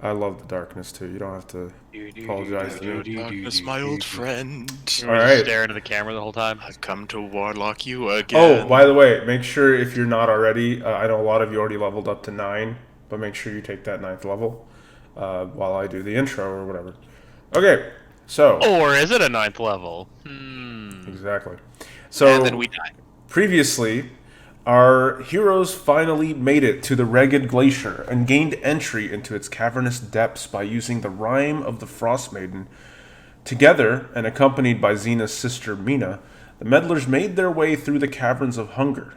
I love the darkness too. You don't have to apologize to me. Darkness, my old friend. All We're just right. staring at the camera the whole time. I've come to warlock you Oh, again. by the way, make sure if you're not already, I know a lot of you already leveled up to 9, but make sure you take that ninth level while I do the intro or whatever. Okay, so Or is it a ninth level? exactly. And then So we die. previously, our heroes finally made it to the Ragged Glacier and gained entry into its cavernous depths by using the Rime of the Frost Maiden. Together, and accompanied by Xena's sister Mina, the Meddlers made their way through the Caverns of Hunger.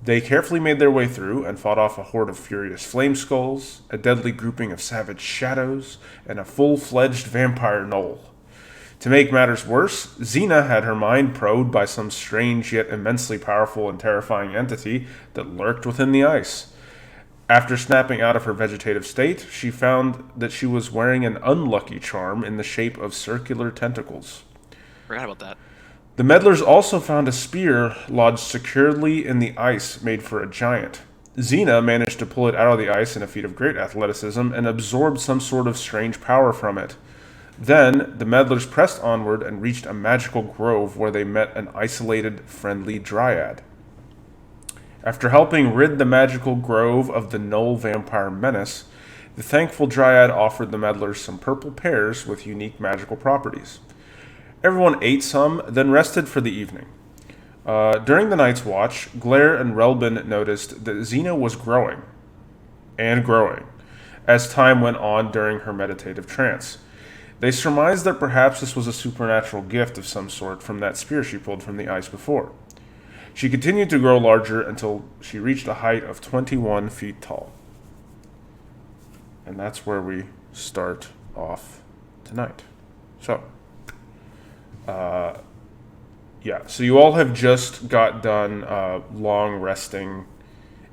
They carefully made their way through and fought off a horde of furious flame skulls, a deadly grouping of savage shadows, and a full-fledged vampire gnoll. To make matters worse, Xena had her mind probed by some strange yet immensely powerful and terrifying entity that lurked within the ice. After snapping out of her vegetative state, she found that she was wearing an unlucky charm in the shape of circular tentacles. Forgot about that. The meddlers also found a spear lodged securely in the ice made for a giant. Xena managed to pull it out of the ice in a feat of great athleticism and absorbed some sort of strange power from it. Then, the meddlers pressed onward and reached a magical grove where they met an isolated, friendly dryad. After helping rid the magical grove of the Gnoll vampire menace, the thankful dryad offered the meddlers some purple pears with unique magical properties. Everyone ate some, then rested for the evening. During the night's watch, Glare and Relbin noticed that Xena was growing, and growing, as time went on during her meditative trance. They surmised that perhaps this was a supernatural gift of some sort from that spear she pulled from the ice before. She continued to grow larger until she reached a height of 21 feet tall. And that's where we start off tonight. So, yeah, so you all have just got done long resting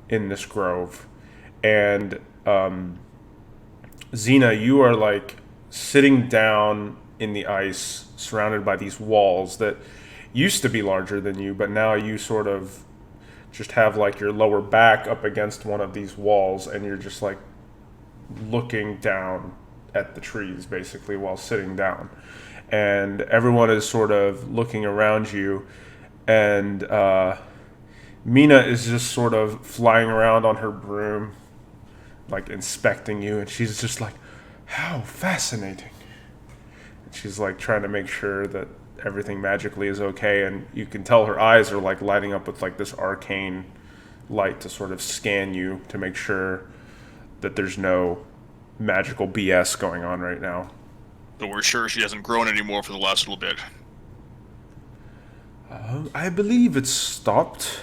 in this grove. And Xena, you are like sitting down in the ice surrounded by these walls that used to be larger than you, but now you sort of just have like your lower back up against one of these walls and you're just like looking down at the trees basically while sitting down. And everyone is sort of looking around you, and Mina is just sort of flying around on her broom, like inspecting you, and she's just like, how fascinating. And she's like trying to make sure that everything magically is okay, and you can tell her eyes are like lighting up with like this arcane light to sort of scan you to make sure that there's no magical BS going on right now. But we're sure she hasn't grown anymore for the last little bit. I believe it's stopped.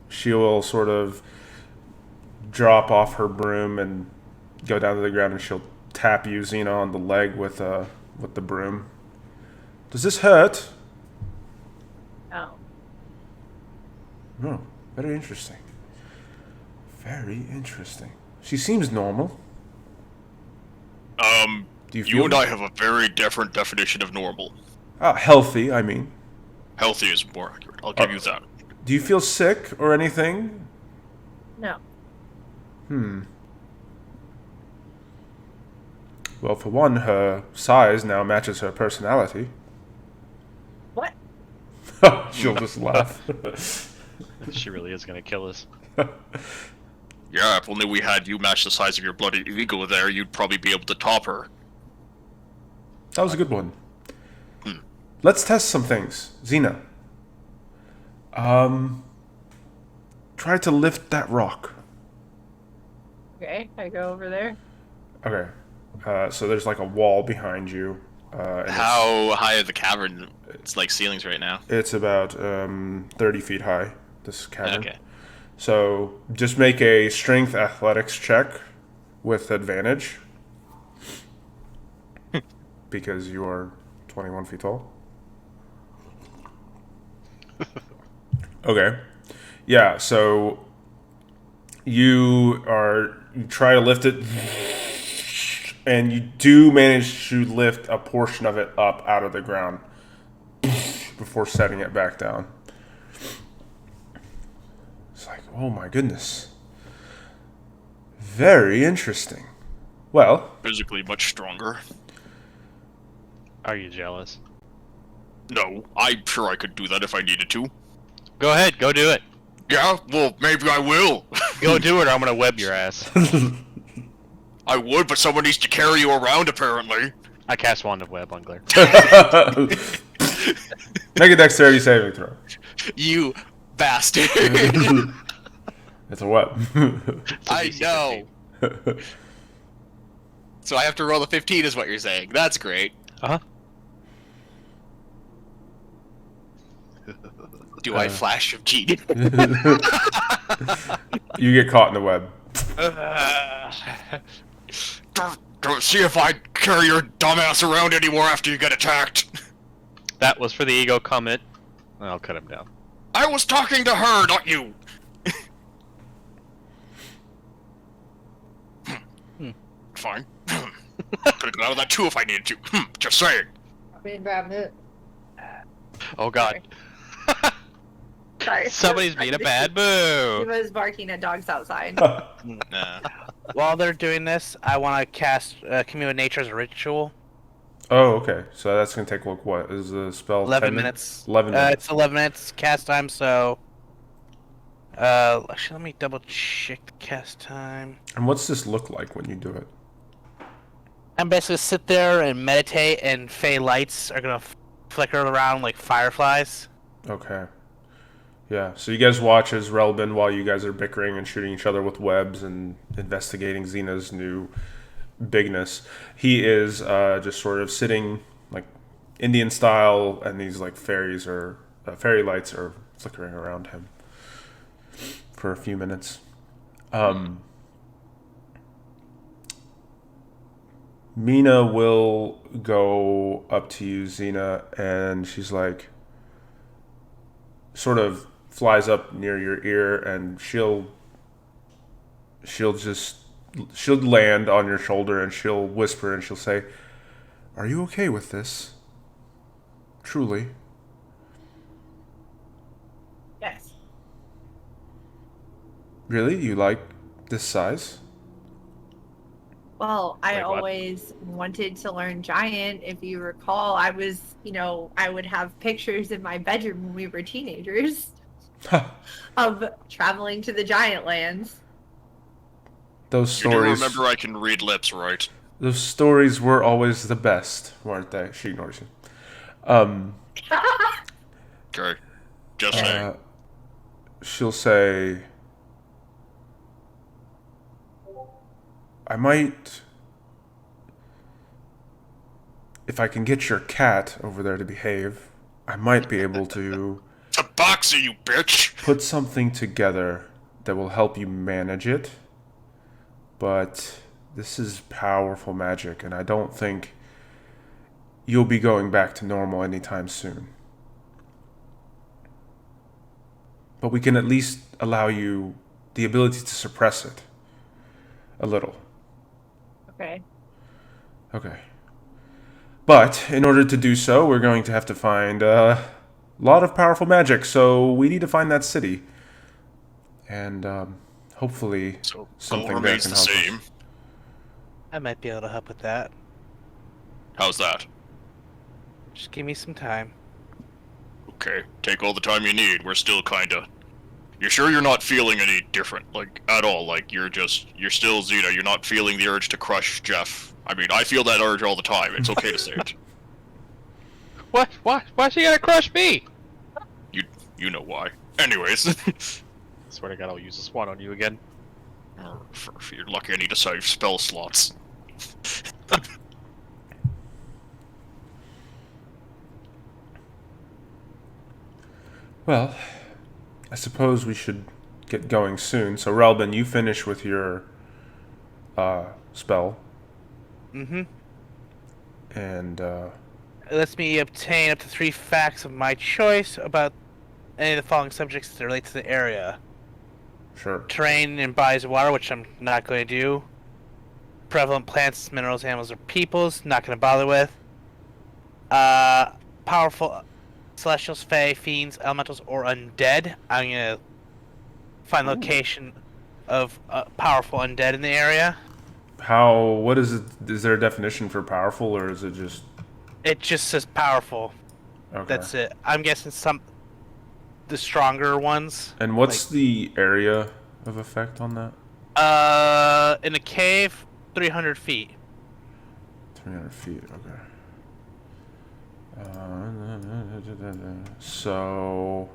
She will sort of drop off her broom and go down to the ground, and she'll tap you, Xena, on the leg with the broom. Does this hurt? Oh. Oh, very interesting. Very interesting. She seems normal. Do you feel You and I have a very different definition of normal. healthy? I mean, Healthy is more accurate. I'll give you that. do you feel sick or anything? No. Well, for one, her size now matches her personality. What? She'll just laugh. She really is gonna kill us. Yeah, if only we had you match the size of your bloody ego there, you'd probably be able to top her. That was a good one. Let's test some things. Xena. Try to lift that rock. Okay, I go over there. Okay. So there's like a wall behind you. And How high are the cavern? It's like ceilings right now. it's about 30 feet high, this cavern. Okay. So just make a strength athletics check with advantage. Because you are 21 feet tall. Okay. Yeah, so you try to lift it, and you do manage to lift a portion of it up out of the ground before setting it back down. It's like, oh my goodness. Very interesting. Well, Physically much stronger. Are you jealous? No, I'm sure I could do that if I needed to. Go ahead, go do it. Yeah, well, maybe I will. Go do it or I'm gonna web your ass. I would, but someone needs to carry you around, apparently. I cast Wand of Web on Glare. make a dexterity saving throw. You bastard. It's a web. I DC know. So I have to roll a 15 is what you're saying. That's great. Uh-huh. Do I flash of genius? You get caught in the web. Don't see if I carry your dumbass around anymore after you get attacked. That was for the ego comment. I'll cut him down. I was talking to her, not you. Fine. Could've got out of that too if I needed to. Just saying. I've been grabbing it. Oh god. Sorry. Somebody's being a bad He boo. was barking at dogs outside. Nah. While they're doing this, I want to cast Commune with Nature as a ritual. Oh, okay. So that's gonna take like what is the spell? 11 10 minutes. 11 minutes. It's 11 minutes cast time, so... actually, let me double check the cast time. And what's this look like when you do it? I'm basically sit there and meditate, and fey lights are gonna flicker around like fireflies. Okay. Yeah. So you guys watch as Relbin while you guys are bickering and shooting each other with webs and investigating Xena's new bigness. He is just sort of sitting like Indian style, and these like fairies or fairy lights are flickering around him for a few minutes. Mina will go up to you, Xena, and she's like, sort of flies up near your ear, and she'll land on your shoulder, and she'll whisper, and she'll say, "Are you okay with this? Truly?" Yes. Really? You like this size? Well, I Wait, what? always wanted to learn giant. If you recall, I was, I would have pictures in my bedroom when we were teenagers of traveling to the giant lands. Those You do stories. remember I can read lips, right? Those stories were always the best, weren't they? She ignores you. Okay. Just saying. She'll say, "I might, if I can get your cat over there to behave, I might be able to Tabaxi, you bitch! put something together that will help you manage it. But this is powerful magic, and I don't think you'll be going back to normal anytime soon. But we can at least allow you the ability to suppress it a little." Okay. Okay. But in order to do so, we're going to have to find a lot of powerful magic. So we need to find that city, and hopefully So something goal there remains can the help us. same. I might be able to help with that. How's that? Just give me some time. Okay, take all the time you need. We're still kinda... You're sure you're not feeling any different, like, at all? Like, you're still Xena, you're not feeling the urge to crush Jeff. I mean, I feel that urge all the time. It's okay to say it. What? Why she gotta crush me? You know why. Anyways. Swear to God, I'll use this one on you again. If you're lucky, I need to save spell slots. Well, I suppose we should get going soon. So Relbin, you finish with your spell, Mm-hmm. and It lets me obtain up to 3 facts of my choice about any of the following subjects that relate to the area. sure. Terrain and bodies of water, which I'm not going to do. Prevalent plants, minerals, animals, or peoples, not going to bother with. Powerful celestials, fae, fiends, elementals, or undead. I'm going to find location of powerful undead in the area. What is it? Is there a definition for powerful, or is it just It just says powerful. okay? That's it. I'm guessing the stronger ones. And what's the area of effect on that? In a cave, 300 feet. 300 feet. Okay. So,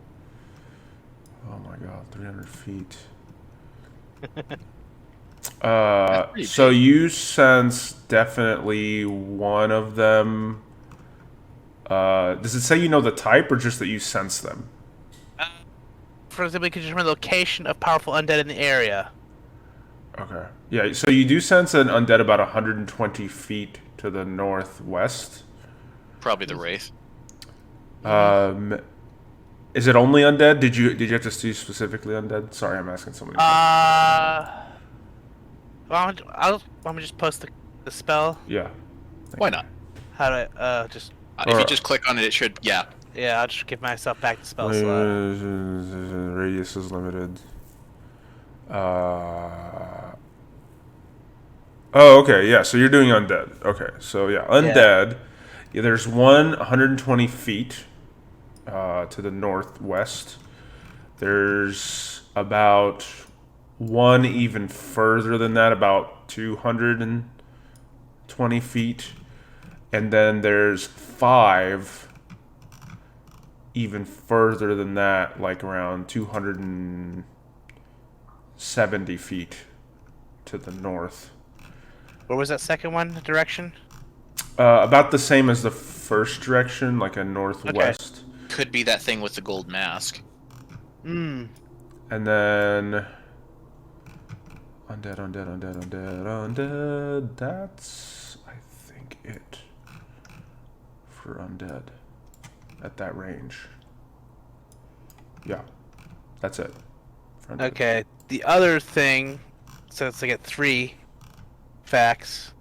oh my god, 300 feet. So you sense definitely one of them. Does it say you know the type, or just that you sense them? For example, you can determine the location of powerful undead in the area. Okay. Yeah, so you do sense an undead about 120 feet to the northwest. Probably the wraith. Is it only undead? Did you have to see specifically undead? Sorry, I'm asking so many questions. Let me just post the spell. Yeah. Why not? How do I, just... If you just click on it, it should, yeah. Yeah, I'll just give myself back the spell slot. Radius is limited. Oh, okay, yeah, so you're doing undead. Okay, so yeah, undead. Yeah, there's one 120 feet to the northwest. There's about one even further than that, about 220 feet. And then there's 5 even further than that, like around 270 feet to the north. Where was that second one, direction? About the same as the first direction, like a northwest. Could be that thing with the gold mask. And then undead. That's, I think, it for undead at that range. Yeah, that's it. For undead. Okay, the other thing, so it's like at 3 facts.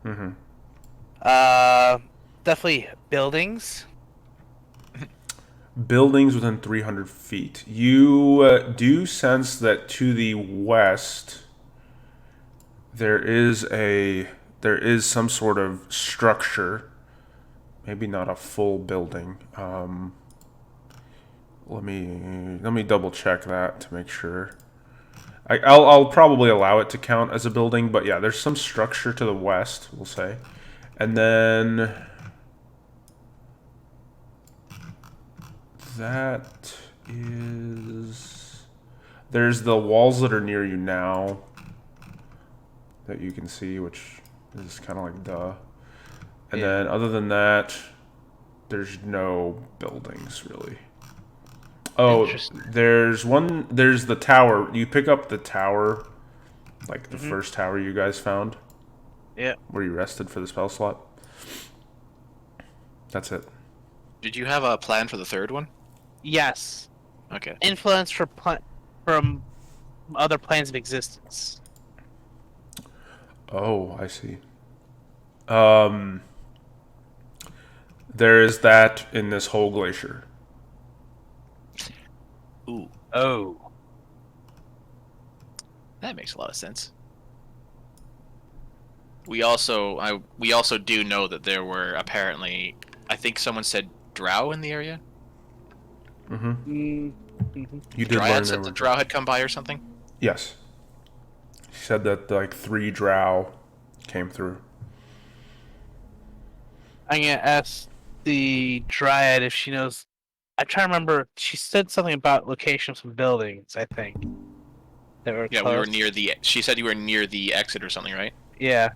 Definitely buildings. Buildings within 300 feet. You do sense that to the west there is some sort of structure. Maybe not a full building. Let me double check that to make sure. I'll probably allow it to count as a building, but yeah, there's some structure to the west, we'll say. And then there's the walls that are near you now that you can see, which is kind of like duh. And then other than that, there's no buildings really. Oh, there's the tower. You pick up the tower, like the first tower you guys found. Yeah. Where you rested for the spell slot. That's it. Did you have a plan for the third one? Yes. Okay. Influence from other planes of existence. Oh, I see. There is that in this whole glacier. Ooh, Oh. that makes a lot of sense. We also do know that there were apparently, I think someone said drow in the area. You did Dryad learn there said were... the drow had come by or something. Yes. She said that like 3 drow came through. I'm gonna ask the Dryad if she knows. I try to remember. She said something about location of some buildings. I think. That were Yeah, close. we were near the. She said you were near the exit or something, right? Yeah.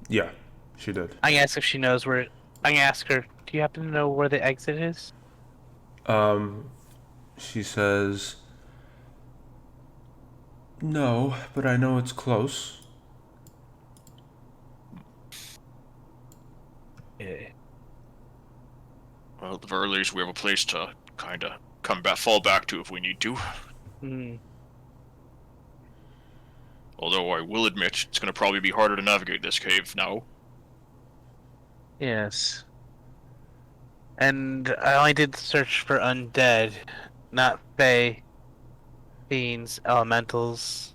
Yeah, she did. I'm gonna ask if she knows where. I'm gonna ask her. Do you happen to know where the exit is? She says, no, but I know it's close. Yeah. Well, at the very least, we have a place to kind of fall back to if we need to. Hmm. Although I will admit, it's going to probably be harder to navigate this cave now. Yes. And I only did the search for undead, not fae, fiends, elementals.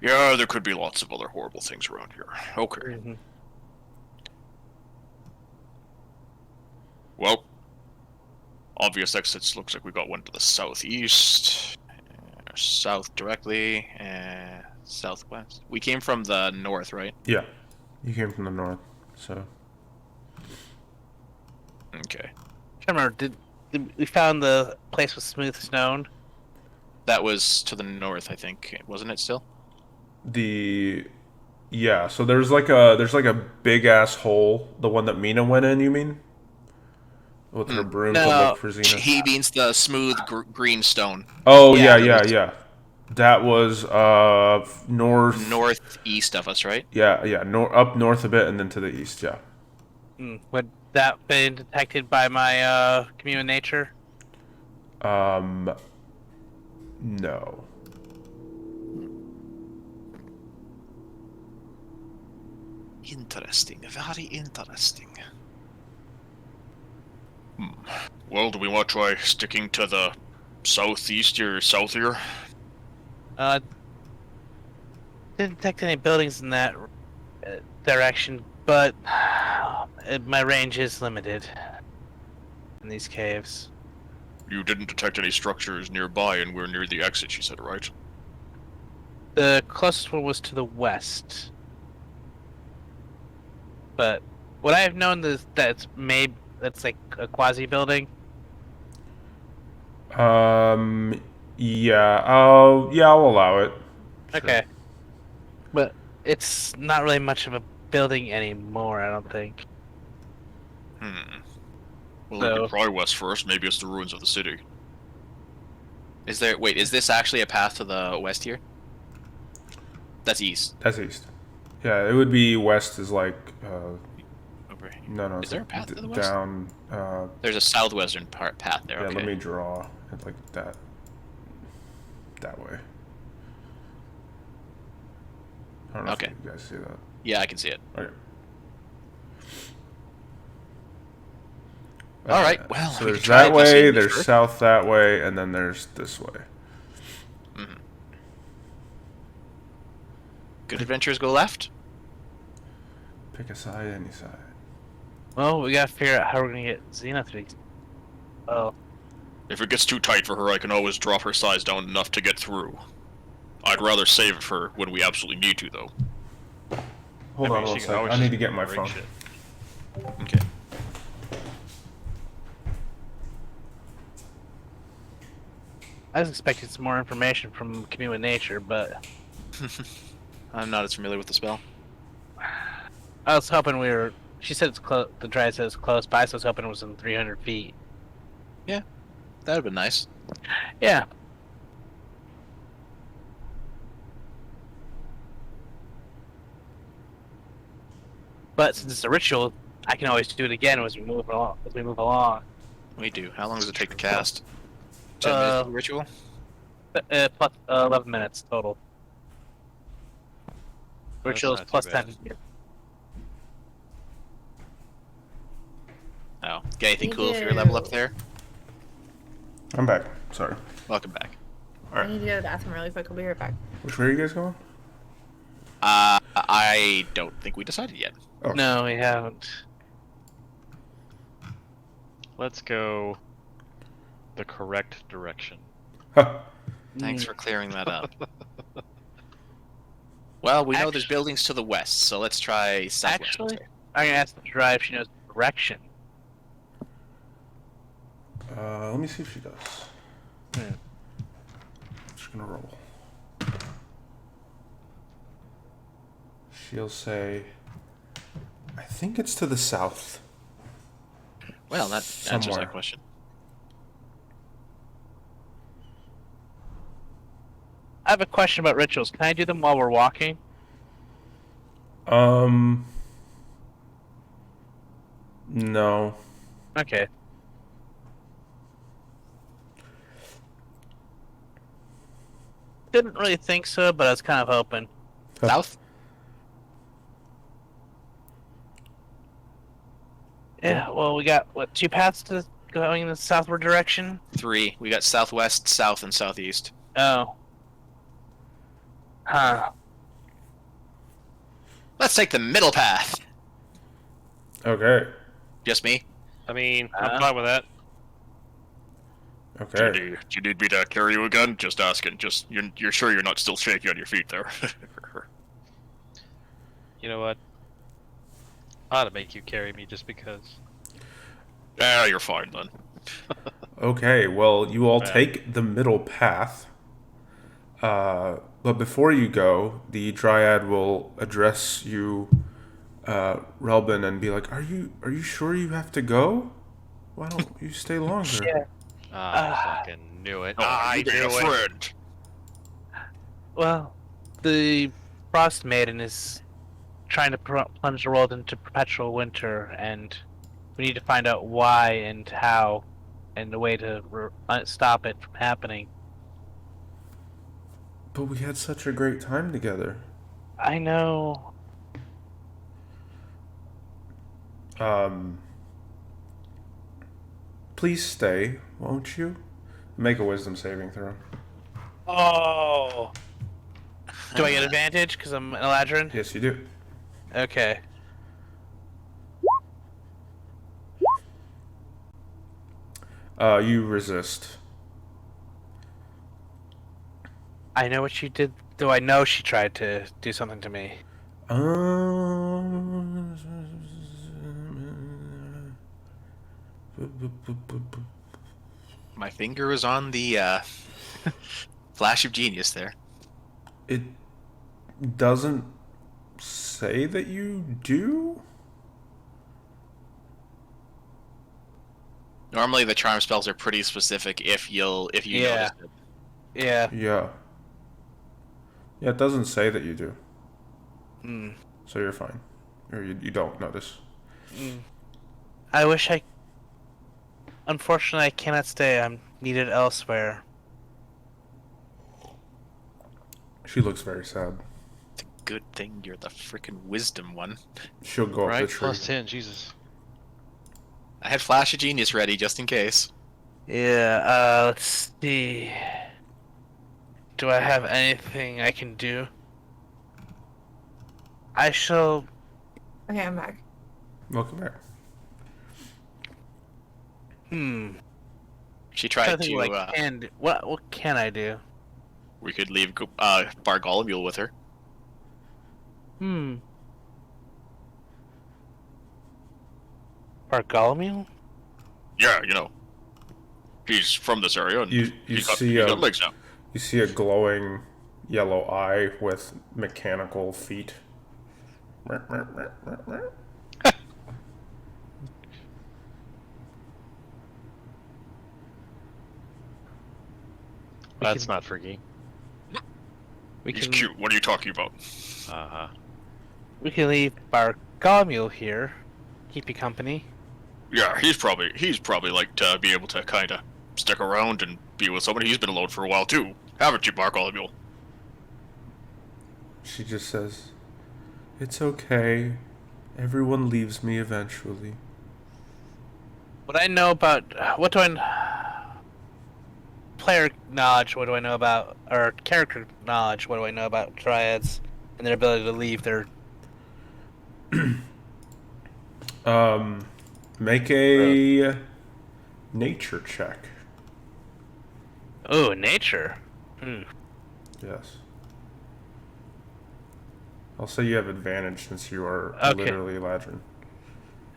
Yeah, there could be lots of other horrible things around here. Okay. Mhm. Well, obvious exits. Looks like we got one to the southeast, south directly, and southwest. We came from the north, right? Yeah. You came from the north, so. Okay. I remember, did we found the place with smooth stone? That was to the north, I think, wasn't it? Still. Yeah, so there's like a big ass hole, the one that Mina went in, you mean? With her broom to No. look for Xena. He means the smooth green stone. Oh Yeah, yeah. That was north. Northeast of us, right? Yeah, up north a bit and then to the east. Yeah. Would that been detected by my commune nature? No. Interesting. Very interesting. Well, do we want to try sticking to the southeast or south here? Didn't detect any buildings in that direction, but my range is limited in these caves. You didn't detect any structures nearby, and we're near the exit, you said, right? The closest one was to the west. But what I have known is that that's like a quasi building. Yeah. I'll allow it. Sure. Okay. But it's not really much of a building anymore, I don't think. Well, So- we could try west first. Maybe it's the ruins of the city. Is there? Wait, is this actually a path to the west here? That's east. That's east. Yeah, it would be west is like Over here. no. Is there a path to the west? Down. There's a southwestern path there. Yeah, Okay. let me draw it like that. That way. I don't know Okay. if you guys see that. Yeah, I can see it. Okay. All right, well, so we there's can try that way, investigating there's first. south that way, and then there's this way. Good adventures go left. Pick a side, any side. Well, we gotta figure out how we're gonna get Xena through these. Oh, If it gets too tight for her, I can always drop her size down enough to get through. I'd rather save it for when we absolutely need to, though. Hold on one second. I need to get my phone. Okay. I was expecting some more information from Commune Nature, but I'm not as familiar with the spell. I was hoping we were. She said it's close. The dryad says close by, so I was hoping it was in 300 feet. That would be nice. Yeah. But since it's a ritual, I can always do it again as we move along. We do. How long does it take to cast? 10 minutes of ritual? Plus 11 minutes total. Ritual is not too plus bad. 10. Oh, got anything We cool for your do. level up there? I'm back. Sorry. Welcome back. I need to go to the bathroom really quick. I'll be right back. Which way are you guys going? I don't think we decided yet. Oh. No, we haven't. Let's go the correct direction. Thanks for clearing that up. Well, we know there's buildings to the west, so let's try southwest. Actually, I'm gonna ask the dryad if she knows the direction. Let me see if she does. Just gonna roll. She'll say, I think it's to the south. Well, that answers Somewhere. that question. I have a question about rituals. Can I do them while we're walking? No. Okay. Didn't really think so, but I was kind of hoping. South? Yeah, well, we got, what, 2 paths to going in the southward direction? 3. We got southwest, south, and southeast. Oh. Huh. Let's take the middle path. Okay. Just me? I mean, I'm fine with that. Okay. Do you need me to carry you again? Just asking. Just you're sure you're not still shaky on your feet there? You know what? I ought to make you carry me just because. Yeah, you're fine then. Okay, well, you all Yeah. take the middle path. But before you go, the Dryad will address you, Relbin, and be like, "Are you sure you have to go? Why don't you stay longer?" Yeah. I fucking knew it. Oh, I you being knew a it. friend. Well, the Frost Maiden is trying to plunge the world into perpetual winter, and we need to find out why and how, and the way to stop it from happening. But we had such a great time together. I know. Please stay, won't you? Make a wisdom saving throw. Oh. Do I get advantage because I'm an Eladrin? Yes, you do. Okay. You resist. I know what she did, though I know she tried to do something to me. My finger was on the flash of genius there. It doesn't say that you do? Normally the charm spells are pretty specific if you Yeah. notice it. Yeah. Yeah. Yeah, it doesn't say that you do. Hmm. So you're fine. Or you don't notice. I wish I... Unfortunately, I cannot stay. I'm needed elsewhere. She looks very sad. Good thing you're the freaking wisdom one. She'll go up the Right? tree. Plus 10, Jesus. I had flash of genius ready just in case. Yeah, let's see. Do I have anything I can do? I shall... Okay, I'm back. Welcome back. She I tried think to. what I can do. What can I do? We could leave Bargolomule with her. Bartholomew? Yeah, he's from this area and You he's see got legs now. You see a glowing yellow eye with mechanical feet. That's not freaky. We He's can cute. What are you talking about? Uh-huh. we can leave Bartholomew here. Keep you company. Yeah, he's probably like to be able to kind of stick around and be with somebody. He's been alone for a while too, haven't you, Bartholomew? She just says, "It's okay. Everyone leaves me eventually." What I know about player knowledge, what do I know about, or character knowledge, what do I know about Dryads and their ability to leave their... Make a nature check. Oh, nature. Yes. I'll say you have advantage since you are Okay. literally Eladrin.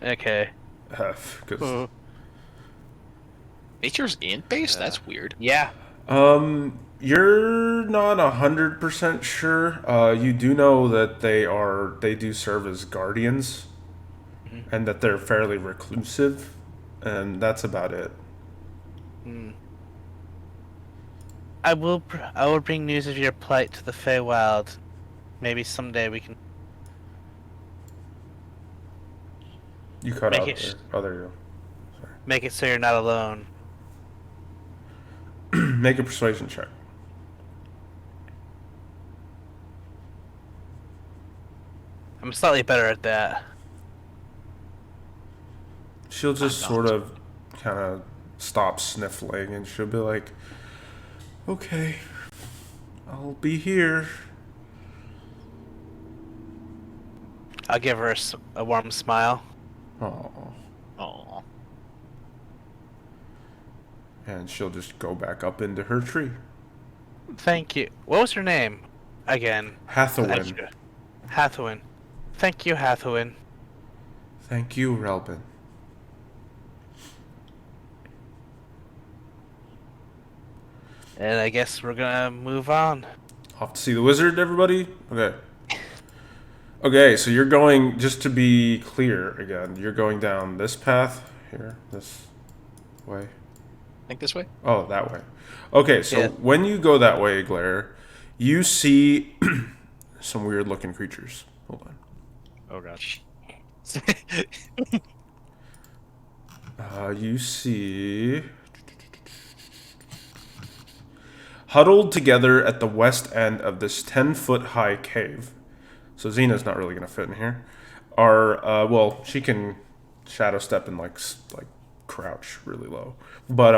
Okay. Because Nature's int based? That's weird. Yeah. you're not 100% sure. You do know that they do serve as guardians, and that they're fairly reclusive, and that's about it. I will bring news of your plight to the Feywild. Maybe someday we can... You cut Make out it there. Oh, there you make it so you're not alone. go. Make a persuasion check. I'm slightly better at that. She'll just I'm sort not. of kind of stop sniffling, and she'll be like, "Okay, I'll be here." I'll give her a warm smile. Oh. Oh. And she'll just go back up into her tree. Thank you. What was her name? Again. Hathawin. Hathawin. Thank you, Hathawin. Thank you, Relbin. And I guess we're gonna move on. Off to see the wizard, everybody? Okay. Okay, so you're going, just to be clear again, you're going down this path here, this way. Think this way? Oh, that way. Okay, so Yeah. when you go that way, Glare, you see some weird looking creatures. Hold on. Oh gosh. You see... Huddled together at the west end of this 10-foot high cave. So Xena's not really going to fit in here. Well, she can shadow step and like crouch really low. But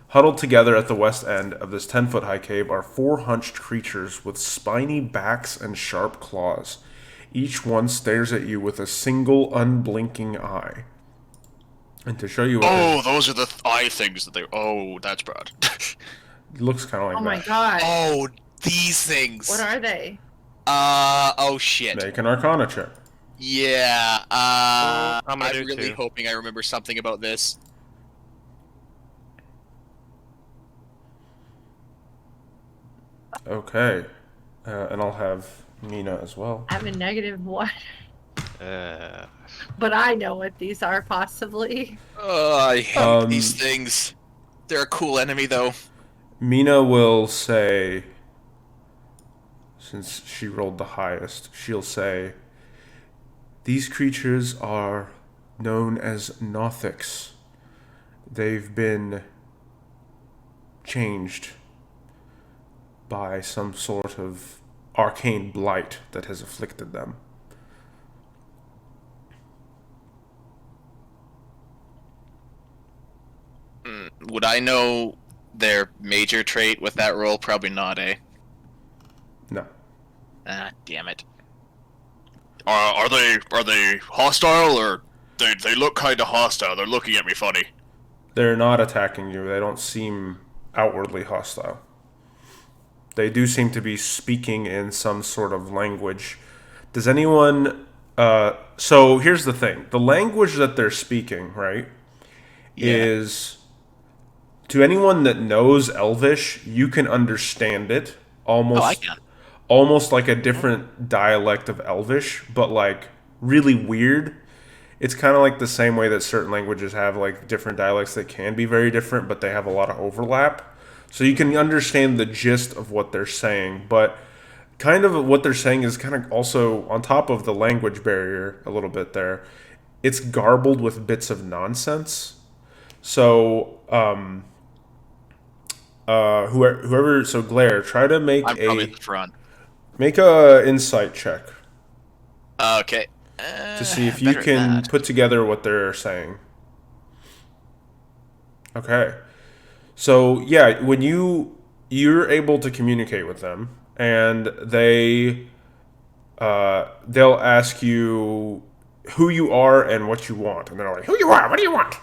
huddled together at the west end of this 10-foot high cave are 4 hunched creatures with spiny backs and sharp claws. Each one stares at you with a single unblinking eye. And to show you what Oh, those are the eye things that they. Oh, that's bad. it looks kind of like Oh my that. god. Oh, these things. What are they? Oh shit. Make an Arcana check. Yeah. I'm I'm gonna do really too. hoping I remember something about this. Okay. And I'll have Mina as well. I'm a -1, Uh, but I know what these are possibly. I hate these things. They're a cool enemy, though. Mina will say, since she rolled the highest, she'll say, these creatures are known as Nothics. They've been changed by some sort of arcane blight that has afflicted them. Would I know their major trait with that roll? Probably not, eh? No. Ah, damn it. Are they hostile or they look kind of hostile? They're looking at me funny. They're not attacking you. They don't seem outwardly hostile. They do seem to be speaking in some sort of language. Does anyone... so here's the thing. The language that they're speaking, right, is... To anyone that knows Elvish, you can understand it almost... Oh, I can. Almost like a different dialect of Elvish, but like really weird. It's kind of like the same way that certain languages have like different dialects that can be very different, but they have a lot of overlap. So you can understand the gist of what they're saying, but kind of what they're saying is kind of also on top of the language barrier a little bit there. It's garbled with bits of nonsense. So, whoever, so Glare, try to make I'm probably at the front. make a insight check Okay. to see if you better can than that. put together what they're saying. Okay. So yeah, when you're able to communicate with them, and they'll ask you who you are and what you want, and they're like, "Who you are? What do you want?"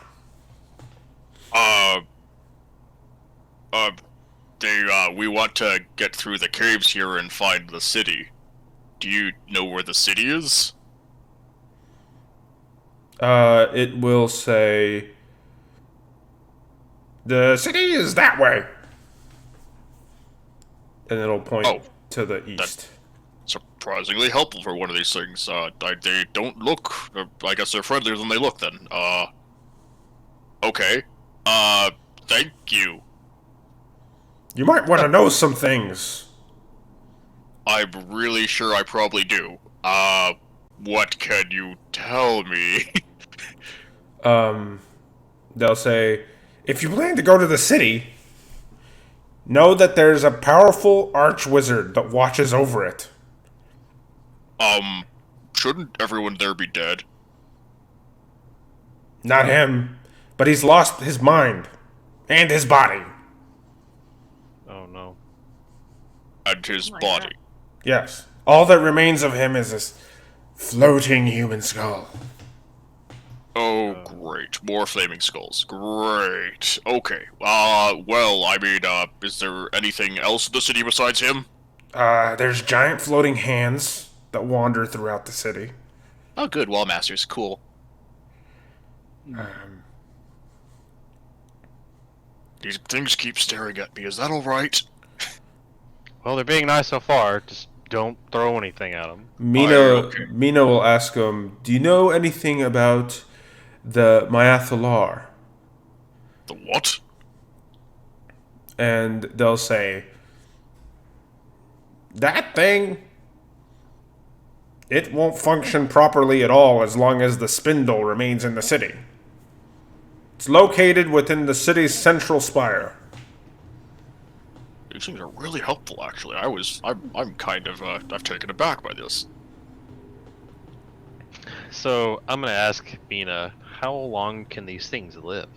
We want to get through the caves here and find the city. Do you know where the city is? It will say, "The city is that way," and it'll point Oh, to the east. Surprisingly helpful for one of these things. They don't look. I guess they're friendlier than they look. Then. Okay. Thank you. You might want to know some things. I'm really sure I probably do. What can you tell me? They'll say, if you plan to go to the city, know that there's a powerful arch-wizard that watches over it. Shouldn't everyone there be dead? Not him, but he's lost his mind and his body. oh no. And his Oh my body. God. Yes. All that remains of him is this Floating human skull. Oh, great. More flaming skulls. Great. Okay. Well, I mean, is there anything else in the city besides him? There's giant floating hands that wander throughout the city. Oh, good. Wall masters. Cool. These things keep staring at me. Is that alright? Well, they're being nice so far. Just don't throw anything at them. Okay. Mina will ask him, do you know anything about the Myathalar? The what? And they'll say, that thing, it won't function properly at all as long as the spindle remains in the city. It's located within the city's central spire. These things are really helpful, actually. I'm kind of, I've taken aback by this. So I'm gonna ask Mina, how long can these things live?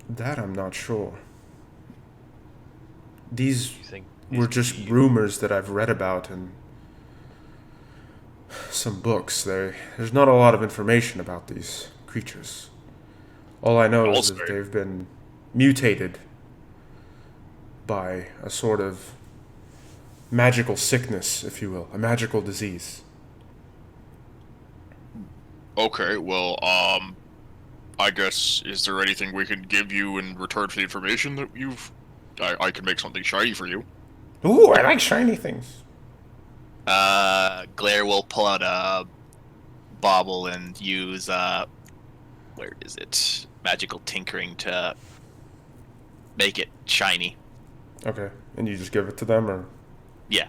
That I'm not sure. These You think were these just could be- rumors that I've read about in some books. There's not a lot of information about these creatures. All I know is that Also- they've been mutated by a sort of magical sickness, if you will, a magical disease. Okay, well, I guess, is there anything we can give you in return for the information that you've... I can make something shiny for you. Ooh, I like shiny things. Glare will pull out a bauble and use, where is it? Magical tinkering to make it shiny. Okay, and you just give it to them, or? Yeah.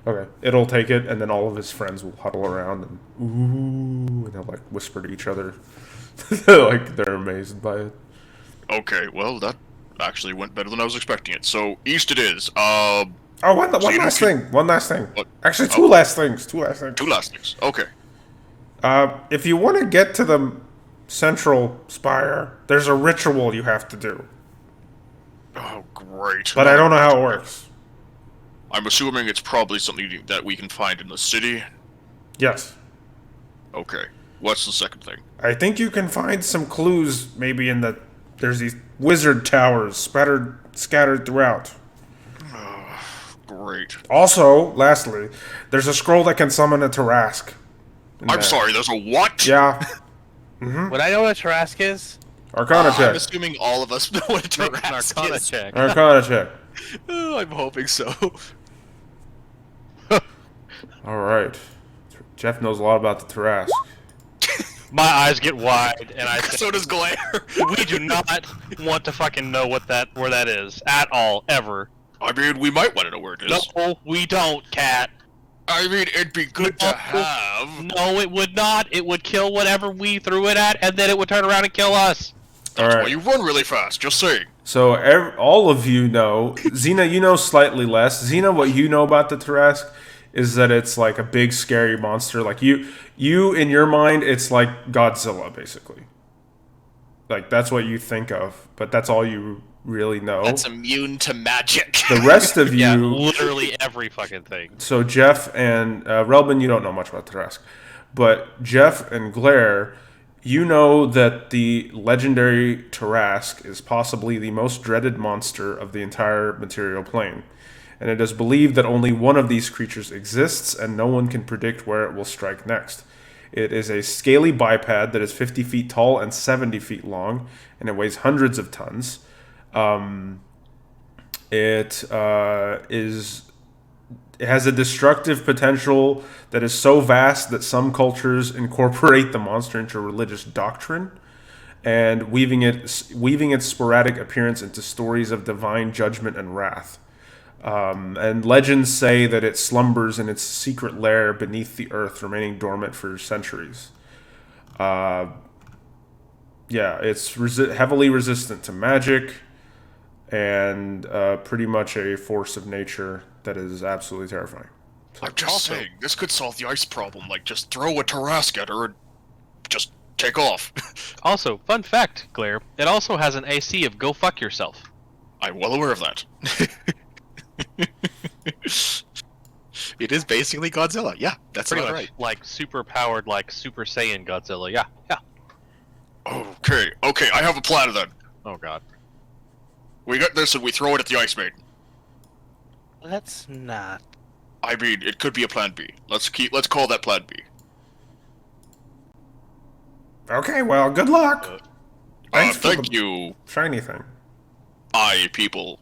Okay, it'll take it, and then all of his friends will huddle around and ooh, and they'll like whisper to each other, like they're amazed by it. Okay, well, that actually went better than I was expecting it. So, east it is. Oh, one So you last don't thing. One last thing. What? Actually, Oh. two last things. Two last things. Two last things. Okay. If you want to get to the central spire, there's a ritual you have to do, Oh, great. but I don't know how it works. I'm assuming it's probably something that we can find in the city. Yes. Okay. What's the second thing? I think you can find some clues maybe in the... There's these wizard towers scattered throughout. Great. Also, lastly, there's a scroll that can summon a Tarask. I'm sorry, there's a what? Yeah. Would I know what a Tarask is? Arcana I'm check. assuming all of us know what a Make an Tarask Arcana is. check. Arcana check. Oh, I'm hoping so. All right. Jeff knows a lot about the Tarask. My eyes get wide, and I say, So does Glare. we do not want to fucking know where that is at all, ever. I mean, we might want to know where it is. No, we don't, Cat. I mean, it'd be good to No. have. No, it would not. It would kill whatever we threw it at, and then it would turn around and kill us. All That's why right. you run really fast, just saying. So all of you know. Xena, you know slightly less. Xena, what you know about the Tarask is that it's like a big scary monster. Like you in your mind, it's like Godzilla, basically. Like that's what you think of, but that's all you really know. That's immune to magic. The rest of you, Yeah, literally every fucking thing. so Jeff and Relbin, you don't know much about Tarask, but Jeff and Glare, you know that the legendary Tarask is possibly the most dreaded monster of the entire material plane. And it is believed that only one of these creatures exists, and no one can predict where it will strike next. It is a scaly biped that is 50 feet tall and 70 feet long, and it weighs hundreds of tons. It has a destructive potential that is so vast that some cultures incorporate the monster into religious doctrine, and weaving its sporadic appearance into stories of divine judgment and wrath. And legends say that it slumbers in its secret lair beneath the earth, remaining dormant for centuries. Yeah, it's heavily resistant to magic, and pretty much a force of nature that is absolutely terrifying. I'm just Also- saying, this could solve the ice problem. Like, just throw a Tarask at her and just take off. Also, fun fact, Glare, it also has an AC of go fuck yourself. I'm well aware of that. It is basically Godzilla. Yeah, that's Pretty about much right. like super powered, like Super Saiyan Godzilla. Yeah, yeah. Okay, I have a plan then. Oh god. We get this and we throw it at the Ice Maiden. Let's not. I mean, it could be a plan B. Let's call that plan B. Okay, well, good luck. Thanks for Thank the you, shiny thing. people.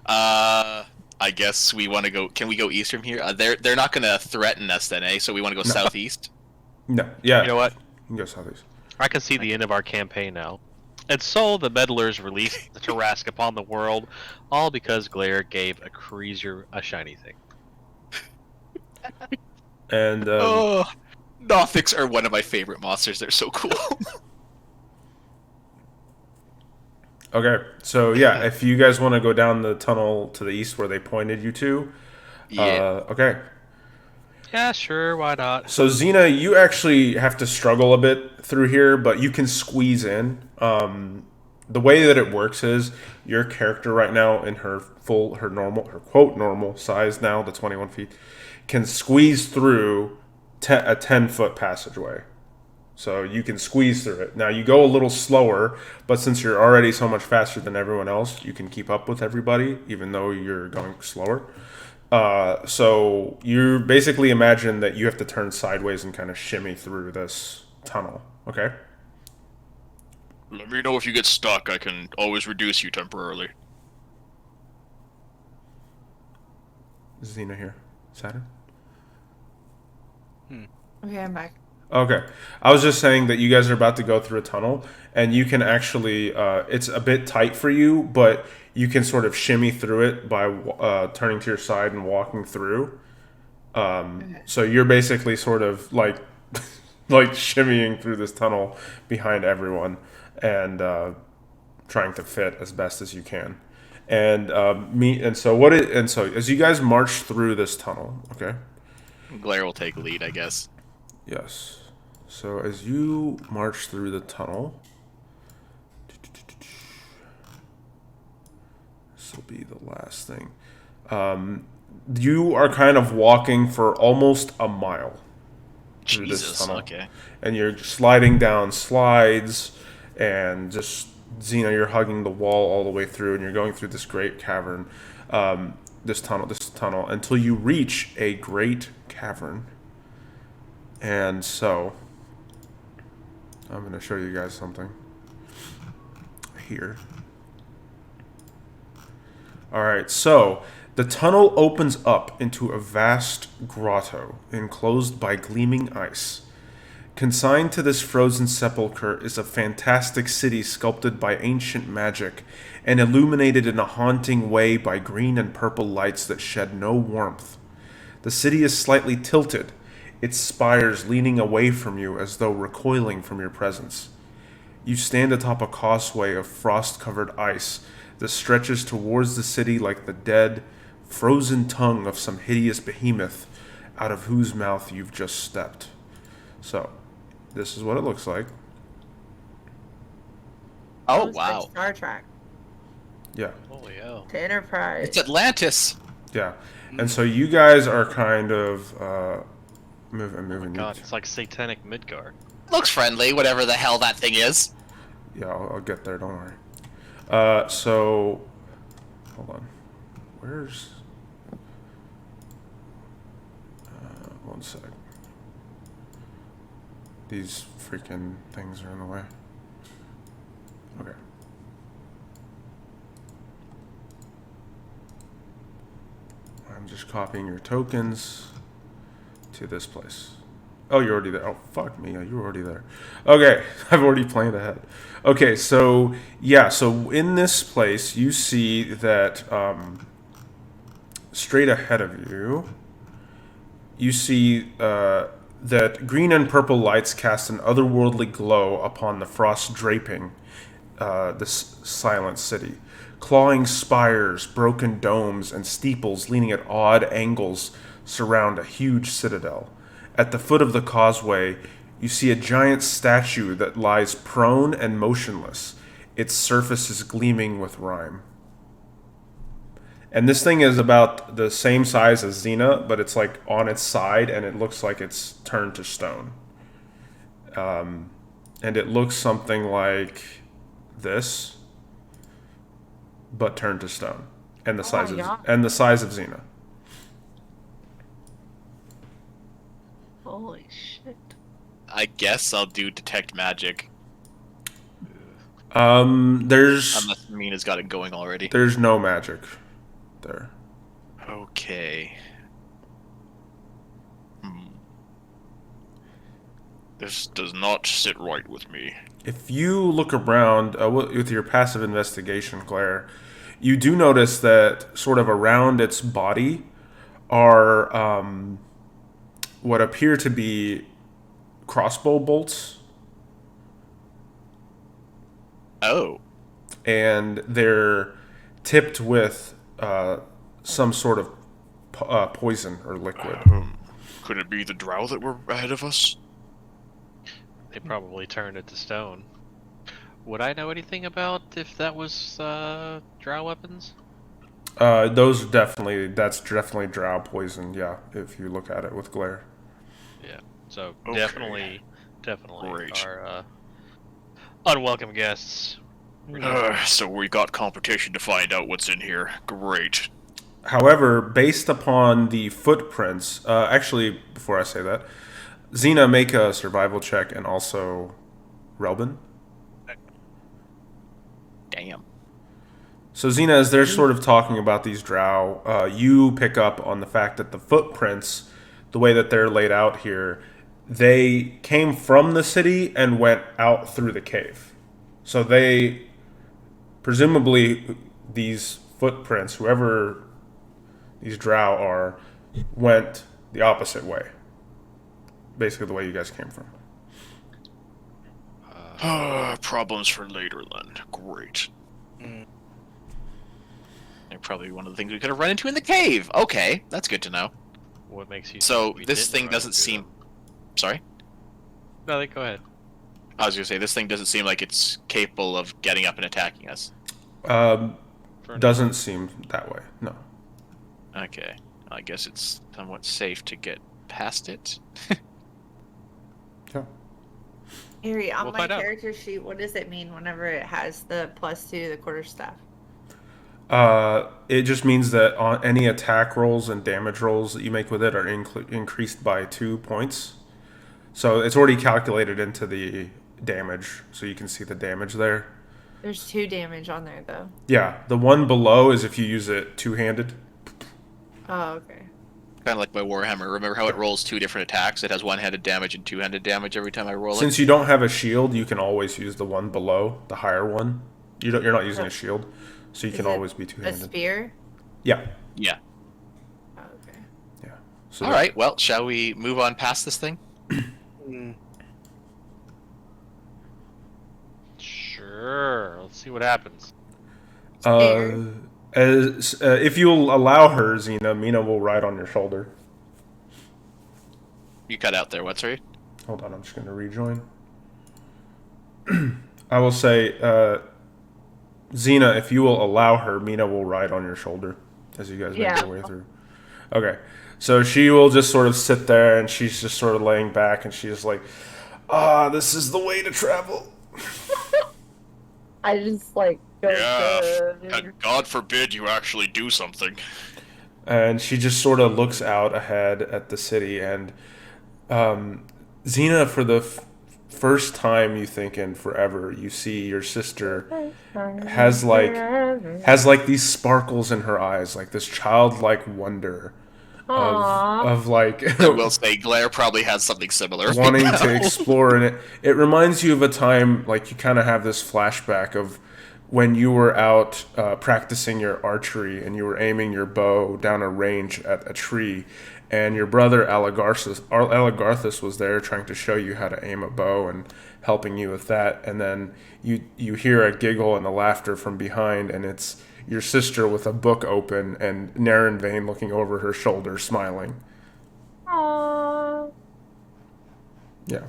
I guess we want to go. Can we go east from here? They're not going to threaten us then, eh? So we want to go southeast. No, yeah. You know what? You can go southeast. I can see the end of our campaign now. And so the Meddlers released the Tarask upon the world, all because Glare gave a Creaser a shiny thing. And Oh, Nothics are one of my favorite monsters. They're so cool. okay, so yeah, if you guys want to go down the tunnel to the east where they pointed you to, Yeah. okay. Yeah, sure, why not? So Xena, you actually have to struggle a bit through here, but you can squeeze in. The way that it works is your character right now in her quote normal size now, the 21 feet, can squeeze through a 10-foot passageway. So you can squeeze through it. Now you go a little slower, but since you're already so much faster than everyone else, you can keep up with everybody, even though you're going slower. So you basically imagine that you have to turn sideways and kind of shimmy through this tunnel. Okay. Let me know if you get stuck. I can always reduce you temporarily. Xena here. Saturn? Okay, I'm back. Okay. I was just saying that you guys are about to go through a tunnel, and you can actually, it's a bit tight for you, but you can sort of shimmy through it by turning to your side and walking through. So you're basically sort of like, like shimmying through this tunnel behind everyone and trying to fit as best as you can. And so as you guys march through this tunnel, okay? Glare will take lead, I guess. Yes. So as you march through the tunnel, this will be the last thing. You are kind of walking for almost a mile through this Jesus, tunnel. okay. And you're sliding down slides and just, Xena, you're hugging the wall all the way through, and you're going through this great cavern, this tunnel, until you reach a great cavern. And so, I'm going to show you guys something here. Alright, so the tunnel opens up into a vast grotto enclosed by gleaming ice. Consigned to this frozen sepulchre is a fantastic city sculpted by ancient magic and illuminated in a haunting way by green and purple lights that shed no warmth. The city is slightly tilted, its spires leaning away from you as though recoiling from your presence. You stand atop a causeway of frost-covered ice that stretches towards the city like the dead, frozen tongue of some hideous behemoth out of whose mouth you've just stepped. So, this is what it looks like. Oh, Looks wow. like Star Trek Yeah, Holy hell. to Enterprise. It's Atlantis. yeah. And so you guys are kind of moving. God, it's like satanic Midgard. Looks friendly, whatever the hell that thing is. Yeah, I'll get there. Don't worry. So, hold on. Where's? One sec. These freaking things are in the way. Okay. I'm just copying your tokens to this place. Oh, you're already there. Oh, fuck me. You were already there. Okay, I've already planned ahead. Okay, so, yeah, so in this place, you see that straight ahead of you, you see that green and purple lights cast an otherworldly glow upon the frost draping this silent city. Clawing spires, broken domes, and steeples leaning at odd angles surround a huge citadel. At the foot of the causeway, you see a giant statue that lies prone and motionless, its surface is gleaming with rime. And this thing is about the same size as Xena, but it's like on its side, and it looks like it's turned to stone. And it looks something like this, but turned to stone, and the size of Xena. Holy shit. I guess I'll do detect magic. There's Unless Mina's got it going already. there's no magic there. Okay. This does not sit right with me. If you look around with your passive investigation, Claire, you do notice that sort of around its body are what appear to be crossbow bolts, Oh. and they're tipped with some sort of poison or liquid. Could it be the drow that were ahead of us? They probably turned it to stone. Would I know anything about if that was drow weapons? That's definitely drow poison, yeah, if you look at it with glare. Yeah. So Okay. definitely Great. are unwelcome guests. So we got competition to find out what's in here. Great. However, based upon the footprints, actually, before I say that, Xena, make a survival check, and also Relbin. Damn. So Xena, as they're sort of talking about these drow, you pick up on the fact that the footprints, the way that they're laid out here, they came from the city and went out through the cave. So they, presumably, these footprints, whoever these drow are, went the opposite way. Basically the way you guys came from. Problems for later then. Great. They're probably one of the things we could have run into in the cave. Okay, that's good to know. What makes you So think we this didn't thing run doesn't into seem. them? Sorry? No, go ahead. I was gonna say, this thing doesn't seem like it's capable of getting up and attacking us. Doesn't seem that way, no. Okay. I guess it's somewhat safe to get past it. Yeah. Harry, on We'll my find out. character sheet, what does it mean whenever it has the +2 to the quarterstaff? It just means that on any attack rolls and damage rolls that you make with it are increased by 2 points. So it's already calculated into the damage, so you can see the damage there. There's 2 damage on there, though. Yeah, the one below is if you use it two-handed. Oh, okay. Kind of like my Warhammer. Remember how it rolls 2 different attacks? It has one-handed damage and two-handed damage every time I roll it? Since you don't have a shield, you can always use the one below, the higher one. You're not using a shield, so you Is can it always be A two-handed. spear? Yeah, Yeah. Oh, okay. yeah. So All right, well, shall we move on past this thing? Sure. Let's see what happens. If you'll allow her, Xena, Mina will ride on your shoulder. You cut out there, what's right? Hold on, I'm just going to rejoin. I will say, Xena, if you will allow her, Mina will ride on your shoulder as you guys make Yeah. your way through. Okay, so she will just sort of sit there, and she's just sort of laying back, and she's like, this is the way to travel. I just, like, go Yeah. And God forbid you actually do something. And she just sort of looks out ahead at the city, and Xena, for the first time you think in forever, you see your sister has like these sparkles in her eyes, like this childlike wonder of like I will say, Glare probably has something similar. wanting to explore, and it reminds you of a time, like, you kind of have this flashback of when you were out practicing your archery and you were aiming your bow down a range at a tree, and your brother Alagarthus was there trying to show you how to aim a bow and helping you with that, and then you hear a giggle and a laughter from behind, and it's your sister with a book open and Naren Vane looking over her shoulder smiling. Aww. Yeah.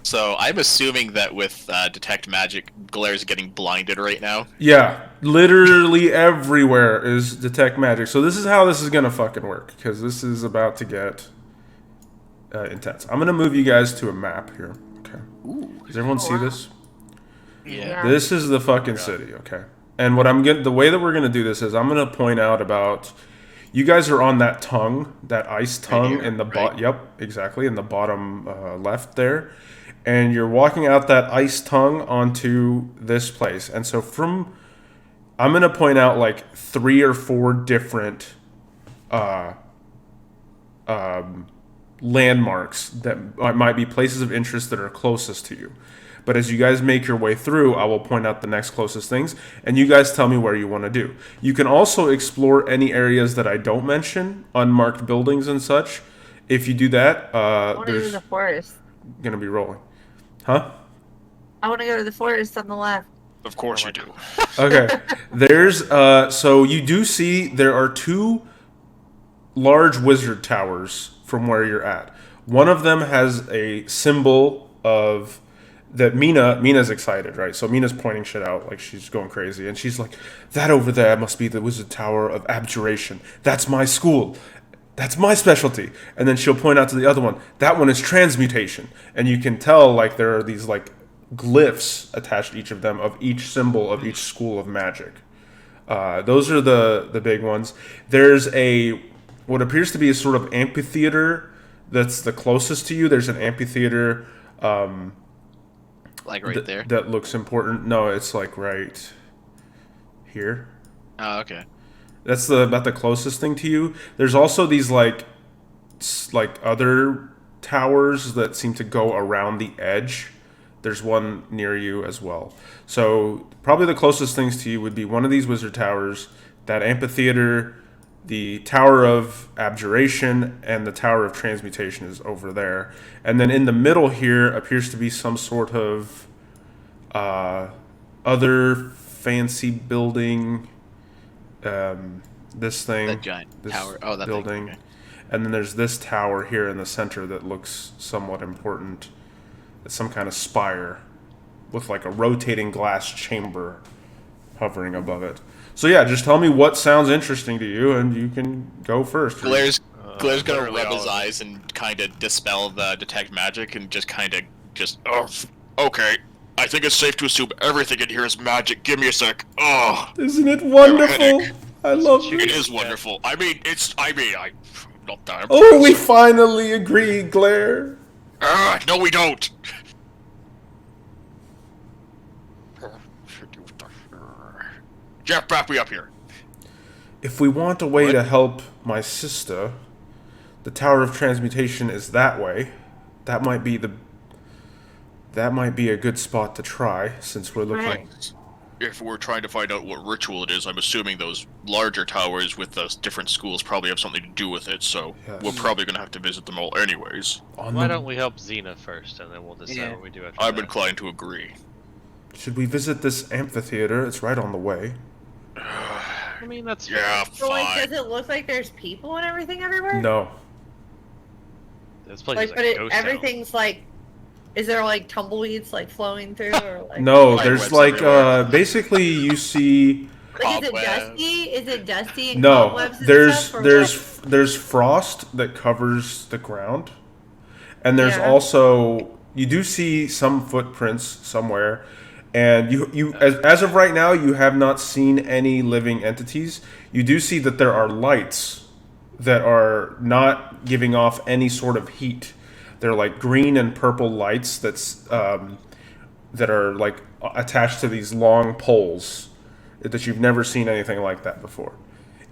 So I'm assuming that with detect magic, Glaire's getting blinded right now. Yeah, literally everywhere is detect magic. So this is how this is gonna fucking work, because this is about to get intense. I'm gonna move you guys to a map here. Okay. Ooh. Does everyone see wow. this? Yeah. This is the fucking city. Okay. And what the way that we're gonna do this is I'm gonna point out about. You guys are on that tongue, that ice tongue here, in the right? Yep, exactly in the bottom left there, and you're walking out that ice tongue onto this place. And so I'm gonna point out like 3 or 4 different landmarks that might be places of interest that are closest to you. But as you guys make your way through, I will point out the next closest things, and you guys tell me where you want to do. You can also explore any areas that I don't mention, unmarked buildings and such. If you do that, I want to go to there's the forest. going to be rolling. Huh? I want to go to the forest on the left. Of course you do. Okay. There's, so you do see there are 2 large wizard towers from where you're at. One of them has a symbol of that Mina's excited, right? So Mina's pointing shit out like she's going crazy, and she's like, "That over there must be the Wizard Tower of Abjuration. That's my school. That's my specialty." And then she'll point out to the other one, "That one is transmutation." And you can tell like there are these like glyphs attached to each of them of each symbol of each school of magic. Those are the big ones. There's what appears to be a sort of amphitheater that's the closest to you. There's an amphitheater. Like right there. That looks important. No, it's like right here. Oh, okay. That's about the closest thing to you. There's also these like other towers that seem to go around the edge. There's one near you as well. So probably the closest things to you would be one of these wizard towers, that amphitheater, the Tower of Abjuration, and the Tower of Transmutation is over there. And then in the middle here appears to be some sort of other fancy building. This thing. That giant this tower. Oh, that building. thing. Okay. And then there's this tower here in the center that looks somewhat important. It's some kind of spire with like a rotating glass chamber hovering above it. So yeah, just tell me what sounds interesting to you, and you can go first. Glaire's gonna literally rub his all of it. eyes and kind of dispel the detect magic and just kind of Oh, okay. I think it's safe to assume everything in here is magic. Give me a sec. Oh, Isn't it wonderful? I love it it. is wonderful. I'm not that. Oh, we finally agree, Glare. No, we don't. Jeff, back me up here. If we want a way What? to help my sister, the Tower of Transmutation is that way. That might be a good spot to try, since we're looking. Right. If we're trying to find out what ritual it is, I'm assuming those larger towers with the different schools probably have something to do with it, so Yes. we're probably going to have to visit them all anyways. On Why the- don't we help Xena first, and then we'll decide Yeah. what we do after I'm that. inclined to agree. Should we visit this amphitheater? It's right on the way. I mean, that's Yeah, So like, fine. does it look like there's people and everything everywhere? No. This place Like, is but a ghost town. everything's like, is there like tumbleweeds like flowing through or like? No, Like there's webs like everywhere. basically you see Like, is it Cobweb. dusty? Is it dusty and no. cobwebs and There's stuff, or there's frost that covers the ground. And there's Yeah. also you do see some footprints somewhere. And you as of right now you have not seen any living entities. You do see that there are lights that are not giving off any sort of heat. They're like green and purple lights that are like attached to these long poles that you've never seen anything like that before.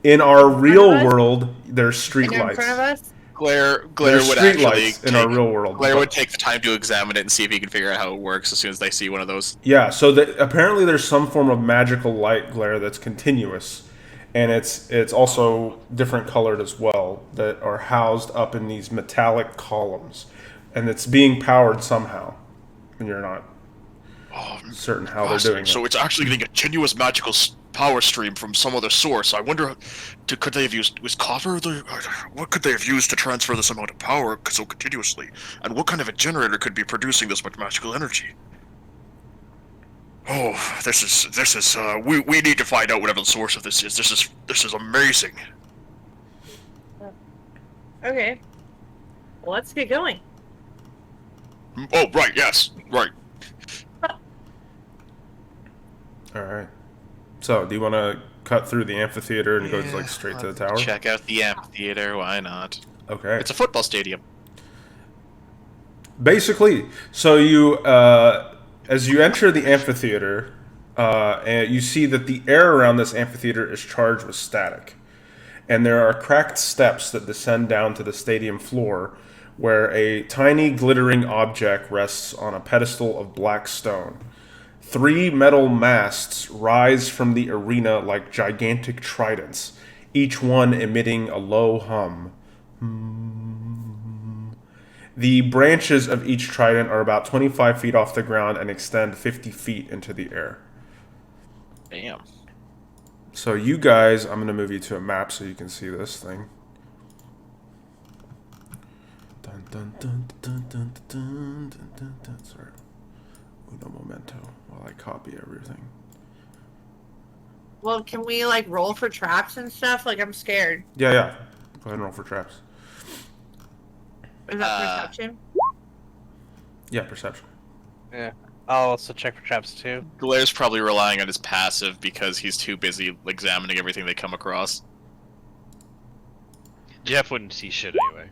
In our real us? world, there's street and they're in lights. front of us? Glare There's would street actually lights in our real world. Glare but- would take the time to examine it and see if he can figure out how it works as soon as they see one of those. Yeah, so apparently there's some form of magical light glare that's continuous, and it's also different colored as well, that are housed up in these metallic columns, and it's being powered somehow, and you're not Oh, certain how they're doing so it. it's actually getting a continuous magical power stream from some other source. I wonder, could they have used, was copper what could they have used to transfer this amount of power so continuously? And what kind of a generator could be producing this much magical energy? Oh, this is, we need to find out whatever the source of this is. This is amazing. Okay. Well, let's get going. Oh, right, yes, right. All right. So, do you want to cut through the amphitheater and go like straight to the tower? Check out the amphitheater. Why not? Okay. It's a football stadium. Basically, so you, as you enter the amphitheater, and you see that the air around this amphitheater is charged with static, and there are cracked steps that descend down to the stadium floor, where a tiny glittering object rests on a pedestal of black stone. 3 metal masts rise from the arena like gigantic tridents, each one emitting a low hum. The branches of each trident are about 25 feet off the ground and extend 50 feet into the air. Damn. So you guys, I'm going to move you to a map so you can see this thing. Dun, dun, dun, dun, dun, dun, dun, dun, dun. Sorry. Uno momento while I copy everything. Well, can we like roll for traps and stuff? Like, I'm scared. Yeah. Go ahead and roll for traps. Is that perception? Yeah, perception. Yeah. I'll also check for traps too. Glaire's probably relying on his passive because he's too busy examining everything they come across. Jeff wouldn't see shit anyway.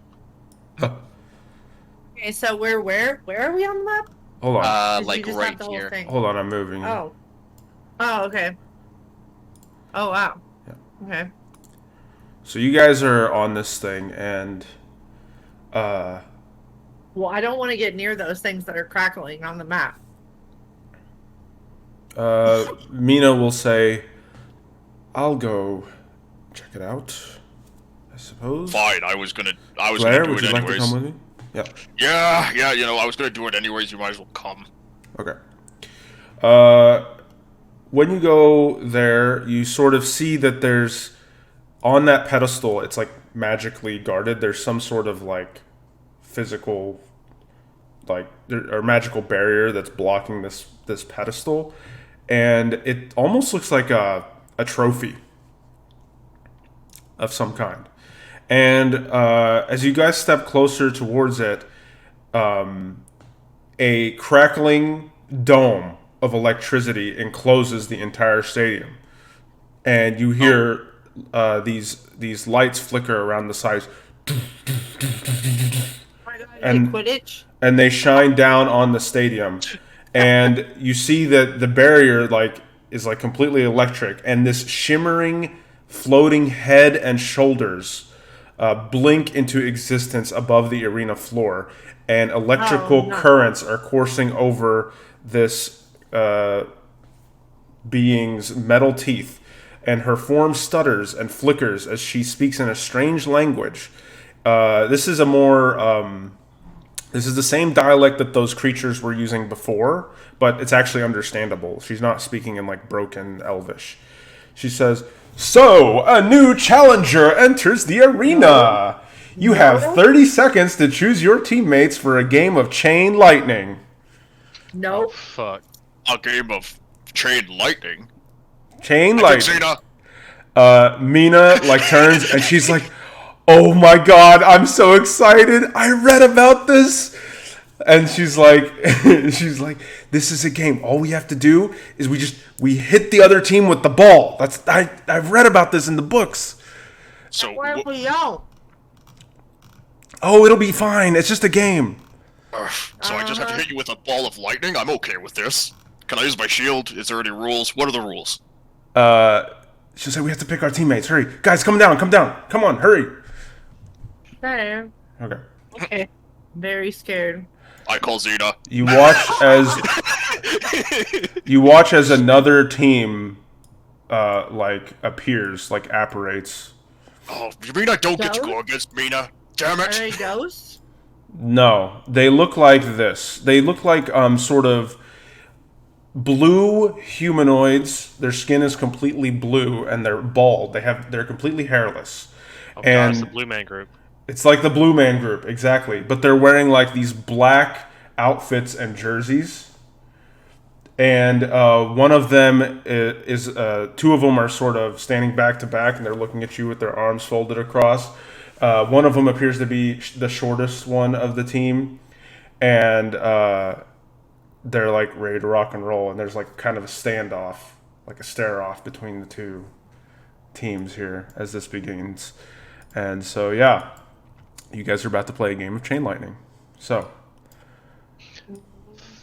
Okay, so we're where? Where are we on the map? Hold on. Or did Like you just right have the whole here. thing? Hold on, I'm moving. Oh. Oh, okay. Oh, wow. Yeah. Okay. So you guys are on this thing, and Well, I don't want to get near those things that are crackling on the map. Mina will say, "I'll go check it out, I suppose." Fine, I was Claire, gonna do would it you like anyways. to come with me? Yeah. Yeah, you know, I was gonna do it anyways, you might as well come. Okay. When you go there, you sort of see that there's, on that pedestal, it's like magically guarded. There's some sort of like physical, like, or magical barrier that's blocking this pedestal, and it almost looks like a trophy of some kind. And as you guys step closer towards it, a crackling dome of electricity encloses the entire stadium, and you hear these lights flicker around the sides, Oh my God, And- like Quidditch? and they shine down on the stadium, and you see that the barrier is completely electric, and this shimmering, floating head and shoulders blink into existence above the arena floor, and electrical Oh, no. currents are coursing over this being's metal teeth, and her form stutters and flickers as she speaks in a strange language. This is the same dialect that those creatures were using before, but it's actually understandable. She's not speaking in like broken Elvish. She says, "So, a new challenger enters the arena. You have 30 seconds to choose your teammates for a game of chain lightning." No. Fuck. A game of chain lightning. Chain I lightning. think Zeta, Mina turns and she's like, "Oh my god, I'm so excited! I read about this." And she's like, "This is a game. All we have to do is we hit the other team with the ball. I've read about this in the books. so Where are we out? Oh, it'll be fine. It's just a game." so I just have to hit you with a ball of lightning? I'm okay with this. Can I use my shield? Is there any rules? What are the rules? She'll say, "We have to pick our teammates. Hurry, guys, come down. Come on, hurry." Okay. Okay. Okay. Very scared. I call Zeta. You watch as another team appears, apparates. Oh, you mean I don't get to No? go against Mina? Damn Are it! they ghosts? No, they look like this. They look like sort of blue humanoids. Their skin is completely blue, and they're bald. They're completely hairless. Oh, and God, it's the Blue Man Group. it's like the Blue Man Group, exactly. But they're wearing like these black outfits and jerseys. And one of them is two of them are sort of standing back to back, and they're looking at you with their arms folded across. One of them appears to be the shortest one of the team, and they're like ready to rock and roll. And there's like kind of a standoff, like a stare off between the two teams here as this begins. And so, yeah, you guys are about to play a game of Chain Lightning. So,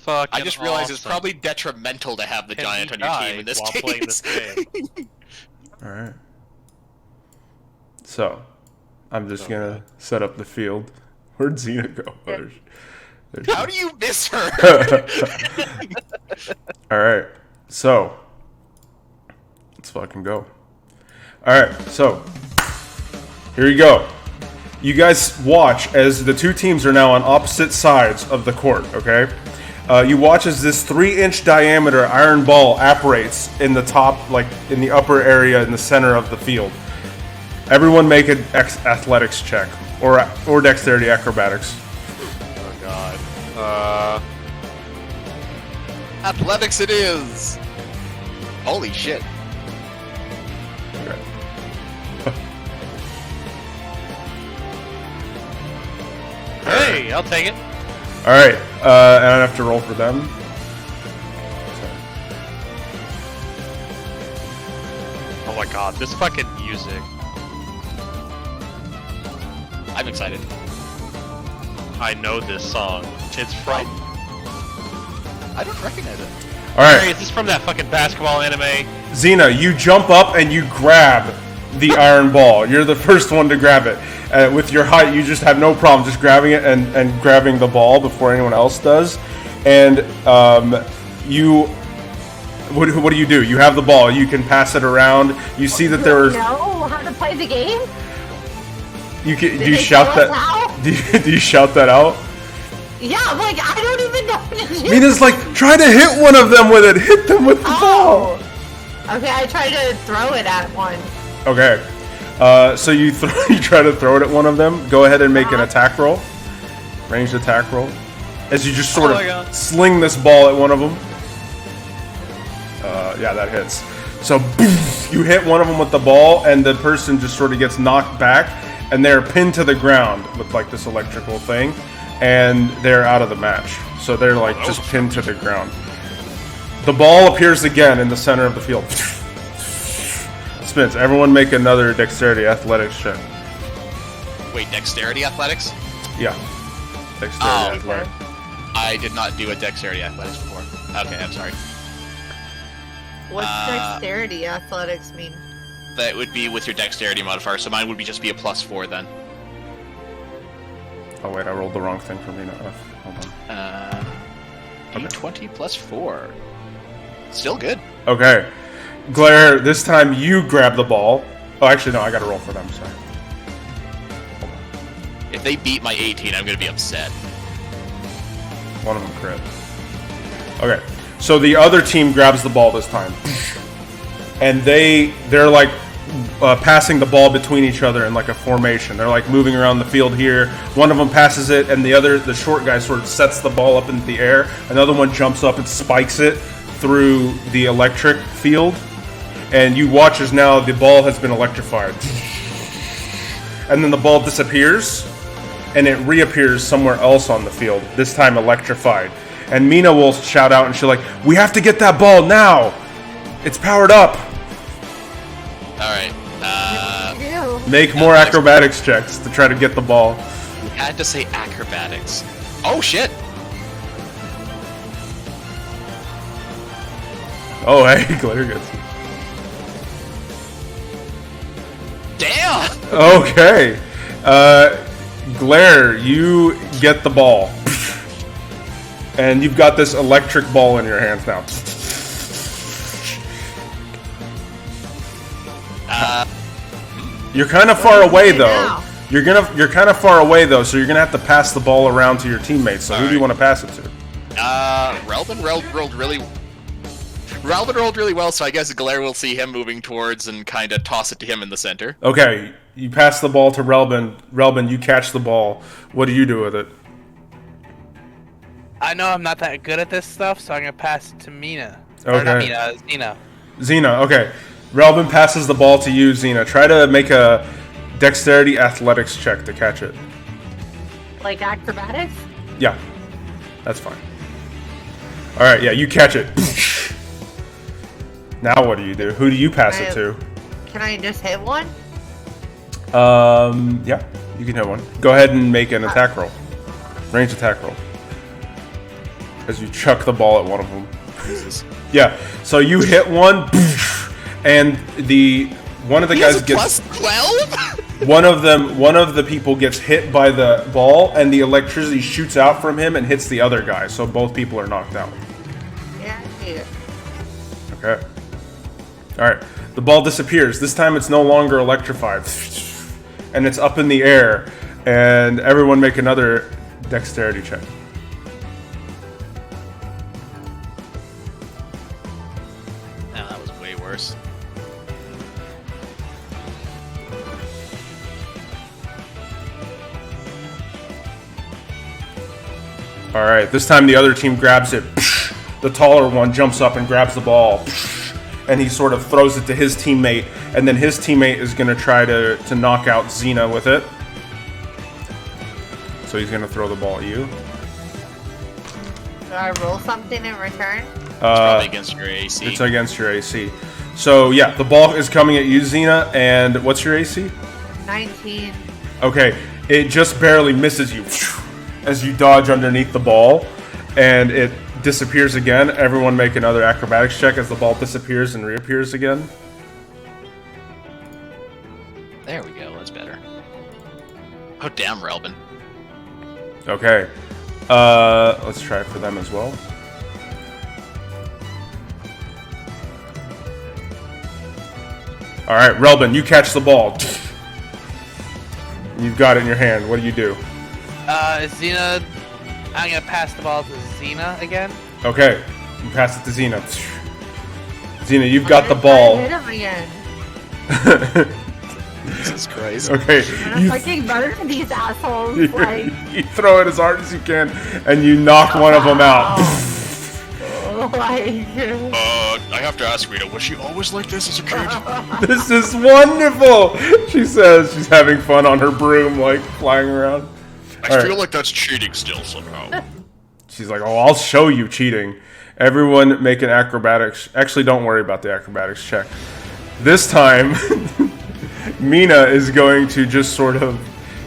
Fucking I just realized it's awesome. probably detrimental to have the Can giant you on your die team in this while case. playing this game? all right. So, I'm just gonna set up the field. Where'd Xena go? Oh, there's How do you miss her? All right. So, let's fucking go. All right. So, here you go. You guys watch as the two teams are now on opposite sides of the court, okay? You watch as this 3-inch diameter iron ball apparates in the top, like in the upper area in the center of the field. Everyone make an athletics check or dexterity acrobatics. Oh, God. Athletics it is. Holy shit. Okay. Hey, I'll take it. All right, and I have to roll for them. Oh my God, this fucking music. I'm excited. I know this song. It's from. I don't recognize it. All Hey, right, is this from that fucking basketball anime? Xena, you jump up and you grab the iron ball. You're the first one to grab it. With your height, you just have no problem just grabbing it and grabbing the ball before anyone else does. And you, what do you do? You have the ball. You can pass it around. You see that there are. know how to play the game? You can. Do Did you they shout tell us that? how? Do you shout that out? Yeah, I'm like, I don't even know what to do. Mina's like, try to hit one of them with it. Hit them with the ball. Okay, I tried to throw it at one. Okay. So you you try to throw it at one of them. Go ahead and make an attack roll. Ranged attack roll. As you just sort Oh my of God. sling this ball at one of them. Yeah, that hits. So you hit one of them with the ball, and the person just sort of gets knocked back, and they're pinned to the ground with like this electrical thing, and they're out of the match. So they're like just pinned to the ground. The ball appears again in the center of the field. Spins. Everyone make another dexterity athletics check. Wait, dexterity athletics? Yeah. Dexterity Oh, athletics. I did not do a dexterity athletics before. Okay, I'm sorry. What's dexterity athletics mean? That would be with your dexterity modifier, so mine would be just be a +4 then. Oh wait, I rolled the wrong thing for Mina. Hold on. D20 +4. Still good. Okay. Glare, this time you grab the ball. Oh, actually, no, I gotta roll for them, sorry. If they beat my 18, I'm gonna be upset. One of them crit. Okay, so the other team grabs the ball this time. And they're like passing the ball between each other in like a formation. They're like moving around the field here. One of them passes it, and the short guy sort of sets the ball up into the air. Another one jumps up and spikes it through the electric field. And you watch as now the ball has been electrified. And then the ball disappears, and it reappears somewhere else on the field, this time electrified. And Mina will shout out, and she'll like, "We have to get that ball now! It's powered up!" Alright, Ew. Make more acrobatics checks to try to get the ball. we had to say acrobatics. Oh shit! Oh, hey, Glare gets it. Damn! Okay. Glare, you get the ball. And you've got this electric ball in your hands now. You're kind of far do you away do though. now? You're kind of far away though, so you're gonna have to pass the ball around to your teammates. So who do you Alright. want to pass it to? Relvin rolled really Relvin rolled really well, so I guess Glare will see him moving towards and kind of toss it to him in the center. Okay, you pass the ball to Relvin. Relvin, you catch the ball. What do you do with it? I know I'm not that good at this stuff, so I'm gonna pass it to Mina. Or not Okay. Mina, Xena. Xena, okay. Relvin passes the ball to you, Xena. Try to make a dexterity athletics check to catch it. Like acrobatics? Yeah, that's fine. Alright, yeah, you catch it. Now what do you do? Who do you pass it to? Can I just hit one? Yeah, you can hit one. Go ahead and make an attack roll. Range attack roll. As you chuck the ball at one of them. Jesus. Yeah, so you hit one, and one of the He guys has a gets plus 12? one of the people gets hit by the ball, and the electricity shoots out from him and hits the other guy. So both people are knocked out. Yeah, I need it. Okay. All right. The ball disappears. This time it's no longer electrified, and it's up in the air. And everyone make another dexterity check. No, that was way worse. All right. This time the other team grabs it. The taller one jumps up and grabs the ball, and he sort of throws it to his teammate, and then his teammate is going to try to knock out Xena with it. So he's going to throw the ball at you. Do I roll something in return? It's probably against your AC. It's against your AC. So yeah, the ball is coming at you, Xena, and what's your AC? 19. Okay, it just barely misses you as you dodge underneath the ball, and it disappears again. Everyone make another acrobatics check as the ball disappears and reappears again. There we go, that's better. Oh, damn, Relvin. Okay, let's try it for them as well. All right, Relvin, you catch the ball. You've got it in your hand. What do you do? Xena, I'm gonna pass the ball to Xena again. Okay, you pass it to Xena. Xena, you've got the ball. Hit him again. Jesus Christ. Okay, I'm gonna fucking murder these assholes. Like, you throw it as hard as you can, and you knock one of them out. like, I have to ask Rita, was she always like this as a kid? This is wonderful, she says. She's having fun on her broom, like flying around. I All right. feel like that's cheating still somehow. She's like, "Oh, I'll show you cheating." Everyone make an acrobatics. Actually, don't worry about the acrobatics check. This time, Mina is going to just sort of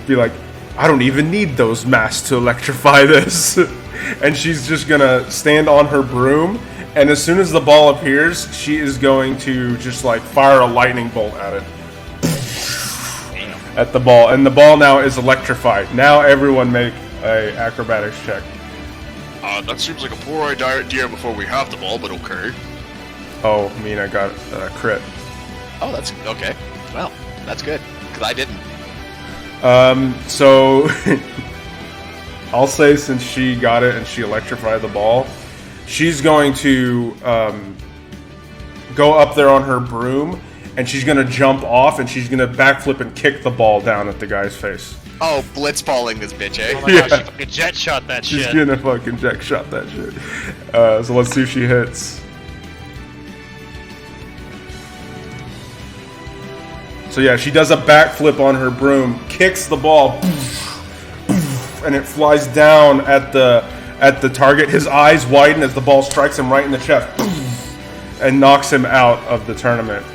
be like, "I don't even need those masks to electrify this." And she's just gonna stand on her broom, and as soon as the ball appears, she is going to just like fire a lightning bolt at it. At the ball, and the ball now is electrified. Now everyone make a acrobatics check. That seems like a poor idea before we have the ball, but okay. Oh, Mina got a crit. Oh, that's okay. Well, that's good, because I didn't. So I'll say since she got it and she electrified the ball, she's going to go up there on her broom, and she's gonna jump off, and she's gonna backflip and kick the ball down at the guy's face. Oh, blitzballing this bitch, eh? Oh my gosh, she fucking jet shot that She's shit. gonna fucking jack shot that shit. So let's see if she hits. So yeah, she does a backflip on her broom, kicks the ball, and it flies down at the target. His eyes widen as the ball strikes him right in the chest, and knocks him out of the tournament.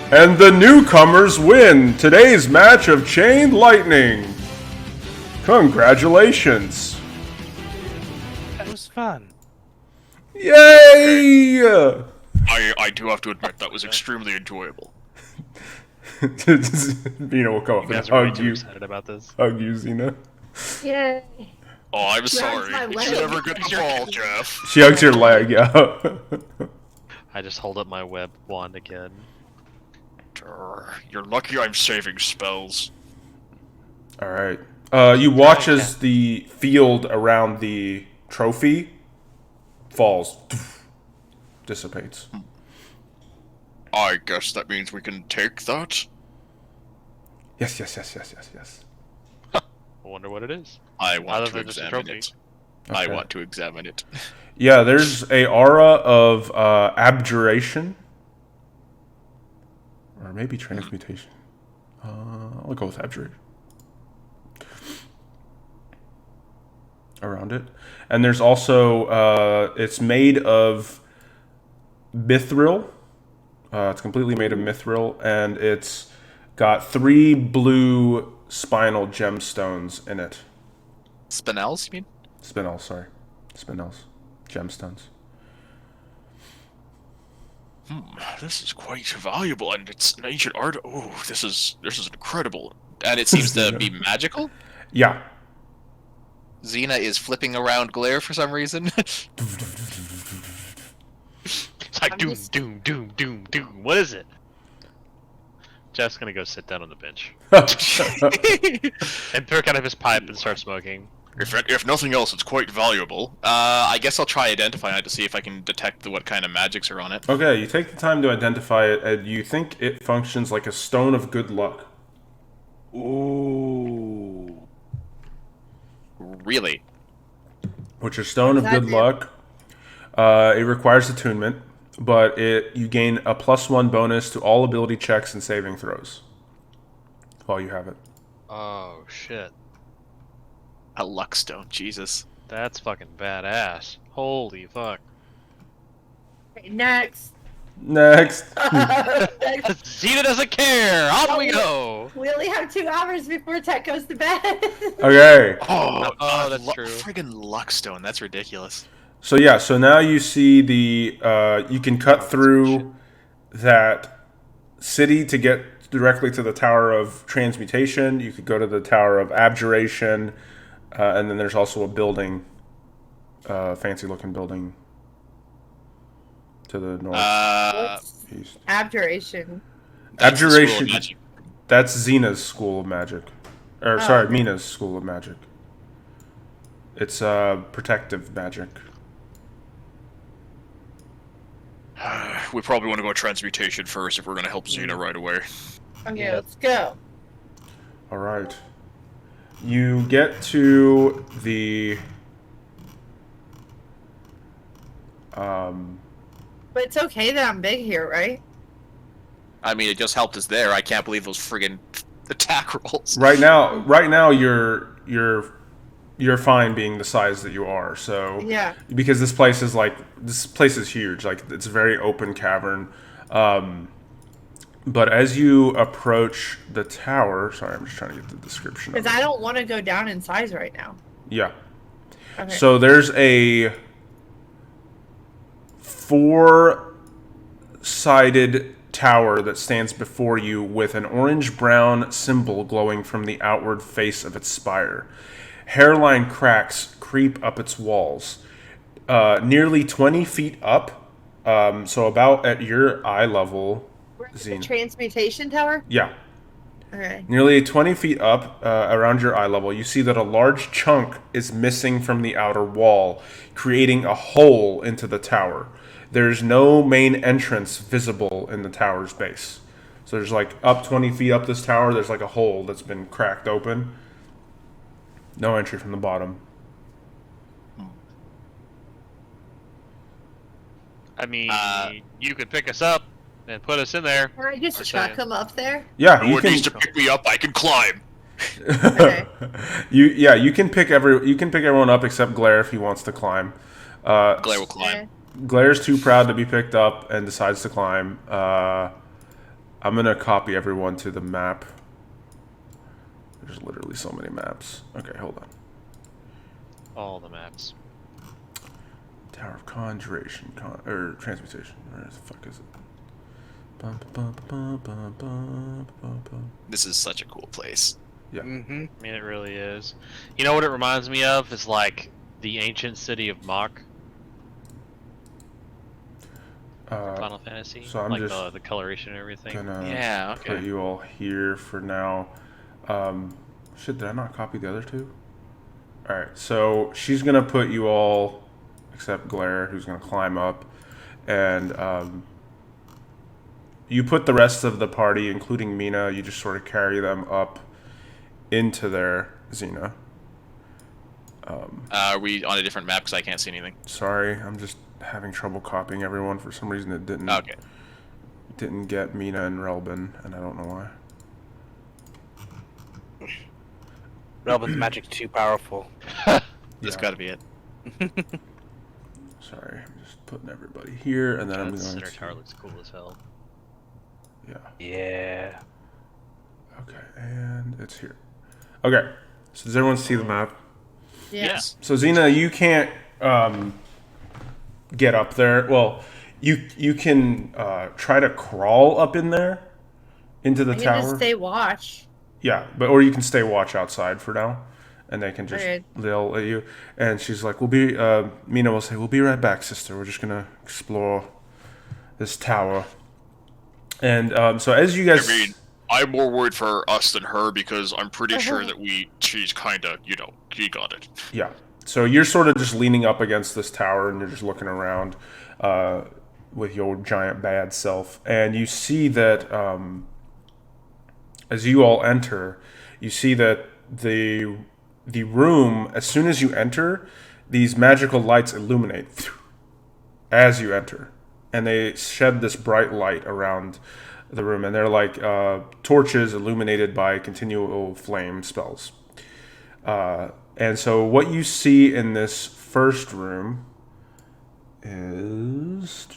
And the newcomers win today's match of Chain Lightning. Congratulations. That was fun. Yay! I do have to admit that was extremely enjoyable. Xena will come up You and guys are way hug too you. excited about this. Hug you, Xena. yay. Oh, I'm sorry. my You leg. never get the ball, Jeff. She hugs your leg, yeah. I just hold up my web wand again. You're lucky I'm saving spells. Alright. You watch Giant as the field around the trophy falls, dissipates. I guess that means we can take that. Yes, yes, yes, yes, yes, yes. I wonder what it is. I want Other to than just a examine trophy. it. Okay. I want to examine it. Yeah, there's a aura of abjuration, or maybe transmutation. I'll go with abjuration. Around it, and there's also it's made of mithril. It's completely made of mithril, and it's got 3 blue spinal gemstones in it. Spinels, you mean? Spinels, sorry. Spinels. Gemstones. This is quite valuable, and it's an ancient art. Oh, this is incredible. And it seems to be magical? Yeah. Xena is flipping around Glare for some reason. It's like I'm doom, just- doom, doom, doom, doom. What is it? Jeff's gonna go sit down on the bench and perk out of his pipe and start smoking. If nothing else, it's quite valuable. I guess I'll try identifying it to see if I can detect what kind of magics are on it. Okay, you take the time to identify it, and you think it functions like a stone of good luck. Ooh. Really? Which is stone What of does that good do? luck. It requires attunement, but you gain a +1 bonus to all ability checks and saving throws while you have it. Oh shit, A luck stone, Jesus. that's fucking badass. Holy fuck. Okay, next. Next. Zeta doesn't care. On we go. We only have 2 hours before Tech goes to bed. Okay. Oh, that's true. Friggin' luck stone, that's ridiculous. So yeah, so now you see the you can cut through that city to get directly to the Tower of Transmutation. You could go to the Tower of Abjuration, and then there's also a building, fancy looking building to the north. What's East. abjuration? That's the school of Abjuration. magic. That's Xena's School of Magic, or sorry, Mina's School of Magic. It's protective magic. We probably want to go transmutation first if we're going to help Xena right away. Okay, Yeah. let's go. All right. You get to the But it's okay that I'm big here, right? I mean, it just helped us there. I can't believe those friggin' attack rolls. right now you're fine being the size that you are. So Yeah. because this place is huge. Like it's a very open cavern. But as you approach the tower, sorry, I'm just trying to get the description of Because it. I don't want to go down in size right now. Yeah. Okay. So there's a 4-sided tower that stands before you with an orange-brown symbol glowing from the outward face of its spire. Hairline cracks creep up its walls. Nearly 20 feet up, so about at your eye level, We're at the Zine. transmutation tower? Yeah. Okay. Nearly 20 feet up, around your eye level, you see that a large chunk is missing from the outer wall, creating a hole into the tower. There's no main entrance visible in the tower's base. So there's like up 20 feet up this tower, there's like a hole that's been cracked open. No entry from the bottom. I mean, Uh, you could pick us up and put us in there. Can I just Or chuck say- him up there? Yeah, Who you needs can. to pick me up? I can climb. Okay. You can pick everyone up except Glare if he wants to climb. Glare will climb. Glaire's too proud to be picked up and decides to climb. I'm gonna copy everyone to the map. There's literally so many maps. Okay, hold on. All the maps. Tower of Conjuration, or Transmutation. Where the fuck is it? Bum, bum, bum, bum, bum, bum, bum. This is such a cool place. Mm-hmm. I mean, it really is. You know what it reminds me of? Is like the ancient city of Mach, Final Fantasy. so I'm like just the coloration and everything. Gonna Yeah, put okay. you all here for now. Shit, did I not copy the other two? Alright, so she's gonna put you all, except Glare, who's gonna climb up, and you put the rest of the party, including Mina, you just sort of carry them up into there, Xena. Are we on a different map because I can't see anything? Sorry, I'm just having trouble copying everyone. For some reason it didn't get Mina and Relbin, and I don't know why. Relbin's magic too powerful. That's gotta be it. Sorry, I'm just putting everybody here, and then I'm The going center to... tower looks cool as hell. Yeah. Yeah. Okay, and it's here. Okay, so does everyone see the map? Yes. So Xena, you can't get up there. Well, you can try to crawl up in there into the I can tower. just stay watch. Yeah, or you can stay watch outside for now, and they can just Okay. yell at you. And she's like, Mina will say, "We'll be right back, sister. We're just gonna explore this tower." And so as you guys, I mean, I'm more worried for us than her because I'm pretty sure that she's kinda, she got it. yeah. So you're sort of just leaning up against this tower, and you're just looking around with your giant bad self, and you see that as you all enter, you see that the room, as soon as you enter, these magical lights illuminate as you enter, and they shed this bright light around the room, and they're like torches illuminated by continual flame spells. And so what you see in this first room is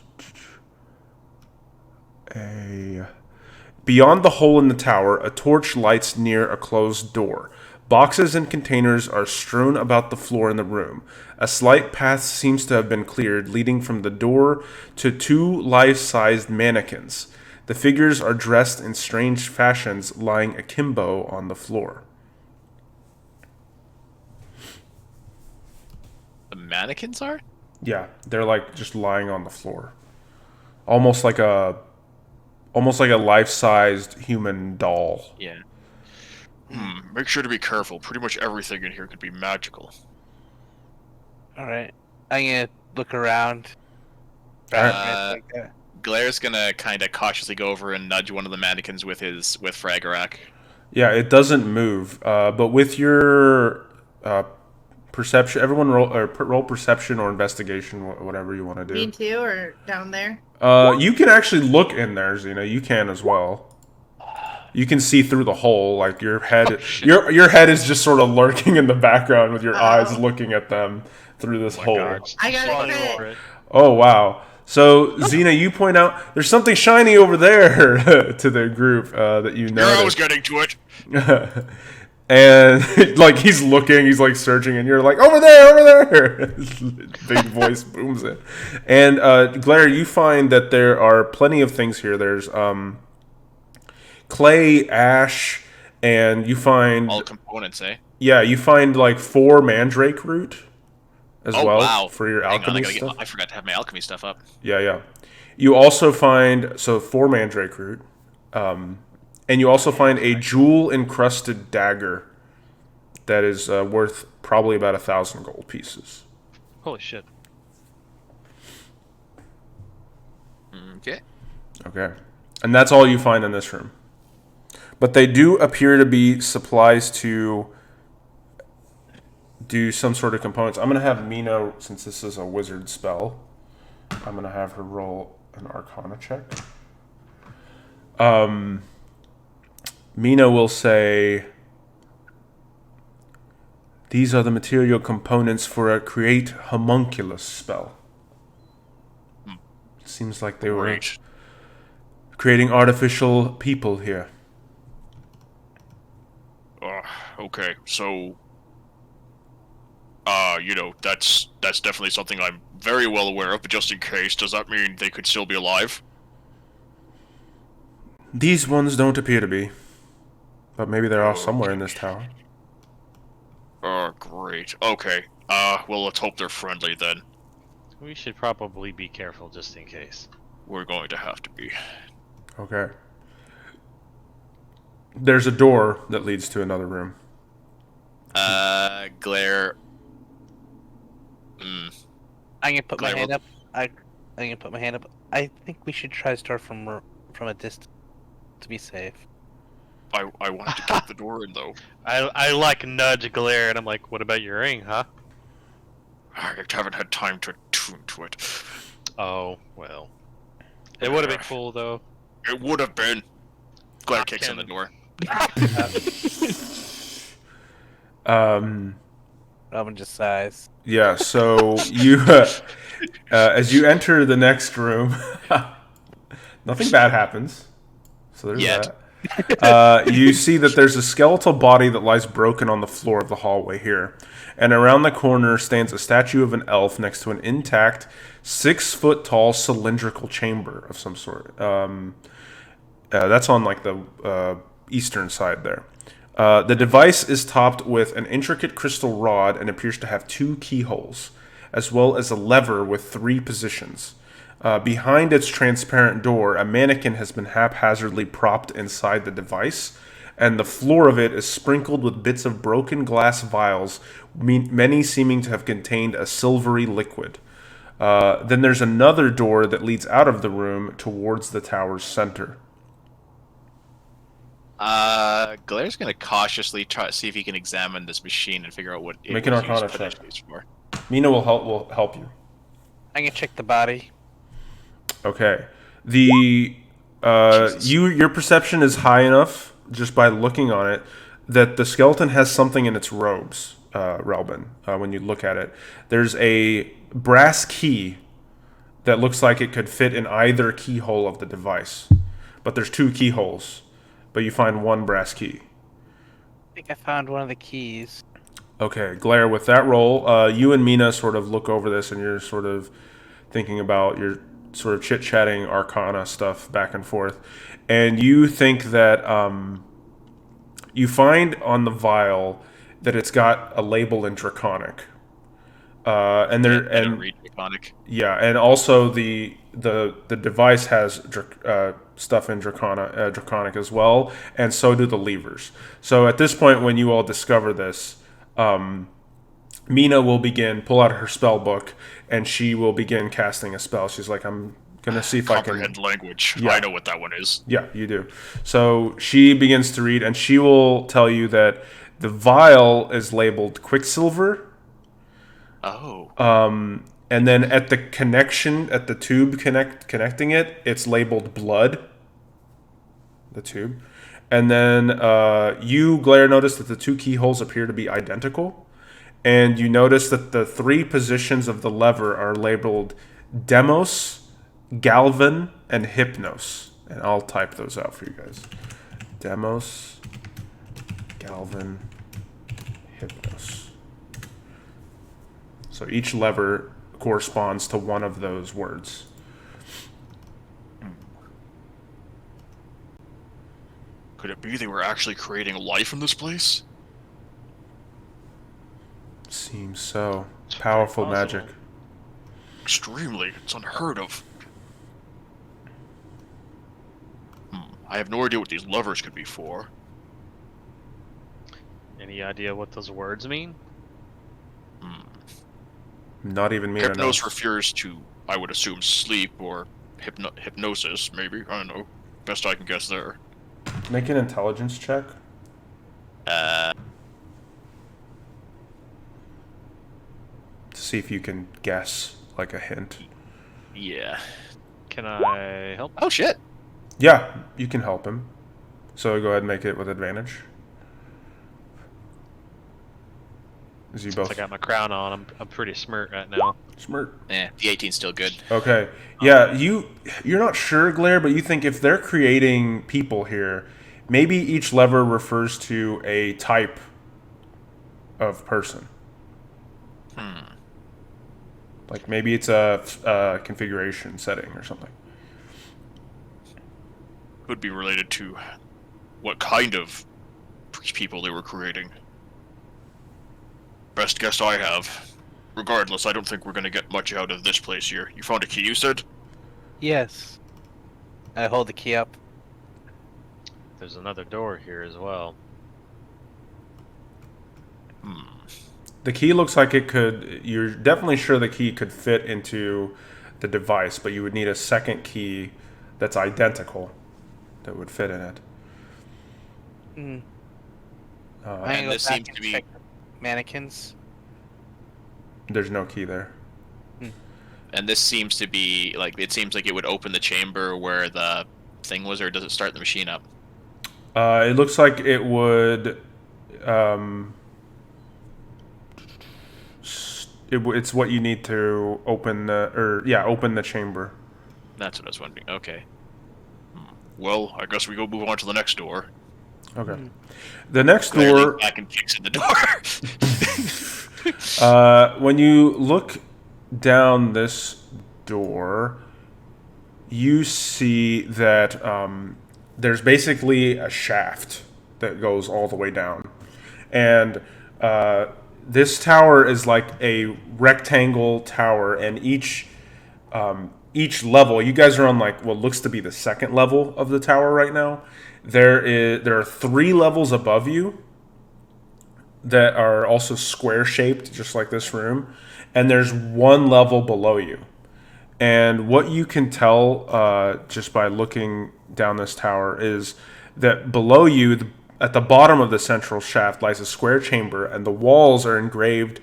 beyond the hole in the tower, a torch lights near a closed door. Boxes and containers are strewn about the floor in the room. A slight path seems to have been cleared, leading from the door to two life-sized mannequins. The figures are dressed in strange fashions, lying akimbo on the floor. The mannequins are? Yeah, they're like just lying on the floor. Almost like a life-sized human doll. Yeah. Make sure to be careful. Pretty much everything in here could be magical. Alright. I'm gonna look around. Glaire's gonna kind of cautiously go over and nudge one of the mannequins with Fragorak. Yeah, it doesn't move. But with your perception, everyone roll perception or investigation, whatever you want to do. Me too, or down there? You can actually look in there, Xena. You can as well. You can see through the hole, like your head. Your head is just sort of lurking in the background with your eyes looking at them through this hole. God. I got Flying a over crit. it. Oh wow! So Xena, you point out there's something shiny over there to the group that you know. I was getting to it. And like he's looking, he's like searching, and you're like, over there. Big voice booms it. And Glare, you find that there are plenty of things here. There's clay, ash, and you find All components, eh? yeah, you find like 4 mandrake root as Oh, well wow. for your Hang on, alchemy stuff. I forgot to have my alchemy stuff up. Yeah. You also find 4 mandrake root, and you also find a jewel encrusted dagger that is worth probably about 1,000 gold pieces. Holy shit. Okay. Okay, and that's all you find in this room. But they do appear to be supplies to do some sort of components. I'm gonna have Mina, since this is a wizard spell, I'm gonna have her roll an Arcana check. Mina will say, "These are the material components for a create homunculus spell." Seems like they were Great. creating artificial people here. Okay, so, that's definitely something I'm very well aware of, but just in case, does that mean they could still be alive? These ones don't appear to be. But maybe there are somewhere in this tower. Oh, great. Okay. Well, let's hope they're friendly then. We should probably be careful just in case. We're going to have to be. Okay. There's a door that leads to another room. Glare. Hmm. I'm gonna put my Glare hand will- up. I'm gonna put my hand up. I think we should try to start from a distance to be safe. I want to kick the door in though. I like nudge Glare, and I'm like, what about your ring, huh? I haven't had time to tune to it. Oh, well. It would have been cool, though. It would have been. Glare kicks in Can- the door. Robin just sighs. Yeah, so you, as you enter the next room, nothing bad happens. So there's Yet. that. You see that there's a skeletal body that lies broken on the floor of the hallway here. And around the corner stands a statue of an elf next to an intact 6 foot tall cylindrical chamber of some sort. That's on like the eastern side there. The device is topped with an intricate crystal rod and appears to have 2 keyholes, as well as a lever with 3 positions. Behind its transparent door, a mannequin has been haphazardly propped inside the device, and the floor of it is sprinkled with bits of broken glass vials, many seeming to have contained a silvery liquid. Then there's another door that leads out of the room towards the tower's center. Glaire's gonna cautiously try to see if he can examine this machine and figure out what it Make an was Arcana used, check. potentially used for. Mina will help you. I'm gonna check the body. Okay. The Jesus. your perception is high enough just by looking on it that the skeleton has something in its robes, Relbin. When you look at it, there's a brass key that looks like it could fit in either keyhole of the device, but there's 2 keyholes. But you find 1 brass key. I think I found one of the keys. Okay, Glare, with that roll, you and Mina sort of look over this and you're sort of thinking about your sort of chit-chatting Arcana stuff back and forth. And you think that you find on the vial that it's got a label in Draconic. And there I don't and read Draconic. yeah, and also the device has stuff in Draconic as well, and so do the levers. So at this point, when you all discover this, Mina will pull out her spell book, and she will begin casting a spell. She's like, I'm gonna see if I can Comprehend language. Yeah. I know what that one is. Yeah, you do. So she begins to read, and she will tell you that the vial is labeled Quicksilver. Oh. And then at the tube connecting it, it's labeled blood. The tube. And then you, Glare, notice that the 2 keyholes appear to be identical. And you notice that the 3 positions of the lever are labeled Demos, Galvan, and Hypnos. And I'll type those out for you guys. Demos, Galvan, Hypnos. So each lever corresponds to one of those words. Could it be they were actually creating life in this place? Seems so. It's Powerful very possible. magic. Extremely. It's unheard of. I have no idea what these levers could be for. Any idea what those words mean? Not even me. Hypnos refers to, I would assume, sleep or hypnosis, maybe. I don't know. Best I can guess there. Make an intelligence check. Uh, To see if you can guess, like a hint. yeah. Can I help? Oh shit. Yeah, you can help him. So go ahead and make it with advantage. As you Since both I got my crown on, I'm pretty smart right now. smart. The 18's still good. Okay. Yeah, you're not sure, Glare, but you think if they're creating people here, maybe each lever refers to a type of person. Like maybe it's a configuration setting or something. Could be related to what kind of people they were creating. Best guess I have. Regardless, I don't think we're gonna get much out of this place here. You found a key, you said? Yes. I hold the key up. There's another door here as well. The key looks like it could. You're definitely sure the key could fit into the device, but you would need a second key that's identical that would fit in it. I'm And gonna go this back seems and to be- check mannequins. There's no key there. And this seems to be like it seems like it would open the chamber where the thing was, or does it start the machine up? It looks like it would. It's what you need to open open the chamber. That's what I was wondering. Okay. Well, I guess we go move on to the next door. Okay. The next Claire door. leans back and kicks in the door. When you look down this door, you see that there's basically a shaft that goes all the way down. And this tower is like a rectangle tower, and each level, you guys are on like what looks to be the second level of the tower right now. There are 3 levels above you that are also square shaped, just like this room, and there's 1 level below you. And what you can tell just by looking down this tower is that below you, at the bottom of the central shaft, lies a square chamber, and the walls are engraved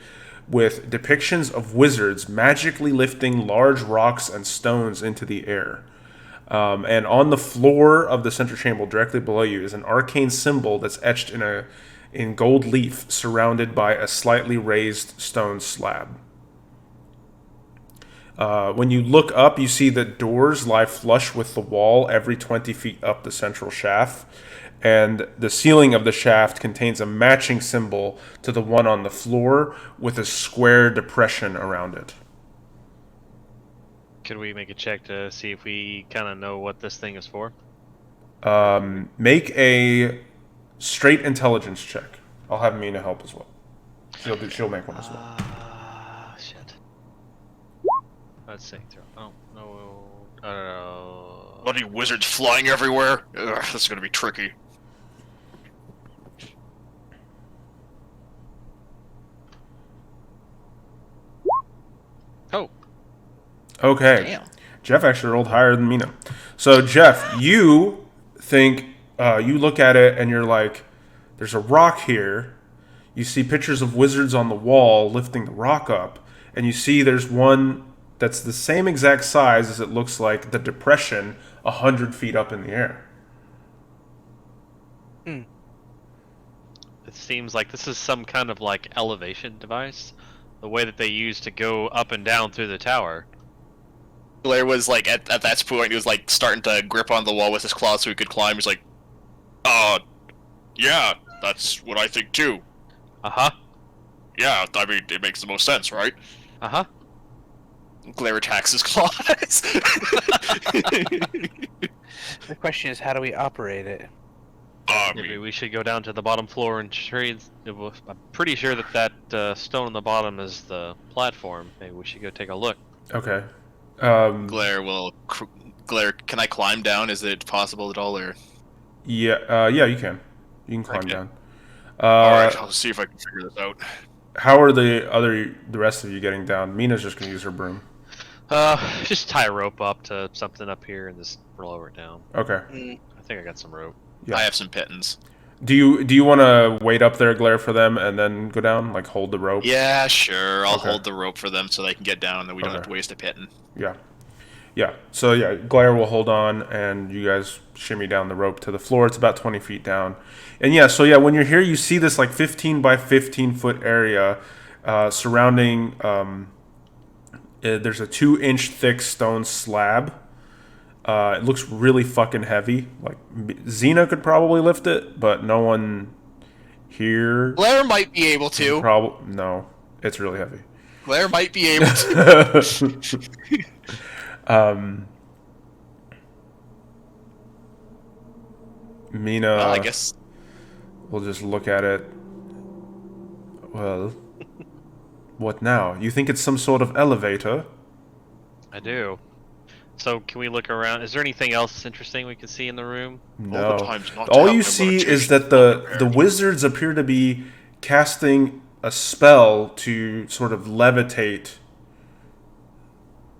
with depictions of wizards magically lifting large rocks and stones into the air. And on the floor of the central chamber, directly below you, is an arcane symbol that's etched in gold leaf, surrounded by a slightly raised stone slab. When you look up, you see that doors lie flush with the wall every 20 feet up the central shaft, and the ceiling of the shaft contains a matching symbol to the one on the floor with a square depression around it. Can we make a check to see if we kind of know what this thing is for? Make a straight intelligence check. I'll have Mina help as well. She'll make one as well. Shit. Let's see. Oh, no. Bloody wizards flying everywhere. Ugh, this is gonna be tricky. Oh. Okay. Damn. Jeff actually rolled higher than Mina. So, Jeff, you think, you look at it and you're like, there's a rock here. You see pictures of wizards on the wall lifting the rock up. And you see there's one that's the same exact size as it looks like the depression 100 feet up in the air. It seems like this is some kind of like elevation device. The way that they use to go up and down through the tower. Blair was like at that point he was like starting to grip on the wall with his claws so he could climb. He's like, Yeah, that's what I think too. Uh-huh. Yeah, I mean, it makes the most sense, right? Uh-huh. Blair attacks his claws. The question is, how do we operate it? I Maybe mean, we should go down to the bottom floor and trade. I'm pretty sure that stone on the bottom is the platform. Maybe we should go take a look. Okay. Blair, can I climb down? Is it possible at all, or? Yeah, you can. You can climb Okay. down. alright, I'll see if I can figure this out. How are the rest of you getting down? Mina's just gonna use her broom. Just tie a rope up to something up here and just lower it down. Okay. I think I got some rope. Yeah. I have some pittance. Do you want to wait up there, glare for them, and then go down? Like hold the rope? Yeah, sure. I'll Okay. hold the rope for them so they can get down, and we don't have Okay. to waste a pitton. Yeah. Yeah. So yeah, glare will hold on, and you guys shimmy down the rope to the floor. It's about 20 feet down. And yeah, so yeah, when you're here, you see this like 15 by 15 foot area surrounding. There's a 2-inch thick stone slab. It looks really fucking heavy. Like Xena could probably lift it, but no one here. Blair might be able to. Probably no. It's really heavy. Blair might be able to. Mina. Well, I guess. We'll just look at it. Well, what now? You think it's some sort of elevator? I do. So can we look around? Is there anything else interesting we can see in the room? No. times not to All have you them see is limitations that the wizards appear to be casting a spell to sort of levitate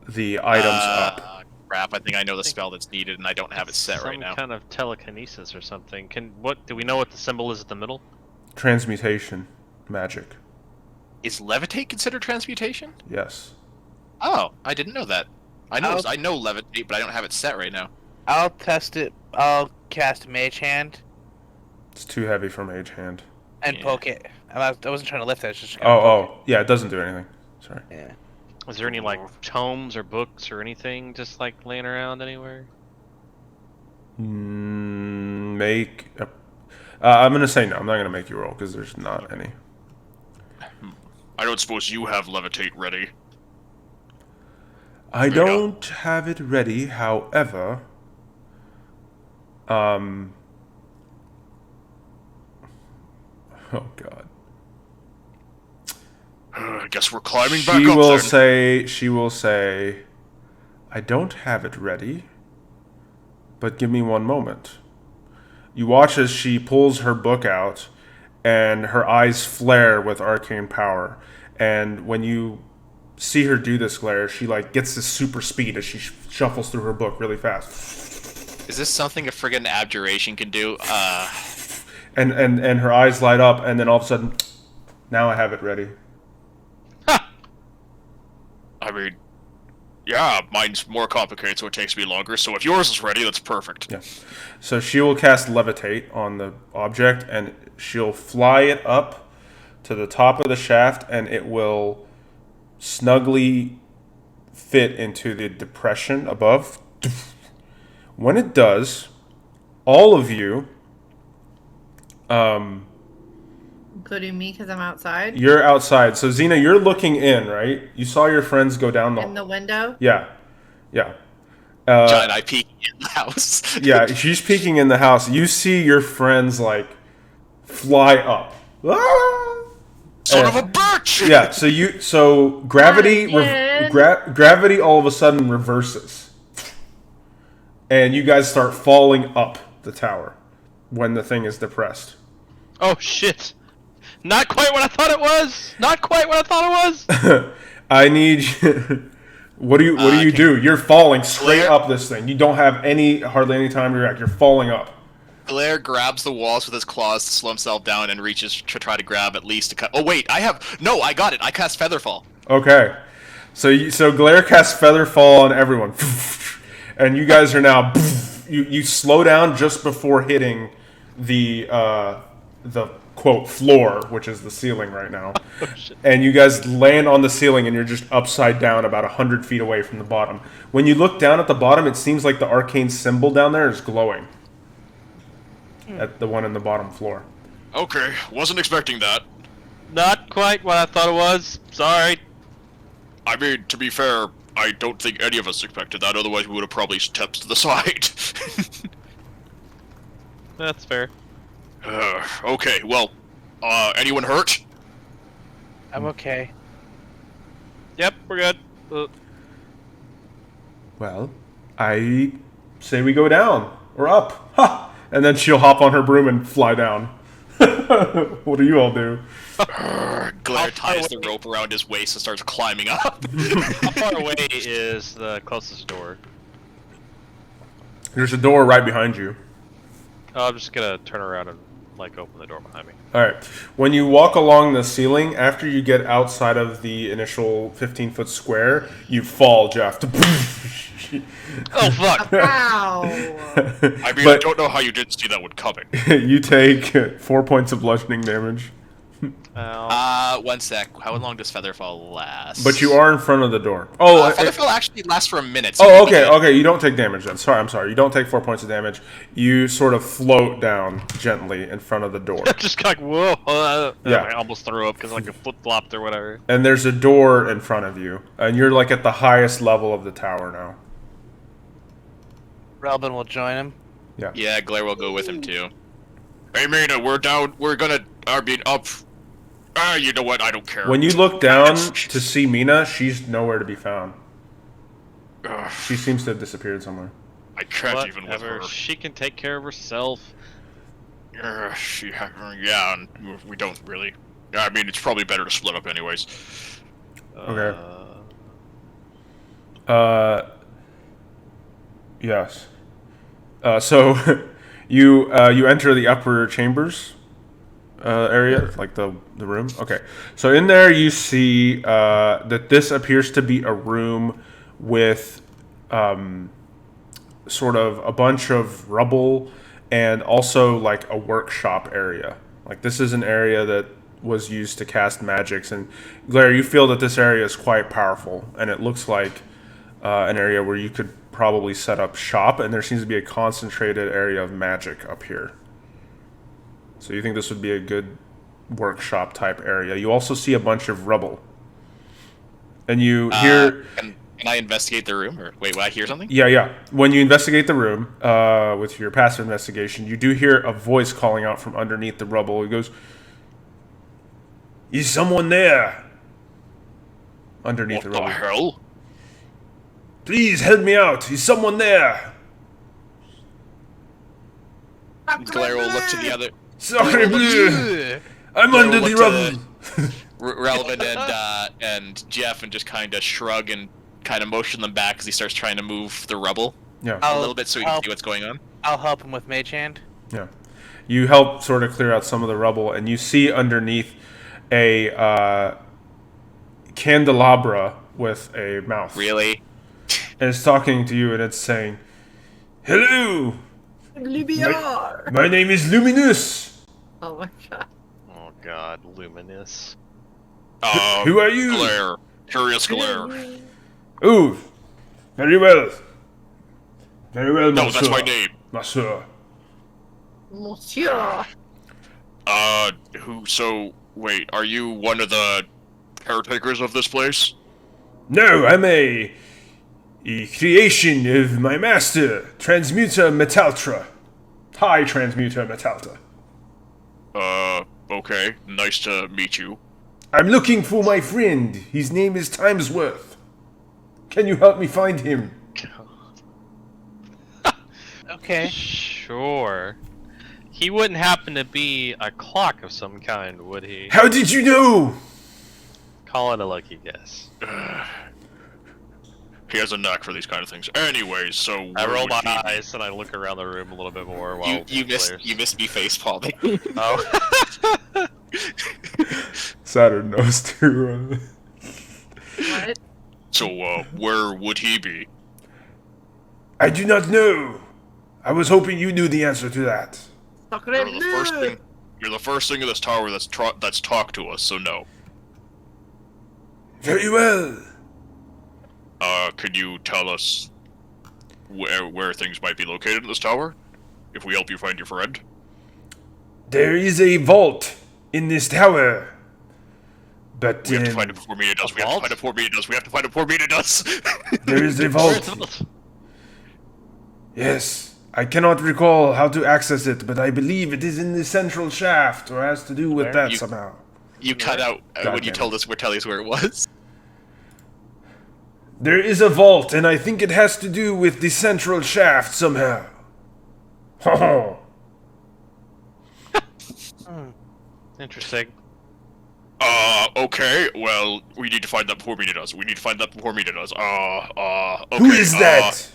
the items up. Crap, I think I know the spell that's needed, and I don't have it set right now. Some kind of telekinesis or something. Do we know what the symbol is at the middle? Transmutation magic. Is levitate considered transmutation? Yes. Oh, I didn't know that. I know levitate, but I don't have it set right now. I'll test it. I'll cast Mage Hand It's too heavy for Mage Hand. and poke it. I wasn't trying to lift it. I was just Yeah, it doesn't do anything. Sorry. Yeah. Is there any like tomes or books or anything just like laying around anywhere? I'm gonna say no. I'm not gonna make you roll because there's not any. I don't suppose you have levitate ready. I don't have it ready. However, oh god. I guess we're climbing back up then. She will say, I don't have it ready, but give me one moment. You watch as she pulls her book out, and her eyes flare with arcane power. And when you see her do this, Glare, she like gets this super speed as she shuffles through her book really fast. Is this something a friggin' abjuration can do? And her eyes light up, and then all of a sudden, now I have it ready. I mean, yeah, mine's more complicated, so it takes me longer. So if yours is ready, that's perfect. Yeah. So she will cast levitate on the object, and she'll fly it up to the top of the shaft, and it will snugly fit into the depression above. When it does, all of you, Including me, because I'm outside. you're outside. So Xena, you're looking in, right? You saw your friends go down In the window. Yeah. John, I peek in the house. Yeah, she's peeking in the house. You see your friends like fly up. Ah! Son of a bitch! Yeah, so gravity Not gravity all of a sudden reverses. And you guys start falling up the tower when the thing is depressed. Oh shit! Not quite what I thought it was. Not quite what I thought it was. I need What do you do? You're falling straight up this thing. You don't have hardly any time to react. You're falling up. Blair grabs the walls with his claws to slow himself down and reaches to try to grab at least a cut. Oh wait, I got it. I cast Featherfall. Okay. So Glare casts Featherfall on everyone. And you guys are now you slow down just before hitting the quote floor, which is the ceiling right now. And you guys land on the ceiling, and you're just upside down about 100 feet away from the bottom. When you look down at the bottom, it seems like the arcane symbol down there is glowing. At the one in the bottom floor. Okay, wasn't expecting that. Not quite what I thought it was. Sorry. I mean, to be fair, I don't think any of us expected that, otherwise we would have probably stepped to the side. That's fair. Okay, well, anyone hurt? I'm okay. Yep, we're good. Well, I say we go down or up. Ha! And then she'll hop on her broom and fly down. What do you all do? Glare ties the rope around his waist and starts climbing up. How far away is the closest door? There's a door right behind you. Oh, I'm just gonna turn around and like open the door behind me. All right. When you walk along the ceiling, after you get outside of the initial 15-foot square, you fall, Jeff. Oh fuck! Wow. I mean, I don't know how you didn't see that one coming. You take 4 points of bludgeoning damage. 1 sec. How long does Featherfall last? But you are in front of the door. Oh, Featherfall actually lasts for a minute. So oh, okay. You don't take damage then. I'm sorry. You don't take 4 points of damage. You sort of float down gently in front of the door. Just like whoa! Yeah. I almost threw up because like a flip flopped or whatever. And there's a door in front of you, and you're like at the highest level of the tower now. Relvin will join him. Yeah, Glare will go with him too. Hey, Mina, we're down. We're gonna. I mean, up. You know what? I don't care. When you look down to see Mina, she's nowhere to be found. She seems to have disappeared somewhere. I can't even with Whatever. her. She can take care of herself. Yeah, and we don't really. I mean, it's probably better to split up anyways. Okay. Yes. So you enter the upper chambers area, like the room. Okay. So in there you see that this appears to be a room with sort of a bunch of rubble and also like a workshop area. Like this is an area that was used to cast magics, and Glare, you feel that this area is quite powerful, and it looks like an area where you could probably set up shop, and there seems to be a concentrated area of magic up here. So you think this would be a good workshop type area. You also see a bunch of rubble. And you hear... Can I investigate the room? Or wait, will I hear something? Yeah. When you investigate the room, with your passive investigation, you do hear a voice calling out from underneath the rubble. It goes, "Is someone there?" Underneath the What rubble. the hell? "Please help me out. Is someone there?" Glare will look to the other. Sacre bleu! I'm under the rubble. Relevant and Jeff, and just kind of shrug and kind of motion them back as he starts trying to move the rubble Yeah. a little bit so we can see what's going on. I'll help him with Mage Hand. Yeah. You help sort of clear out some of the rubble, and you see underneath a candelabra with a mouth. Really? And it's talking to you, and it's saying, "Hello! Lumiar! My name is Luminous. Oh my god. Oh god, luminous. Who are you?" Glare. Curious Glare. "Oh, very well. Very well, No, monsieur. that's my name. Monsieur." Monsieur! Wait, are you one of the caretakers of this place? "No, I'm a creation of my master, Transmuter Metaltra. High Transmuter Metaltra. Okay. Nice to meet you. I'm looking for my friend. His name is Timesworth. Can you help me find him?" Okay. Sure. He wouldn't happen to be a clock of some kind, would he? "How did you know?" Call it a lucky guess. He has a knack for these kind of things. Anyways, so I where roll would my he be? eyes and I look around the room a little bit more while You missed me face palming. Oh. Saturn knows too. What? So, where would he be? "I do not know. I was hoping you knew the answer to that." Sacre You're the first bleu! thing. You're the first thing in this tower that's talked to us. So no. "Very well. Could you tell us where things might be located in this tower? If we help you find your friend? There is a vault in this tower. But We have to find it before Mina does. We have to find it before Mina does. We have to find it before Mina does. there is a vault. Yes. I cannot recall how to access it, but I believe it is in the central shaft, or has to do with that You- somehow. You cut out when you damn told us where it was. There is a vault, and I think it has to do with the central shaft somehow. Interesting. Okay. Well, we need to find that before Mina does. Okay. Who is that?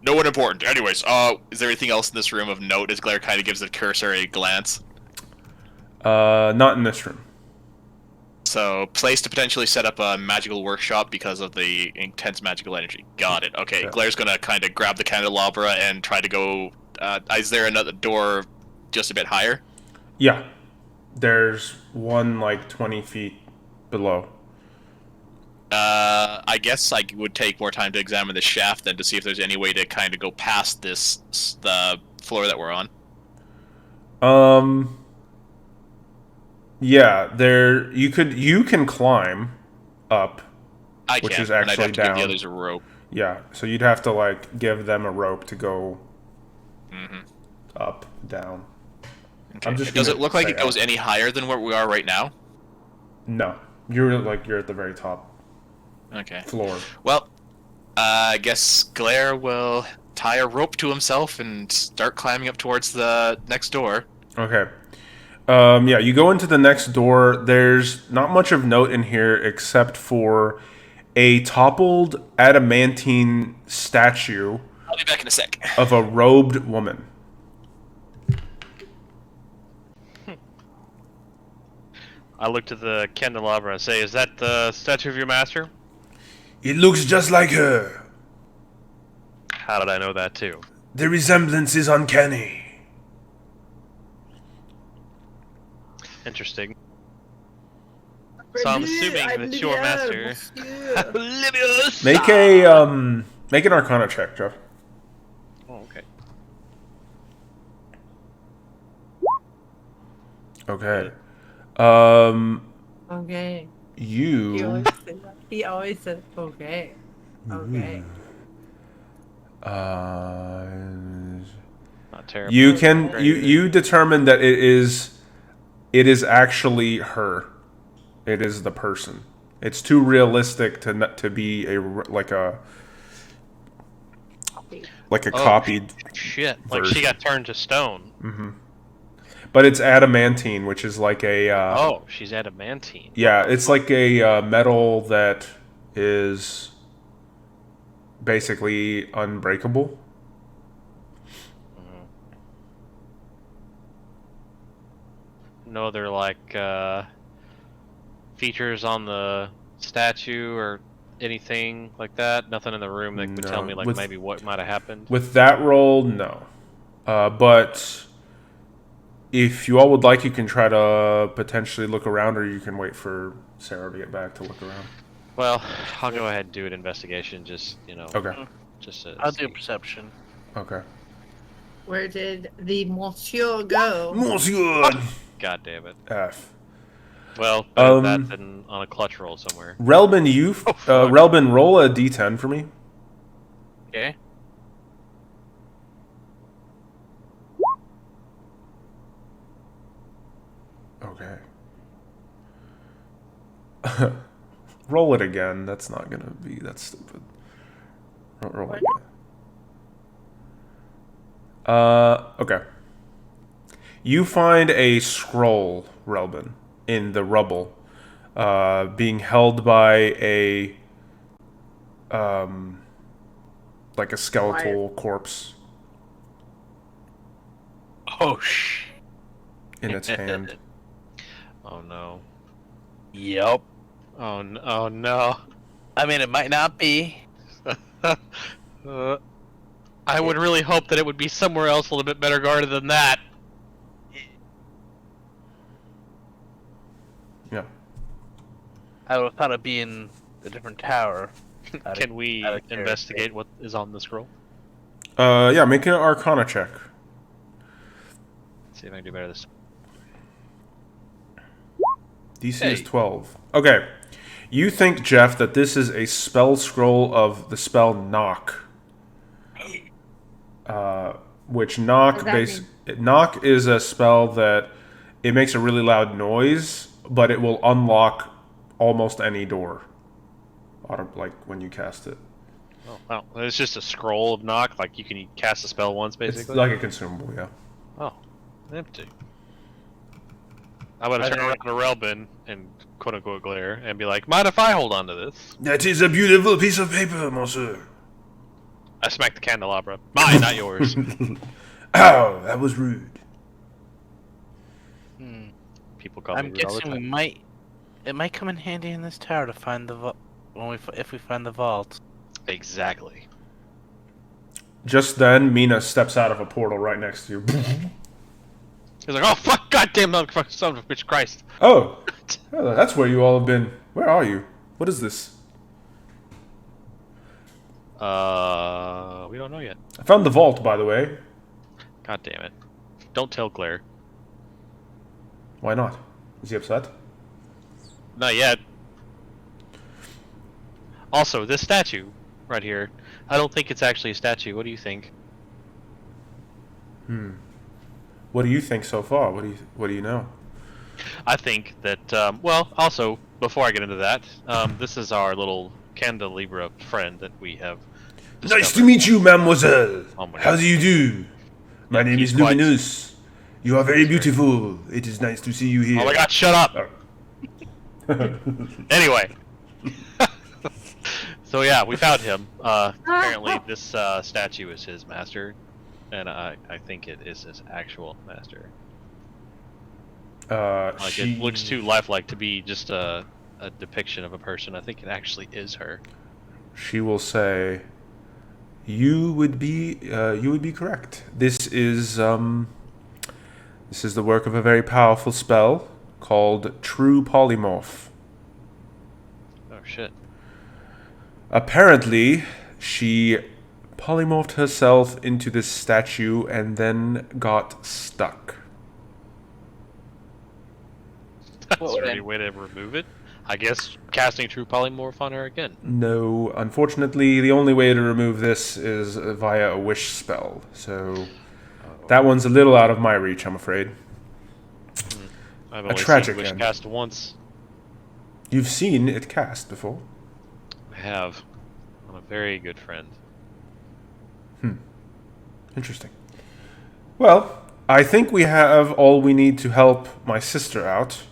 No one important. Anyways, Is there anything else in this room of note? As Glare kind of gives the cursor a glance. Not in this room. So, place to potentially set up a magical workshop because of the intense magical energy. Got it. Okay, Yeah. Glare's gonna kind of grab the candelabra and try to go. Is there another door just a bit higher? Yeah. There's one like 20 feet below. I guess I would take more time to examine the shaft than to see if there's any way to kind of go past the floor that we're on. Yeah, you can climb up. I Which can, is and I'd actually have to give down. the others a rope. Yeah, so you'd have to like give them a rope to go Mm-hmm. up, down. Okay. I'm just Does gonna it look like say it goes up. any higher than where we are right now? No, you're at the very top Okay. floor. Well, I guess Glare will tie a rope to himself and start climbing up towards the next door. Okay. Yeah, you go into the next door. There's not much of note in here except for a toppled adamantine statue I'll be back in a sec. of a robed woman. I look to the candelabra and say, "Is that the statue of your master?" It looks just like her. How did I know that too? The resemblance is uncanny. Interesting. So I'm assuming that your master. Make an Arcana check, Jeff. Oh, okay. Okay. Okay. You. He always said okay. Okay. Not terrible. You determine that it is actually her. It is the person. It's too realistic to be like a copied. Shit! Like she got turned to stone. But it's adamantine, which is like a. Oh, she's adamantine. Yeah, it's like a metal that is basically unbreakable. No other like features on the statue or anything like that. Nothing in the room that would tell me like maybe what might have happened. With that roll, no. But if you all would like, you can try to potentially look around, or you can wait for Sarah to get back to look around. Well, I'll go ahead and do an investigation. Just Okay. Just I'll do perception. Okay. Where did the monsieur go? Monsieur. God damn it. F. Well, better that than on a clutch roll somewhere. Relbin, Relbin, roll a d10 for me. Okay. Okay. Roll it again. That's not gonna be that stupid. Roll it again. Okay. You find a scroll, Relbin, in the rubble, being held by a like a skeletal corpse Oh sh. in its hand. Oh no. Yep. Oh no. Oh no. I mean, it might not be. I would really hope that it would be somewhere else a little bit better guarded than that. Yeah. I would have thought it'd be in a different tower. Can we investigate what is on the scroll? Yeah, make an Arcana check. See if I can do better this. DC is 12. Okay. You think, Jeff, that this is a spell scroll of the spell Knock. Which Knock Knock is a spell that it makes a really loud noise, but it will unlock almost any door. Like when you cast it. Oh, wow. It's just a scroll of knock. Like you can cast a spell once, basically. It's like a consumable, yeah. Oh, empty. I would have turned around to Relbin and quote unquote glare and be like, "Mind if I hold on to this?" That is a beautiful piece of paper, monsieur. I smacked the candelabra. Mine, not yours. Ow, that was rude. People call me I'm rude all the guessing time. it might come in handy in this tower to find the if we find the vault. Exactly. Just then, Mina steps out of a portal right next to you. He's like, "Oh fuck, goddamn motherfucker, son of a bitch, Christ!" Oh, that's where you all have been. Where are you? What is this? We don't know yet. I found the vault, by the way. God damn it! Don't tell Claire. Why not? Is he upset? Not yet. Also, this statue right here, I don't think it's actually a statue. What do you think? What do you think so far? What do you know? I think that, well, also, before I get into that, this is our little candelabra friend that we have discovered. Nice to meet you, mademoiselle. Oh my How God. do you do? My name he's is quite- Luminous. You are very beautiful. It is nice to see you here. Oh my god, shut up! Oh. Anyway. So yeah, we found him. Apparently this statue is his master. And I think it is his actual master. Like it looks too lifelike to be just a depiction of a person. I think it actually is her. She will say, "You would be correct. This is the work of a very powerful spell called True Polymorph. Oh shit! Apparently, she polymorphed herself into this statue and then got stuck." That's Well, the only then- way to remove it. I guess casting True Polymorph on her again. No, unfortunately, the only way to remove this is via a wish spell. So that one's a little out of my reach, I'm afraid. I've A only tragic seen Wish end. cast once. You've seen it cast before. I have. I'm a very good friend. Interesting. Well, I think we have all we need to help my sister out.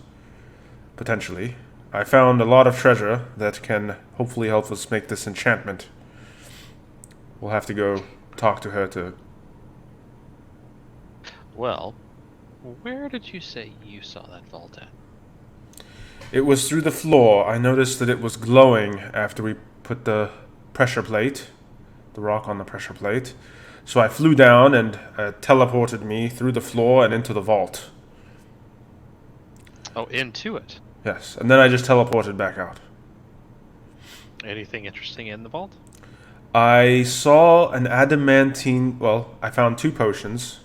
Potentially. I found a lot of treasure that can hopefully help us make this enchantment. We'll have to go talk to her to... Well, where did you say you saw that vault at? It was through the floor. I noticed that it was glowing after we put the pressure plate, the rock on the pressure plate. So I flew down and teleported me through the floor and into the vault. Oh, into it. Yes, and then I just teleported back out. Anything interesting in the vault? I saw an adamantine... Well, I found 2 potions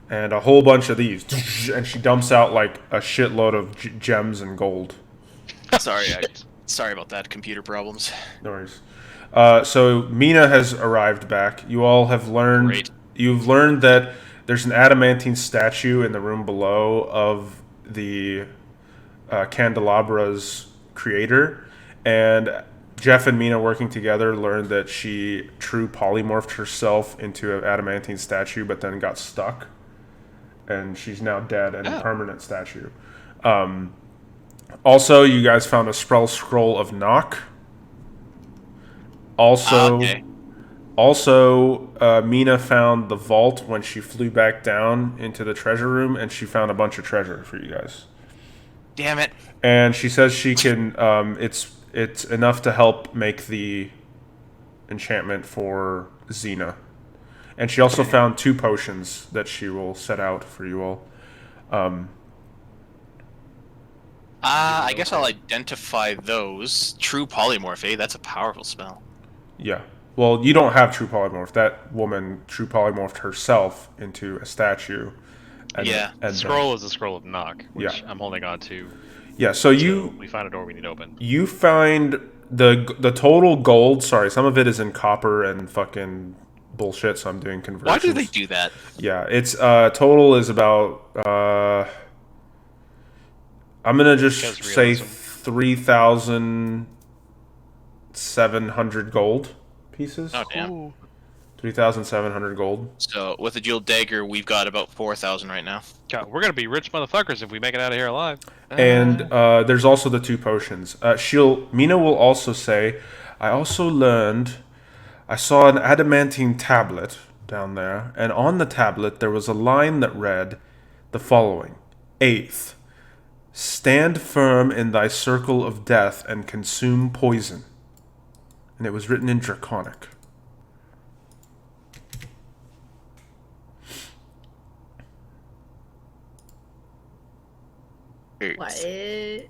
and a whole bunch of these. And she dumps out like a shitload of gems and gold. Sorry about that. Computer problems. No worries. So Mina has arrived back. You all have learned. Great. You've learned that there's an adamantine statue in the room below of the candelabra's creator, and Jeff and Mina working together learned that she true polymorphed herself into an adamantine statue, but then got stuck, and she's now dead and a permanent statue. Also, you guys found a spell scroll of knock. Okay. Also, Mina found the vault when she flew back down into the treasure room, and she found a bunch of treasure for you guys. Damn it. And she says she can. It's enough to help make the enchantment for Xena. And she also found 2 potions that she will set out for you all. I guess I'll identify those. True polymorph, that's a powerful spell. Yeah. Well, you don't have true polymorph. That woman true polymorphed herself into a statue. And, Yeah. And Scroll is a scroll of knock, which Yeah. I'm holding on to. Yeah. So We find a door we need to open. you find the total gold. Sorry, some of it is in copper and fucking bullshit. So I'm doing conversions. Why do they do that? Yeah. It's total is about. I'm gonna just Because say realism. 3,700 gold pieces. Oh, damn. 3,700 gold. So, with a dual dagger, we've got about 4,000 right now. God, we're gonna be rich motherfuckers if we make it out of here alive. And there's also the 2 potions. Mina will also say, I also learned, I saw an adamantine tablet down there, and on the tablet there was a line that read the following: 8th, stand firm in thy circle of death and consume poison. And it was written in Draconic. What? I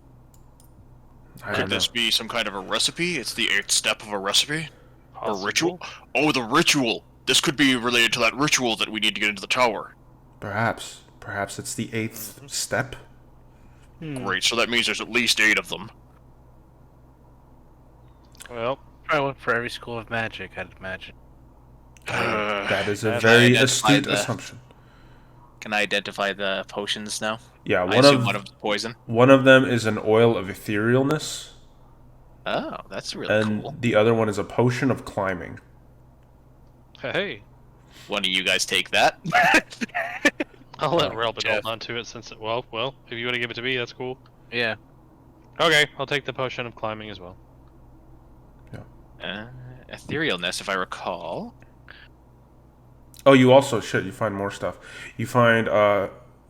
Could don't know. this be some kind of a recipe? It's the 8th step of a recipe? Or Possible. ritual? Oh, the ritual! This could be related to that ritual that we need to get into the tower. Perhaps. Perhaps it's the 8th step. Great, so that means there's at least 8 of them. Well, Probably one for every school of magic, I'd imagine. That is a Can I very identify astute the- assumption. Can I identify the potions now? Yeah, I assume one of the poison. one of them is an oil of etherealness, Oh, that's really and cool. the other one is a potion of climbing. hey, One of you guys take that. I'll let Relbin Jeff. hold on to it since it. Well, if you want to give it to me, that's cool. Yeah. Okay, I'll take the potion of climbing as well. Etherealness, if I recall. Oh, you also you find more stuff. You find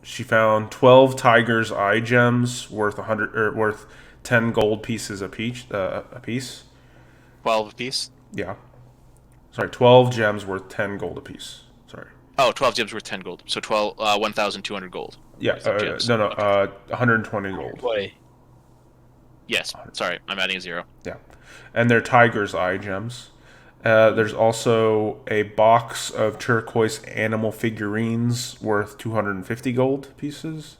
she found 12 tiger's eye gems worth 10 gold pieces a piece. 12 apiece? Yeah. Sorry, 12 gems worth 10 gold apiece. Sorry. Oh, 12 gems worth 10 gold. So 1,200 gold. Yeah, Gems. no, Okay. 120 gold. Boy. Yes, sorry, I'm adding a 0. Yeah. And they're tiger's eye gems. There's also a box of turquoise animal figurines worth 250 gold pieces.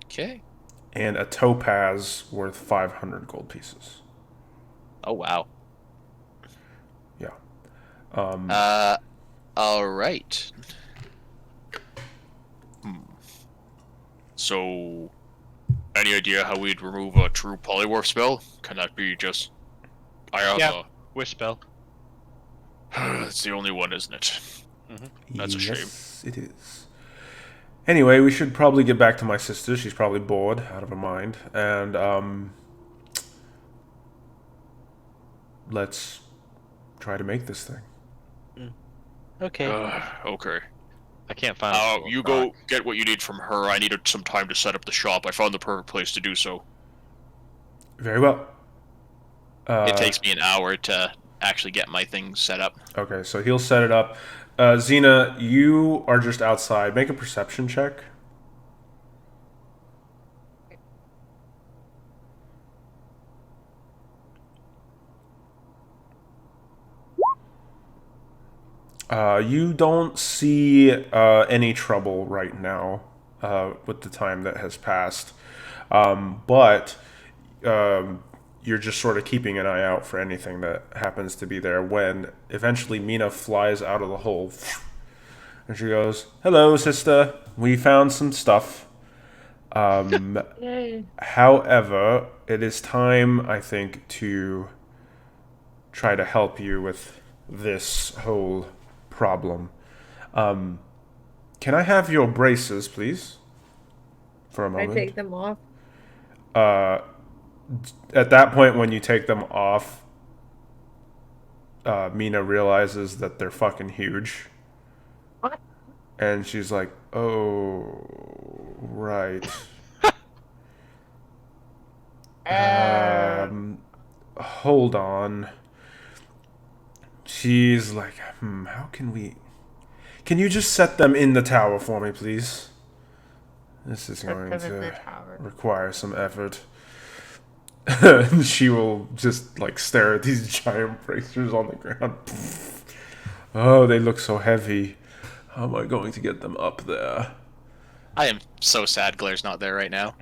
Okay. And a topaz worth 500 gold pieces. Oh, wow. Yeah. All right. So, any idea how we'd remove a true polymorph spell? Can that be just... Yeah. Wish spell. That's the only one, isn't it? That's a shame. Yes, it is. Anyway, we should probably get back to my sister. She's probably bored out of her mind. And, let's try to make this thing. Okay. Okay. I can't find. a You rock. go get what you need from her. I needed some time to set up the shop. I found the perfect place to do so. Very well. It takes me an hour to actually get my thing set up. Okay, so he'll set it up. Xena, you are just outside. Make a perception check. You don't see any trouble right now with the time that has passed. But you're just sort of keeping an eye out for anything that happens to be there when eventually Mina flies out of the hole. And she goes, "Hello, sister. We found some stuff. Yay. However, it is time, I think, to try to help you with this whole problem. Can I have your braces, please? For a I moment." take them off. At that point, when you take them off, Mina realizes that they're fucking huge. What? And she's like, "Oh, right. Hold on." She's like, how can we... Can you just set them in the tower for me, please? This is going them in the to tower. require some effort. She will just, like, stare at these giant bracers on the ground. Oh, they look so heavy. How am I going to get them up there? I am so sad Glaire's not there right now.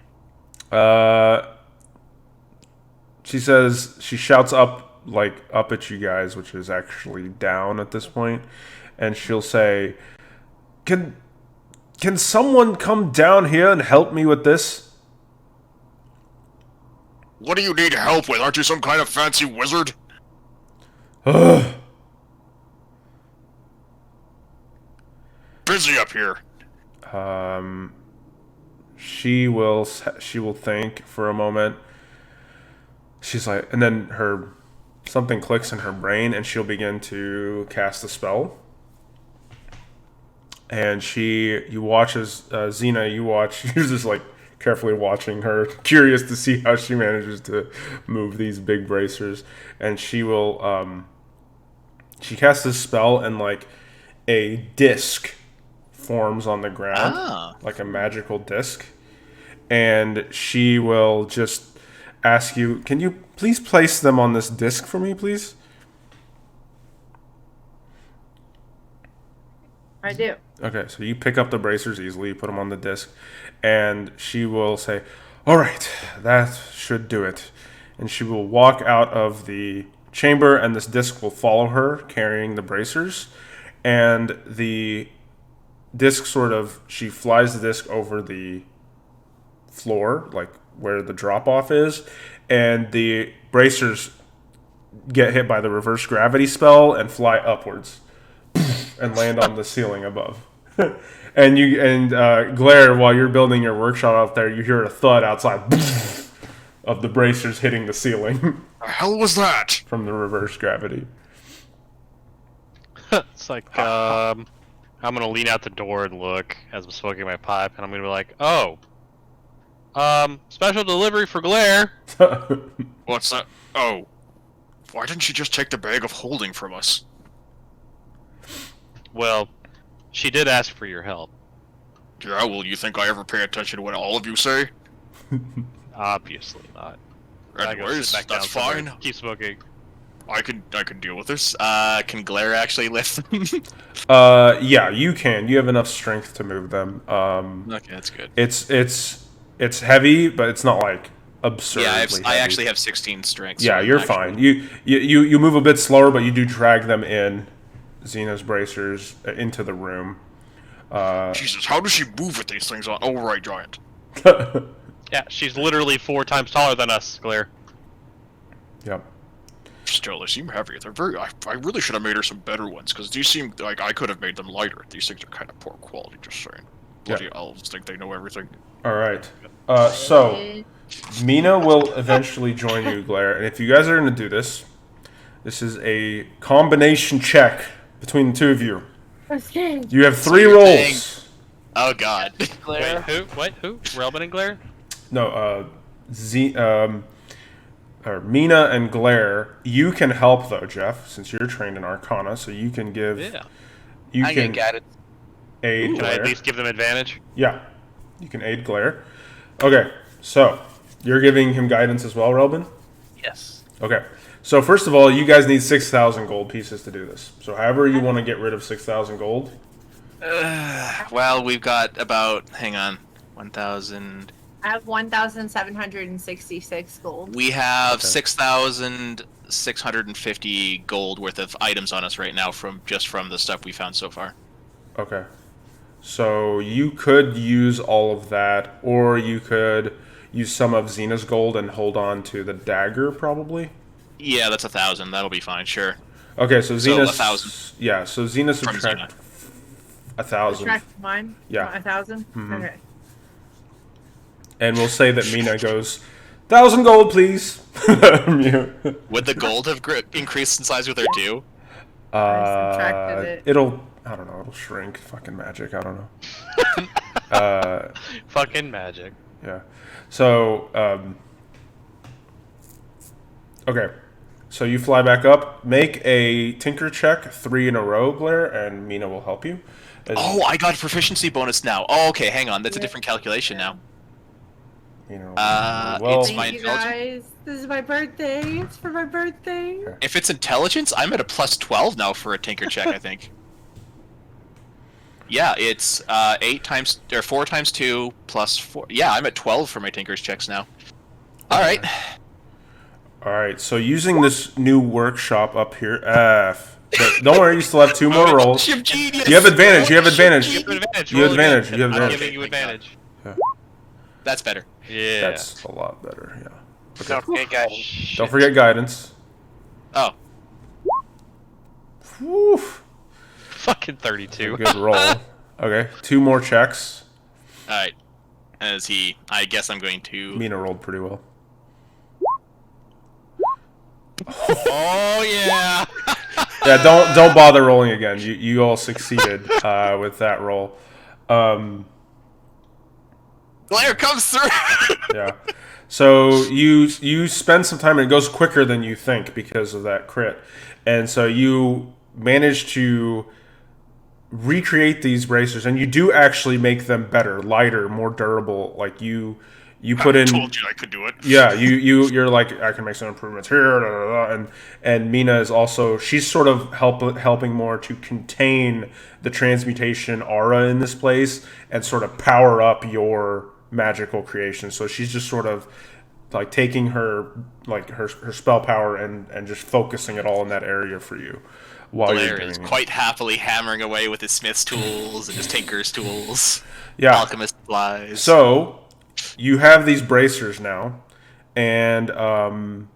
She says, she shouts up, like, up at you guys, which is actually down at this point, and she'll say, Can someone come down here and help me with this? What do you need help with? Aren't you some kind of fancy wizard? Ugh. Busy up here. She will think for a moment. She's like, and then something clicks in her brain, and she'll begin to cast a spell. And you watch as Xena, you're just like carefully watching her, curious to see how she manages to move these big bracers. And she will, she casts this spell, and like a disc forms on the ground, like a magical disc. And she will just ask you, can you please place them on this disc for me, please? I do. Okay, so you pick up the bracers easily, you put them on the disc, and she will say, "All right, that should do it." And she will walk out of the chamber, and this disc will follow her, carrying the bracers. And the disc she flies the disc over the floor, like where the drop-off is, and the bracers get hit by the reverse gravity spell and fly upwards. and land on the ceiling above. and Glare, while you're building your workshop out there, you hear a thud outside of the bracers hitting the ceiling The hell was that? from the reverse gravity. It's like, I'm gonna lean out the door and look as I'm smoking my pipe, and I'm gonna be like, oh, special delivery for Glare. What's that? Oh. Why didn't she just take the bag of holding from us? Well, she did ask for your help. Yeah, well, you think I ever pay attention to what all of you say? Obviously not. I go Anyways, sit back that's down somewhere, fine. Keep smoking. I can deal with this. Can Glare actually lift them? Yeah, you can. You have enough strength to move them. Okay, that's good. It's heavy, but it's not like absurdly Yeah, heavy. I actually have 16 strength. Yeah, so you're actually- fine. You move a bit slower, but you do drag them in, Xena's bracers, into the room. Jesus, how does she move with these things on? Oh, right, giant. Yeah, she's literally 4 times taller than us, Glare. Yep. Still, they seem heavy. They're very. I really should have made her some better ones, because these seem like I could have made them lighter. These things are kind of poor quality, just saying. Bloody elves think they know everything. All right. So Mina will eventually join you, Glare, and if you guys are going to do this, this is a combination check between the two of you. I'm scared. You have So 3 you're rolls. saying- Oh god. Wait, who? What? Who? Relman and Glare? No, or Mina and Glare. You can help though, Jeff, since you're trained in Arcana, so you can give. Yeah. You I can got it. aid Can I Glare. at least give them advantage? Yeah, you can aid Glare. Okay, so you're giving him guidance as well, Relbin? Yes. Okay, so first of all, you guys need 6,000 gold pieces to do this. So however you want to get rid of 6,000 gold. Well, we've got about, hang on, 1,000. I have 1,766 gold. We have Okay. 6,650 gold worth of items on us right now from the stuff we found so far. Okay. So you could use all of that, or you could use some of Xena's gold and hold on to the dagger, probably. Yeah, that's 1,000. That'll be fine, sure. Okay, so So Xena. 1,000. Yeah, so Xena From subtract 1,000, Subtract mine? Yeah. 1,000? Mhm. Okay. and we'll say that Mina goes, 1,000 gold, please. Would the gold have increased in size with her too? subtracted it. It'll shrink. Fucking magic. I don't know. Fucking magic. Yeah. So, okay. So you fly back up. Make a tinker check, 3 in a row, Glare, and Mina will help you. Oh, I got a proficiency bonus now. Oh, okay, hang on. That's a different calculation now. Mina it's will. Thank my you intelligence. guys. This is my birthday. It's for my birthday. If it's intelligence, I'm at a plus 12 now for a tinker check, I think. Yeah, it's 4 times 2 plus 4. Yeah, I'm at 12 for my tinker's checks now. All right. All right. So using this new workshop up here, but don't worry, you still have 2 more rolls. Ship genius. You have advantage. You have advantage. You have advantage. You have roll again. advantage, you have I'm advantage. giving you advantage. That's better. Yeah. That's a lot better. Yeah. Don't forget, guys. Shit. Don't forget guidance. Oh, Woo. Fucking 32. Good roll. Okay. 2 more checks. all right. I guess I'm going to. Mina rolled pretty well. Oh yeah. Yeah, don't bother rolling again. You all succeeded with that roll. Blair comes through. Yeah. So you spend some time and it goes quicker than you think because of that crit. And so you manage to recreate these bracers and you do actually make them better, lighter, more durable. Like you put in. I told you I could do it. Yeah, you're like, I can make some improvements here, da, da, da, and Mina is also, she's sort of helping more to contain the transmutation aura in this place and sort of power up your magical creation. So she's just sort of like taking her spell power and just focusing it all in that area for you while you're Blair doing is it. quite happily hammering away with his smith's tools and his tinker's tools. Yeah. Alchemist supplies. So you have these bracers now, and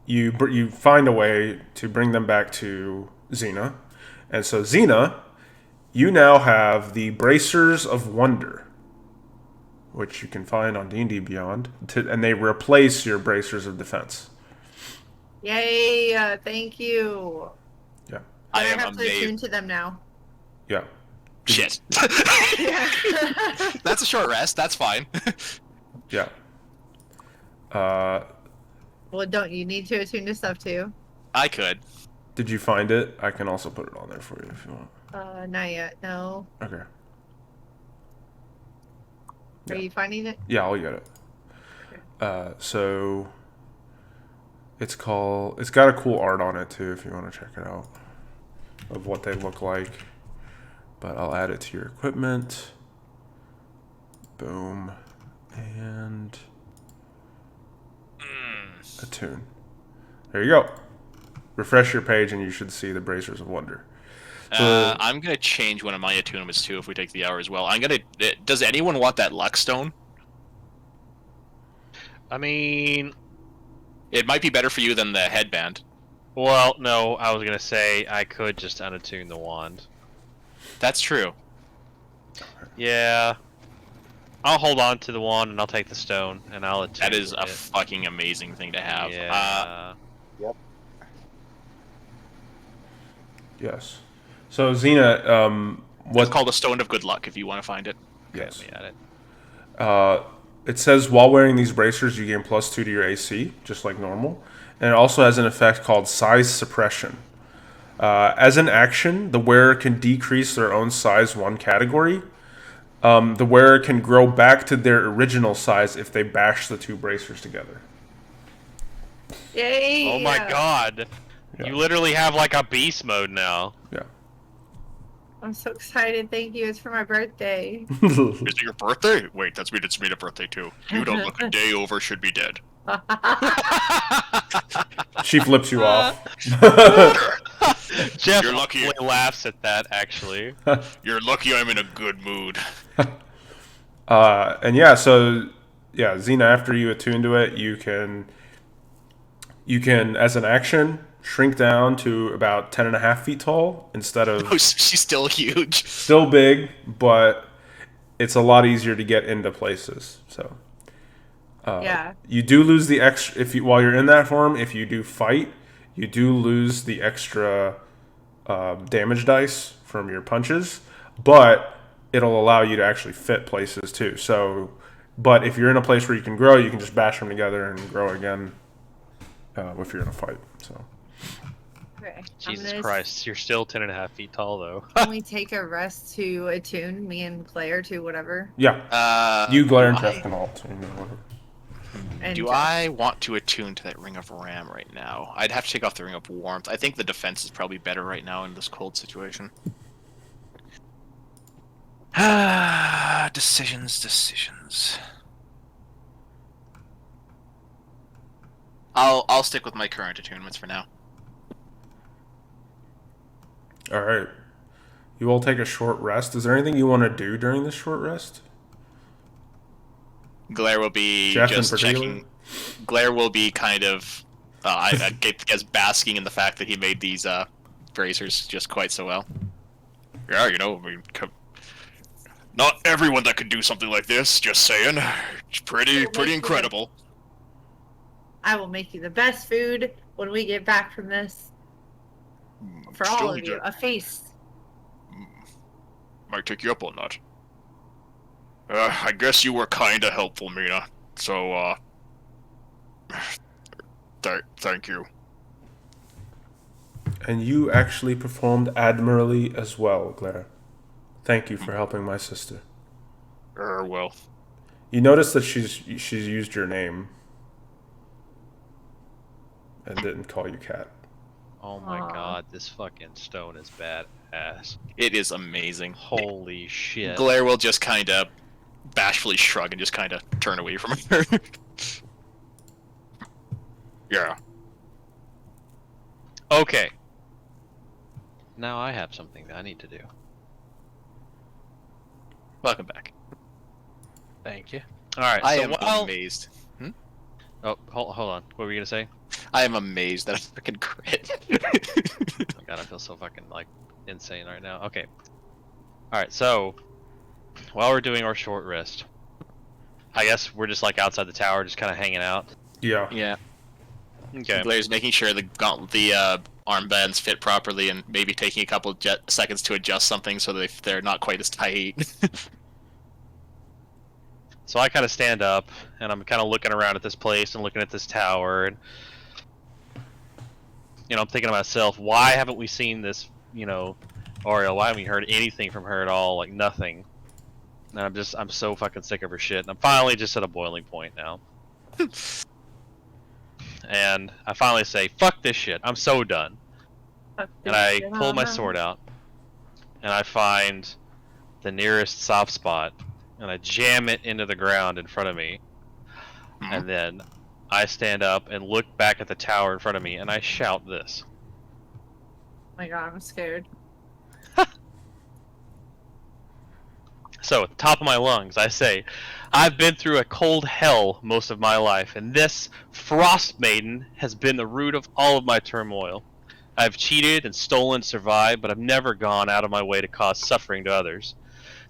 you find a way to bring them back to Xena, And so, Xena, you now have the Bracers of Wonder, which you can find on D&D Beyond, and they replace your Bracers of Defense. Yay! Thank you. Yeah. I I am have to attune amazed. to them now. Yeah. Shit. Yeah. That's a short rest. That's fine. Yeah. Well, don't you need to attune to stuff too? I could. Did you find it? I can also put it on there for you if you want. Not yet. No. Okay. Are you finding it? Yeah, I'll get it. So it's got a cool art on it too if you want to check it out of what they look like. But I'll add it to your equipment. Boom. And attune. There you go. Refresh your page and you should see the Bracers of Wonder. I'm gonna change one of my attunements too if we take the hour as well. Does anyone want that luck stone? I mean, It might be better for you than the headband. well, no, I was gonna say I could just unattune the wand. That's true. Yeah. I'll hold on to the wand and I'll take the stone and I'll attune That is a it. fucking amazing thing to have. Yeah. Yes. So Xena, What's called a stone of good luck if you want to find it. yes. Let me add it. It says while wearing these bracers, you gain +2 to your AC, just like normal. And it also has an effect called size suppression. As an action, the wearer can decrease their own size one category. The wearer can grow back to their original size if they bash the two bracers together. Yay! Oh my god. Yeah. You literally have like a beast mode now. Yeah. I'm so excited. Thank you. It's for my birthday. Is it your birthday? Wait, that's me. It's me a birthday too. You don't look a day over should be dead. She flips you off. Jeff You're lucky. only laughs at that, actually. You're lucky I'm in a good mood. And yeah, so yeah, Xena, after you attune to it, you can as an action shrink down to about 10.5 feet tall instead of Oh, she's still huge. still big, but it's a lot easier to get into places. So Yeah. you do lose the extra while you're in that form. If you do fight, you do lose the extra damage dice from your punches, but it'll allow you to actually fit places too. So, but if you're in a place where you can grow, you can just bash them together and grow again if you're in a fight. So. Okay. Jesus Christ, you're still 10.5 feet tall, though. Can we take a rest to attune, me and Claire, to whatever? Yeah. You, Glare, and Jeff can all tune in whatever. And Do Jeff. I want to attune to that Ring of Ram right now? I'd have to take off the Ring of Warmth. I think the defense is probably better right now in this cold situation. Decisions. I'll stick with my current attunements for now. All right. You all take a short rest. Is there anything you want to do during this short rest? Glare will be Jeff in just particular? checking. Glare will be kind of, I guess, basking in the fact that he made these bracers just quite so well. Yeah, I mean, not everyone that can do something like this. Just saying, it's pretty incredible. I will make you the best food when we get back from this. For all Still of need you. to- A feast. Might take you up on that. I guess you were kinda helpful, Mina. So, thank you. And you actually performed admirably as well, Glare. Thank you for helping my sister. Well, You notice that she's used your name and didn't call you Cat. Oh my Aw. god, this fucking stone is badass. It is amazing. Holy shit. Glare will just kind of bashfully shrug and just kind of turn away from her. yeah. Okay. Now I have something that I need to do. Welcome back. Thank you. Alright, I so am while... amazed. Oh, hold on. What were you gonna say? I am amazed that I freaking crit. Oh my god, I feel so fucking, like, insane right now. Okay. Alright, so while we're doing our short rest, I guess we're just like outside the tower, just kind of hanging out. Yeah. Yeah. Okay. Blair's making sure the armbands fit properly, and maybe taking a couple seconds to adjust something so that they're not quite as tight. So I kind of stand up, and I'm kind of looking around at this place and looking at this tower, and I'm thinking to myself, why haven't we seen this, Ariel? Why haven't we heard anything from her at all? Like nothing. And I'm so fucking sick of her shit, and I'm finally just at a boiling point now. And I finally say, fuck this shit, I'm so done. And I pull my sword out, and I find the nearest soft spot, and I jam it into the ground in front of me. And then I stand up and look back at the tower in front of me, and I shout this. Oh my god, I'm scared. So, at the top of my lungs, I say, I've been through a cold hell most of my life, and this Frost Maiden has been the root of all of my turmoil. I've cheated and stolen to survive, but I've never gone out of my way to cause suffering to others.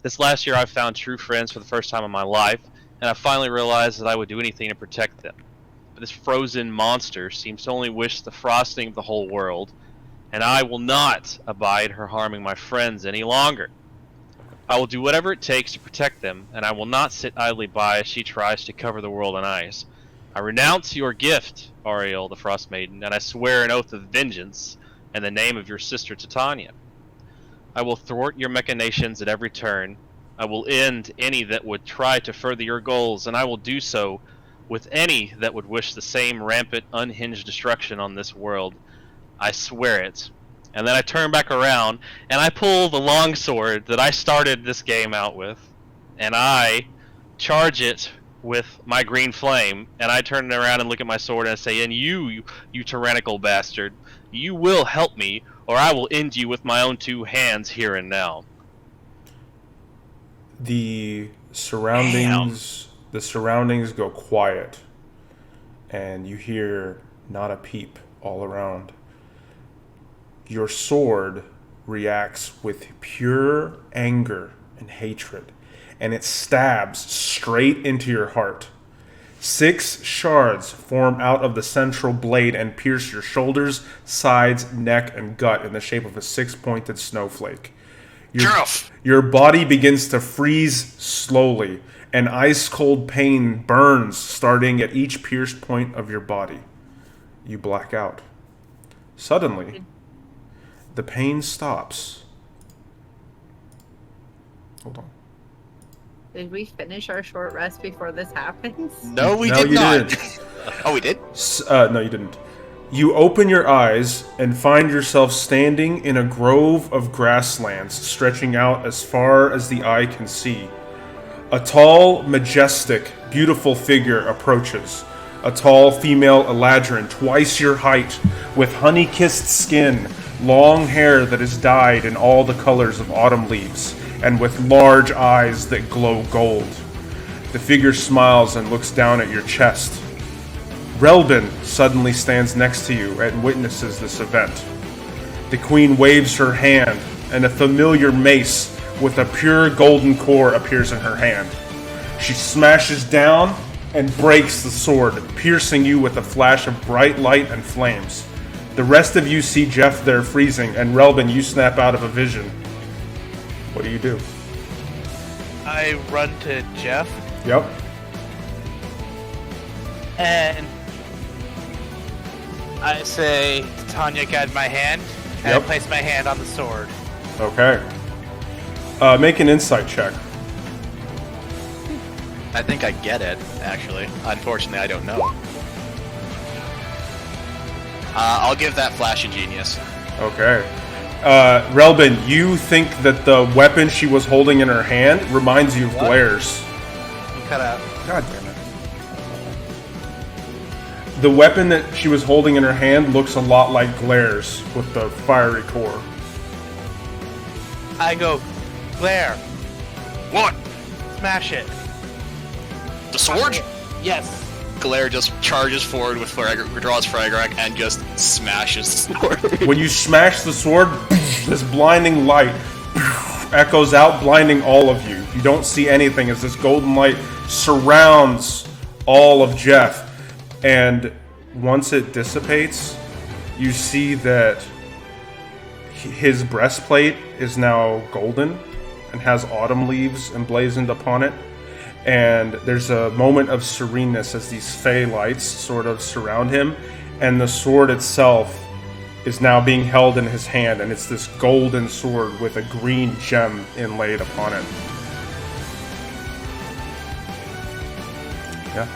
This last year, I've found true friends for the first time in my life, and I finally realized that I would do anything to protect them. But this frozen monster seems to only wish the frosting of the whole world, and I will not abide her harming my friends any longer. I will do whatever it takes to protect them, and I will not sit idly by as she tries to cover the world in ice. I renounce your gift, Ariel, the Frost Maiden, and I swear an oath of vengeance in the name of your sister Titania. I will thwart your machinations at every turn. I will end any that would try to further your goals, and I will do so with any that would wish the same rampant, unhinged destruction on this world. I swear it. And then I turn back around, and I pull the longsword that I started this game out with, and I charge it with my green flame, and I turn it around and look at my sword and I say, and you tyrannical bastard, you will help me, or I will end you with my own two hands here and now. The surroundings go quiet, and you hear not a peep all around. Your sword reacts with pure anger and hatred, and it stabs straight into your heart. 6 shards form out of the central blade and pierce your shoulders, sides, neck, and gut in the shape of a 6-pointed snowflake. Your body begins to freeze slowly, and ice-cold pain burns starting at each pierced point of your body. You black out. Suddenly, the pain stops. Hold on. Did we finish our short rest before this happens? No, we No, did you not. didn't. Oh, we did? No, you didn't. You open your eyes and find yourself standing in a grove of grasslands stretching out as far as the eye can see. A tall, majestic, beautiful figure approaches. A tall female Eladrin, twice your height, with honey-kissed skin, long hair that is dyed in all the colors of autumn leaves, and with large eyes that glow gold. The figure smiles and looks down at your chest. Relbin suddenly stands next to you and witnesses this event. The queen waves her hand, and a familiar mace with a pure golden core appears in her hand. She smashes down and breaks the sword, piercing you with a flash of bright light and flames. The rest of you see Jeff there freezing, and Relbin, you snap out of a vision. What do? I run to Jeff Yep. and I say, Tanya, guide my hand, and Yep. I place my hand on the sword. Okay. Make an insight check. I think I get it, actually. Unfortunately, I don't know. I'll give that Flash of Genius. Okay. Relbin, you think that the weapon she was holding in her hand reminds you of Blair's. You cut out. God damn it. The weapon that she was holding in her hand looks a lot like Glaire's with the fiery core. I go, Blair, What? smash it. The sword? Yes. Glare just charges forward with draws Fragrac and just smashes the sword. When you smash the sword, this blinding light echoes out, blinding all of you. You don't see anything as this golden light surrounds all of Jeff. And once it dissipates, you see that his breastplate is now golden and has autumn leaves emblazoned upon it. And there's a moment of sereneness as these fey lights sort of surround him, and the sword itself is now being held in his hand, and it's this golden sword with a green gem inlaid upon it. Yeah.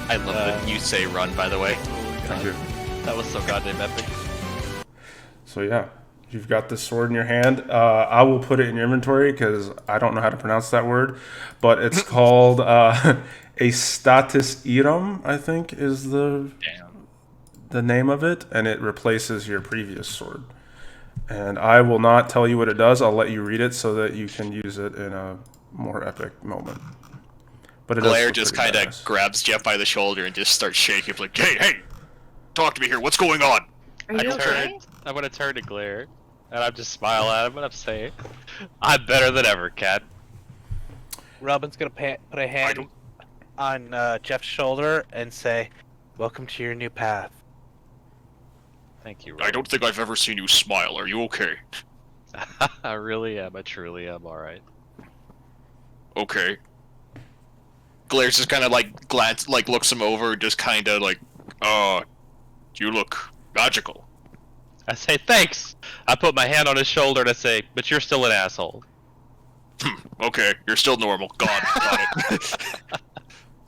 I love when you say run, by the way. Thank you. That was so goddamn epic. So yeah, you've got this sword in your hand. I will put it in your inventory because I don't know how to pronounce that word, but it's called a status iram, I think is the name of it, and it replaces your previous sword. And I will not tell you what it does. I'll let you read it so that you can use it in a more epic moment. But it Blair just kind of grabs Jeff by the shoulder and just starts shaking. Like, hey, talk to me here. What's going on? Are you okay? I'm gonna turn to Glare, and I'm just smile at him, and I'm saying, "I'm better than ever, Cat." Robin's gonna put a hand on Jeff's shoulder and say, "Welcome to your new path." Thank you, I Robin. don't think I've ever seen you smile. Are you okay? I really am. I truly am. All right. Okay. Glaire's just kind of looks him over, just kind of like, You look magical. I say thanks. I put my hand on his shoulder and I say, "But you're still an asshole." Okay, you're still normal. Got it.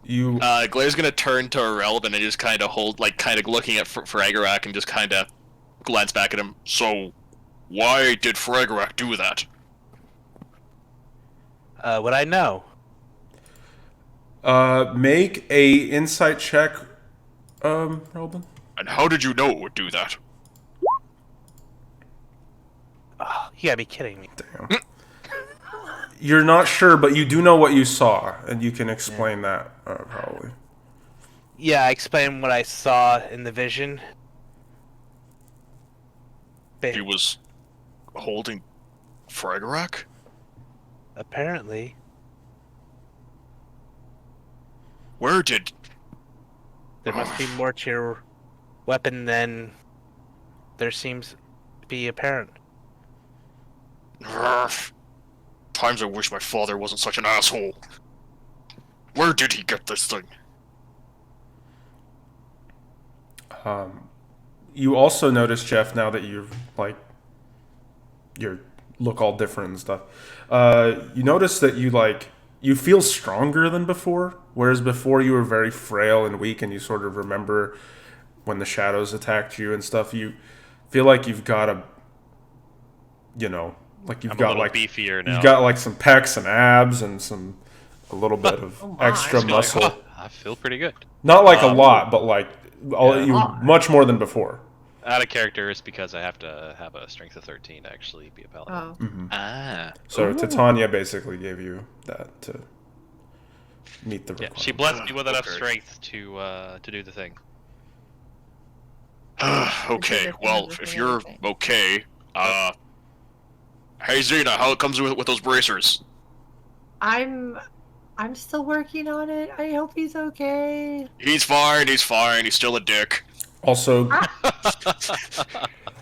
You. Glaire's gonna turn to Relvin and just kind of looking at Fragorak and just kind of glance back at him. So, why did Fragorak do that? What I know. Make a insight check, Robin. And how did you know it would do that? Oh, you gotta be kidding me. Damn. You're not sure, but you do know what you saw, and you can explain that, probably. Yeah, I explained what I saw in the vision. He was holding Fragorak? Apparently. Where did... There must be more to your weapon than there seems to be apparent. Times I wish my father wasn't such an asshole. Where did he get this thing? You also notice, Jeff, now that you've, you look all different and stuff, you notice that you feel stronger than before, whereas before you were very frail and weak, and you sort of remember when the shadows attacked you and stuff. You feel like you've got a, you've I'm got a little beefier now. you've got some pecs and abs and a little bit of Oh my. extra Just be like, muscle. "Huh, I feel pretty good." Not a lot, but much more than before. Out of character is because I have to have a strength of 13 to actually be a paladin. Oh. So Titania basically gave you that to meet the Yeah, requirement. she blessed me with enough Okay. strength to do the thing. Okay, well, if you're okay, hey Zena, how it comes with those bracers? I'm still working on it. I hope he's okay. He's fine, he's still a dick. Also,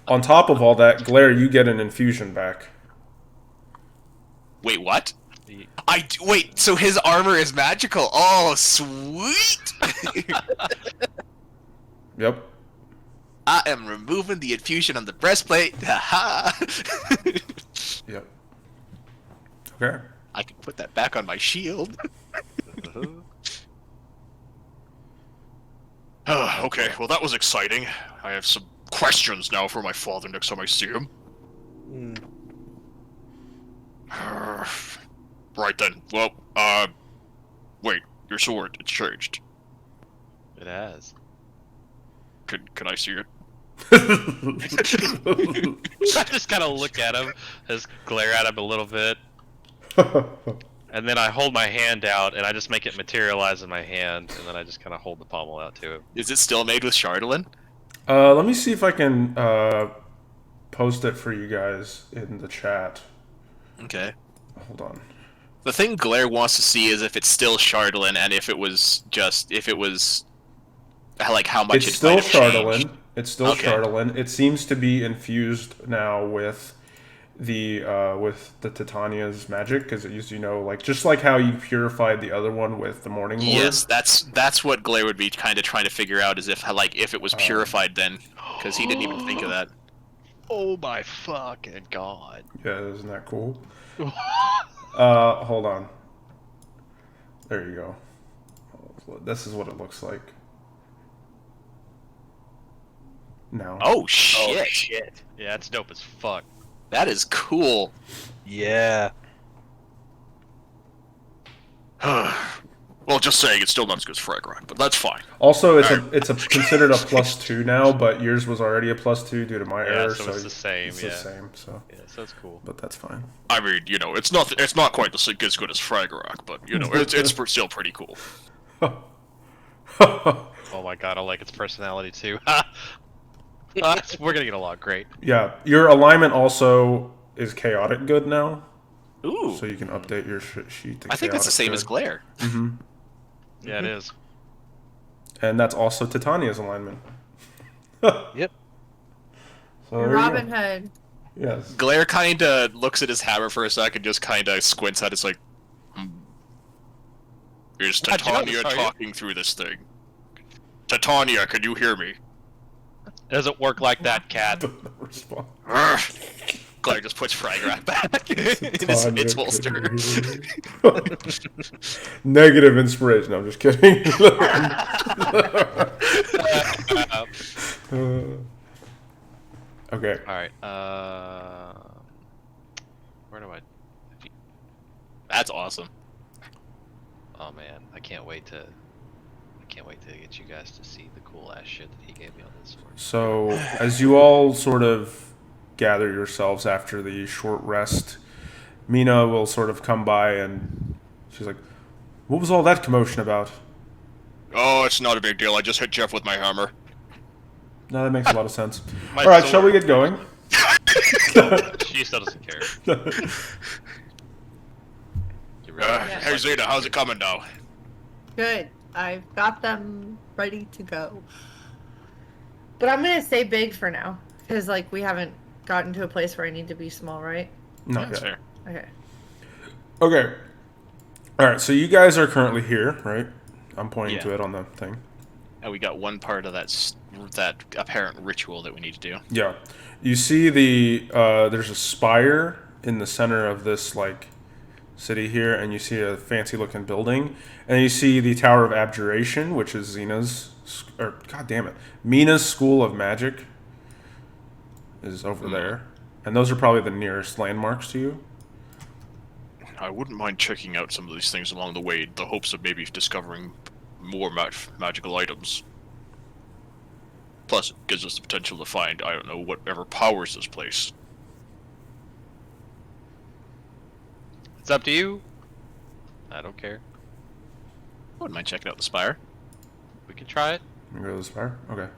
on top of all that, Glare, you get an infusion back. Wait, what? The- Wait, so his armor is magical? Oh, sweet! Yep. I am removing the infusion on the breastplate. Haha! Yep. Okay. I can put that back on my shield. Okay, well that was exciting. I have some questions now for my father next time I see him. Right then. Well, wait, your sword, it's changed. It has. Can I see it? I just kind of look at him, just glare at him a little bit, and then I hold my hand out and I just make it materialize in my hand, and then I just kind of hold the pommel out to him. Is it still made with Chardolin? Let me see if I can post it for you guys in the chat. Okay. Hold on. The thing Glare wants to see is if it's still Chardolin, and if it was like how much It's it still might have changed. Chardolin. It's still Okay. Chardolin. It seems to be infused now with the Titania's magic, because it used, like just like how you purified the other one with the Morning Lord. Yes, that's what Glare would be kind of trying to figure out, is if it was purified then, because he didn't even think of that. Oh my fucking god. Yeah, isn't that cool? Hold on. There you go. This is what it looks like. Now. Oh shit! Oh shit. Yeah, it's dope as fuck. That is cool. Yeah. Well, just saying, it's still not as good as Fragrant, but that's fine. Also, it's considered a +2 now, but yours was already a +2 due to my Yeah, error. so it's the same, It's yeah. the same. So. Yeah, so it's cool. But that's fine. I mean, it's not quite as good as Fragrant, but it's still pretty cool. Oh my god, I like its personality too. We're gonna get along great. Yeah, your alignment also is chaotic good now, Ooh. so you can update your sheet to I think that's the chaotic same as good. Glare. Yeah, it is. And that's also Titania's alignment. Yep. So there you go. Robin Hood. Yes. Glare kind of looks at his hammer for a second, just kind of squints at it. It's like, Is How'd you know this, Titania are you? talking through this thing? Titania, can you hear me? It doesn't work like that, cat. No response. Urgh. Glare just puts Fragrant back in its Tanya, holster. Negative inspiration. I'm just kidding. Okay. Alright, where do I... That's awesome. Oh man, I can't wait to get you guys to see the cool ass shit that he gave me on this sword. So, as you all sort of gather yourselves after the short rest, Mina will sort of come by and she's like, "What was all that commotion about?" Oh, it's not a big deal. I just hit Jeff with my hammer. No, that makes a lot of sense. My All right, shall we sword. get going? She still doesn't care. You really Yeah. Hey, Zeta, how's it coming now? Good. I've got them ready to go. But I'm gonna stay big for now, because we haven't gotten to a place where I need to be small, right? Not That's yet. fair. Okay. Okay. All right, so you guys are currently here, right? I'm pointing Yeah. to it on the thing. And we got one part of that apparent ritual that we need to do. Yeah. You see there's a spire in the center of this, city here, and you see a fancy-looking building. And you see the Tower of Abjuration, which is Mina's School of Magic is over there. And those are probably the nearest landmarks to you. I wouldn't mind checking out some of these things along the way in the hopes of maybe discovering more magical items. Plus, it gives us the potential to find, I don't know, whatever powers this place. It's up to you. I don't care. Wouldn't mind checking out the spire. We can try it. You go to the spire? Okay.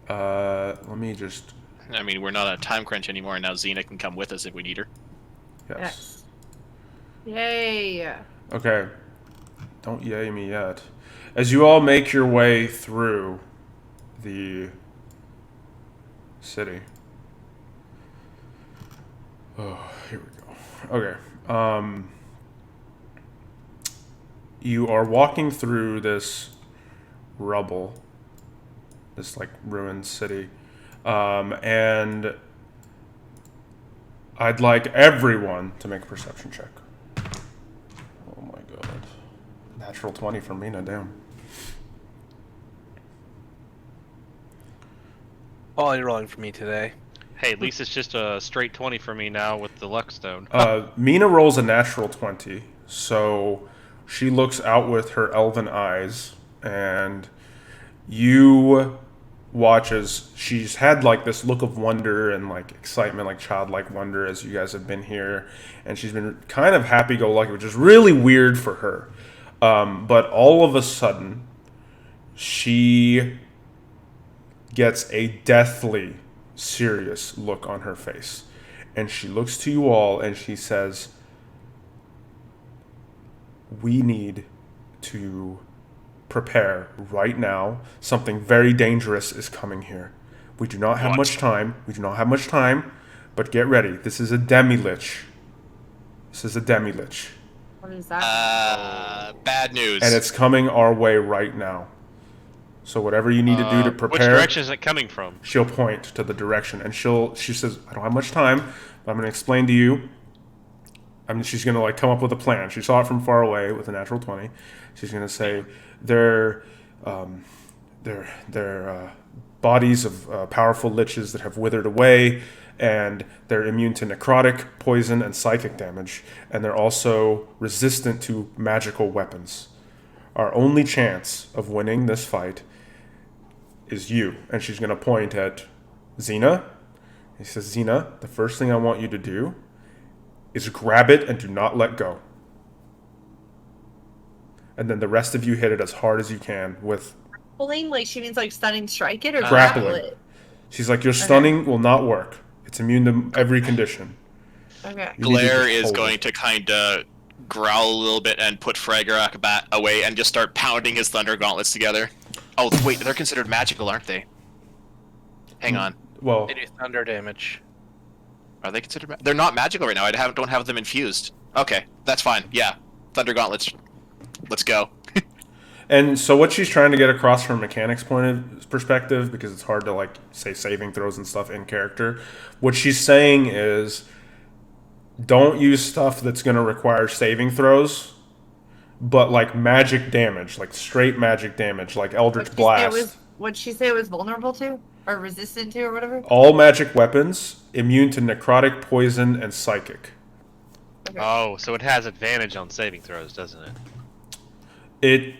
Let me just... I mean, we're not on a time crunch anymore, and now Xena can come with us if we need her. Yes. Yay! Okay. Don't yay me yet. As you all make your way through the city. Oh, here we go. Okay. You are walking through this rubble, this ruined city, and I'd like everyone to make a perception check. Oh my god. Natural 20 for Mina, damn. All you're rolling for me today. Hey, at least it's just a straight 20 for me now with the luck stone. Mina rolls a natural 20, so she looks out with her elven eyes, and you watch as she's had this look of wonder and excitement, childlike wonder as you guys have been here, and she's been kind of happy-go-lucky, which is really weird for her. But all of a sudden, she gets a deathly serious look on her face. And she looks to you all and she says, we need to prepare right now. Something very dangerous is coming here. We do not have What? much time. We do not have much time, but get ready. This is a demi-lich. This is a demi-lich. What is that? Bad news. And it's coming our way right now. So whatever you need to do to Which prepare. direction is it coming from? She'll point to the direction, and she says, I don't have much time, but I'm going to explain to you. She's going to like come up with a plan. She saw it from far away with a natural 20. She's going to say, they're bodies of powerful liches that have withered away, and they're immune to necrotic, poison, and psychic damage, and they're also resistant to magical weapons. Our only chance of winning this fight is you. And she's going to point at Xena. He says, Xena, the first thing I want you to do is grab it and do not let go. And then the rest of you hit it as hard as you can with Pulling, like she means like stunning strike it or grappling. grapple it? She's like, your stunning will not work. It's immune to every condition. Okay. You need to Glare just is hold going it. to kind of growl a little bit and put Fragorak away and just start pounding his Thunder Gauntlets together. Oh, wait, they're considered magical, aren't they? Hang on. Well, They do thunder damage. Are they considered they're not magical right now. I don't have them infused. Okay, that's fine. Yeah. Thunder Gauntlets. Let's go. and so what she's trying to get across from a mechanics point of perspective, because it's hard to like say saving throws and stuff in character, what she's saying is don't use stuff that's going to require saving throws, but like magic damage, like straight magic damage, like Eldritch Blast. What'd she say it was vulnerable to? Or resistant to or whatever? All magic weapons immune to necrotic, poison, and psychic. Okay. Oh, so it has advantage on saving throws, doesn't it?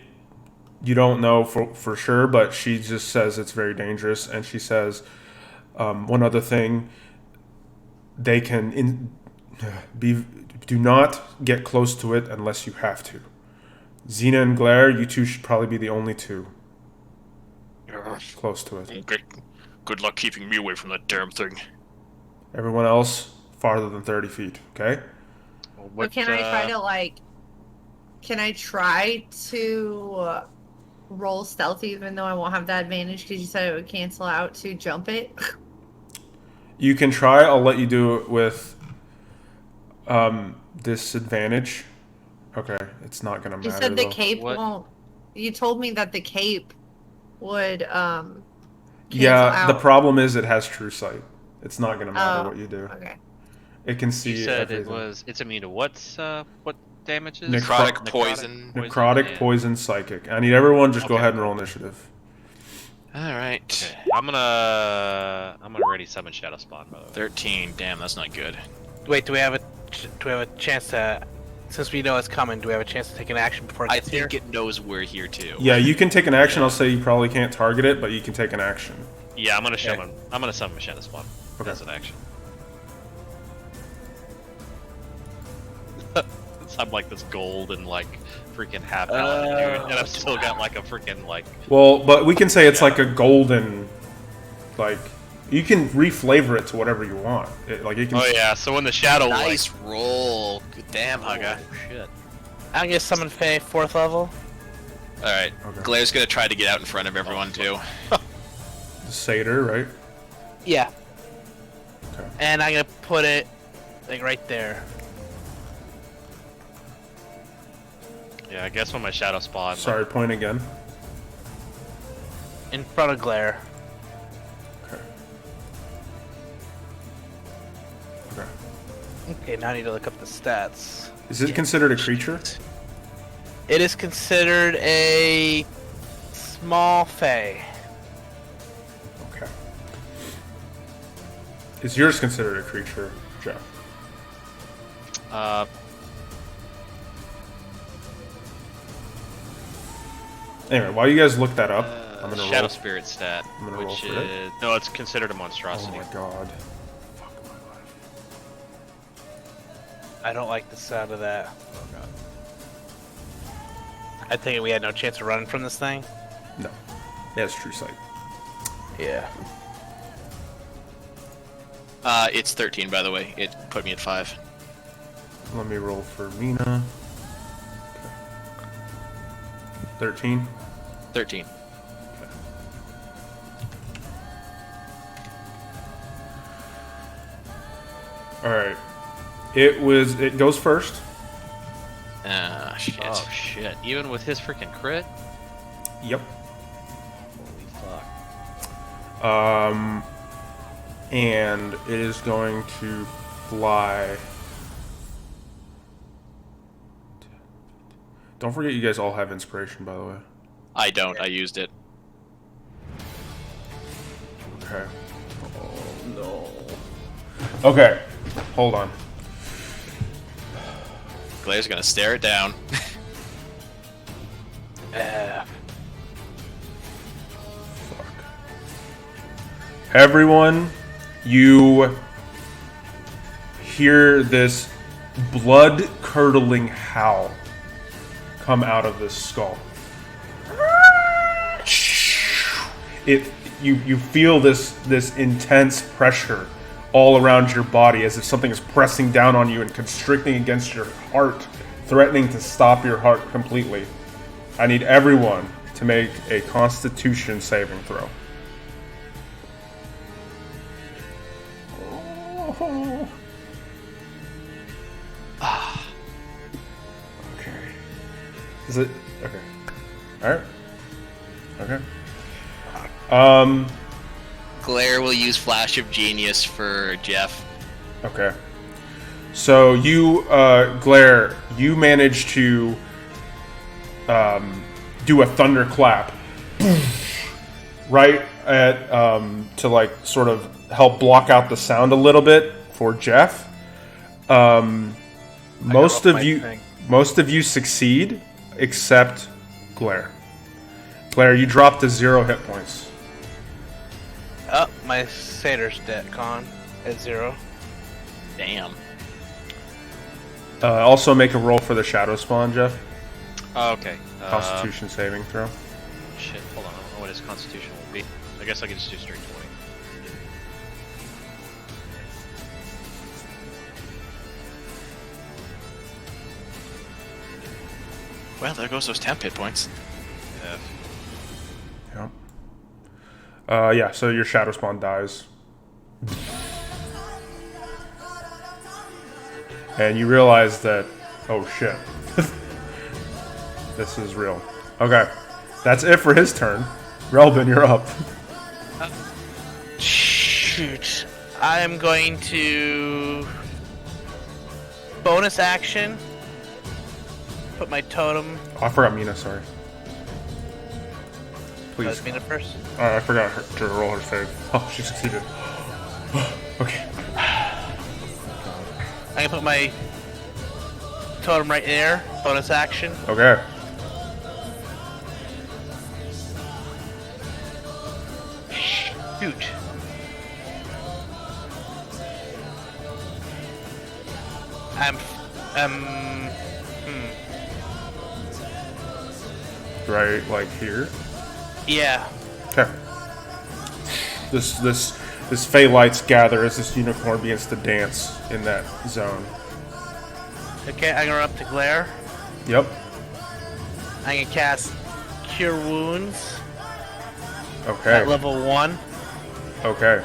You don't know for sure, but she just says it's very dangerous, and she says one other thing: they can do not get close to it unless you have to. Xena and Glare, you two should probably be the only two close to it. Okay. Good luck keeping me away from that damn thing. Everyone else farther than 30 feet. Okay. But can I try to like? Can I try to roll stealthy even though I won't have that advantage because you said it would cancel out to jump it? You can try. I'll let you do it with disadvantage. Okay, it's not gonna matter. You said the though. cape What? won't. You told me that the cape would cancel Yeah, the out. problem is it has true sight. It's not gonna matter Oh, what you do. Okay. It can see You said everything. it's immune to what damages? Necrotic, poison. Necrotic, yeah. poison, psychic. I need everyone just go Okay. ahead and roll initiative. Alright. Okay. I'm gonna ready summon Shadow Spawn, by the way. 13. Damn, that's not good. Wait, do we have a chance to? Since we know it's coming, do we have a chance to take an action before it I gets here? think it knows we're here too. Yeah, you can take an action. I'll say you probably can't target it, but you can take an action. Yeah, I'm gonna summon. I'm gonna summon Shadow Spawn. Okay. That's an action. I'm like this golden like freaking half paladin dude, and I've still got like a freaking like. Well, but we can say it's like a golden, like you can reflavor it to whatever you want. Like it can. Oh yeah, so when the shadow Nice roll. Good damn, Haga. shit. I'm gonna summon Faye 4th level. Alright. Okay. Glaire's gonna try to get out in front of everyone too. The satyr, right? Yeah. Okay. And I'm gonna put it like right there. Yeah, I guess when my Shadow Spawn. Sorry, point again. In front of Glare. Okay. Okay. Okay, now I need to look up the stats. Is it considered a creature? It is considered a small Fae. Okay. Is yours considered a creature, Jeff? Anyway, while you guys look that up, I'm gonna Shadow roll. Spirit stat, I'm gonna roll which for it. is no, it's considered a Oh monstrosity. my god. Fuck my life. I don't like the sound of that. Oh god. I think we had no chance of running from this thing. No. Yeah, it's true sight. Yeah. It's 13, by the way. It put me at 5. Let me roll for Mina. 13. 13. All right. It goes first. Ah, shit. Oh shit! Even with his freaking crit. Yep. Holy fuck! And it is going to fly. Don't forget, you guys all have inspiration, by the way. I don't. I used it. Okay. Oh no. Okay. Hold on. Glaire's gonna stare it down. Fuck. Everyone, you hear this blood-curdling howl come out of this skull. You feel this intense pressure all around your body, as if something is pressing down on you and constricting against your heart, threatening to stop your heart completely. I need everyone to make a Constitution saving throw. Okay. Is it okay? All right. Okay. Glare will use Flash of Genius for Jeff. Okay. So you, Glare, you manage to do a thunderclap right at to like sort of help block out the sound a little bit for Jeff. Most of you succeed except Glare. Glare, you drop to 0 hit points. Oh, my satyr's dead, con at 0. Damn. Also make a roll for the shadow spawn, Jeff. Oh, okay. Constitution saving throw. Shit. Hold on. I don't know what his constitution will be. I guess I can just do straight 20. Well, there goes those temp hit points. Yeah. Yeah, so your shadow spawn dies. And you realize that, oh shit. This is real. Okay. That's it for his turn. Relvin, you're up. Shoot. I am going to bonus action. Put my totem. Oh, I forgot Mina, sorry. Please. Does Mina first? I forgot her to roll her save. Oh, she succeeded. Okay. I can put my totem right there. Bonus action. Okay. Shoot. Right, like here. Yeah. Okay. This Fey lights gather as this unicorn begins to dance in that zone. Okay, I'm gonna up to Glare. Yep. I can cast Cure Wounds Okay. at level 1. Okay.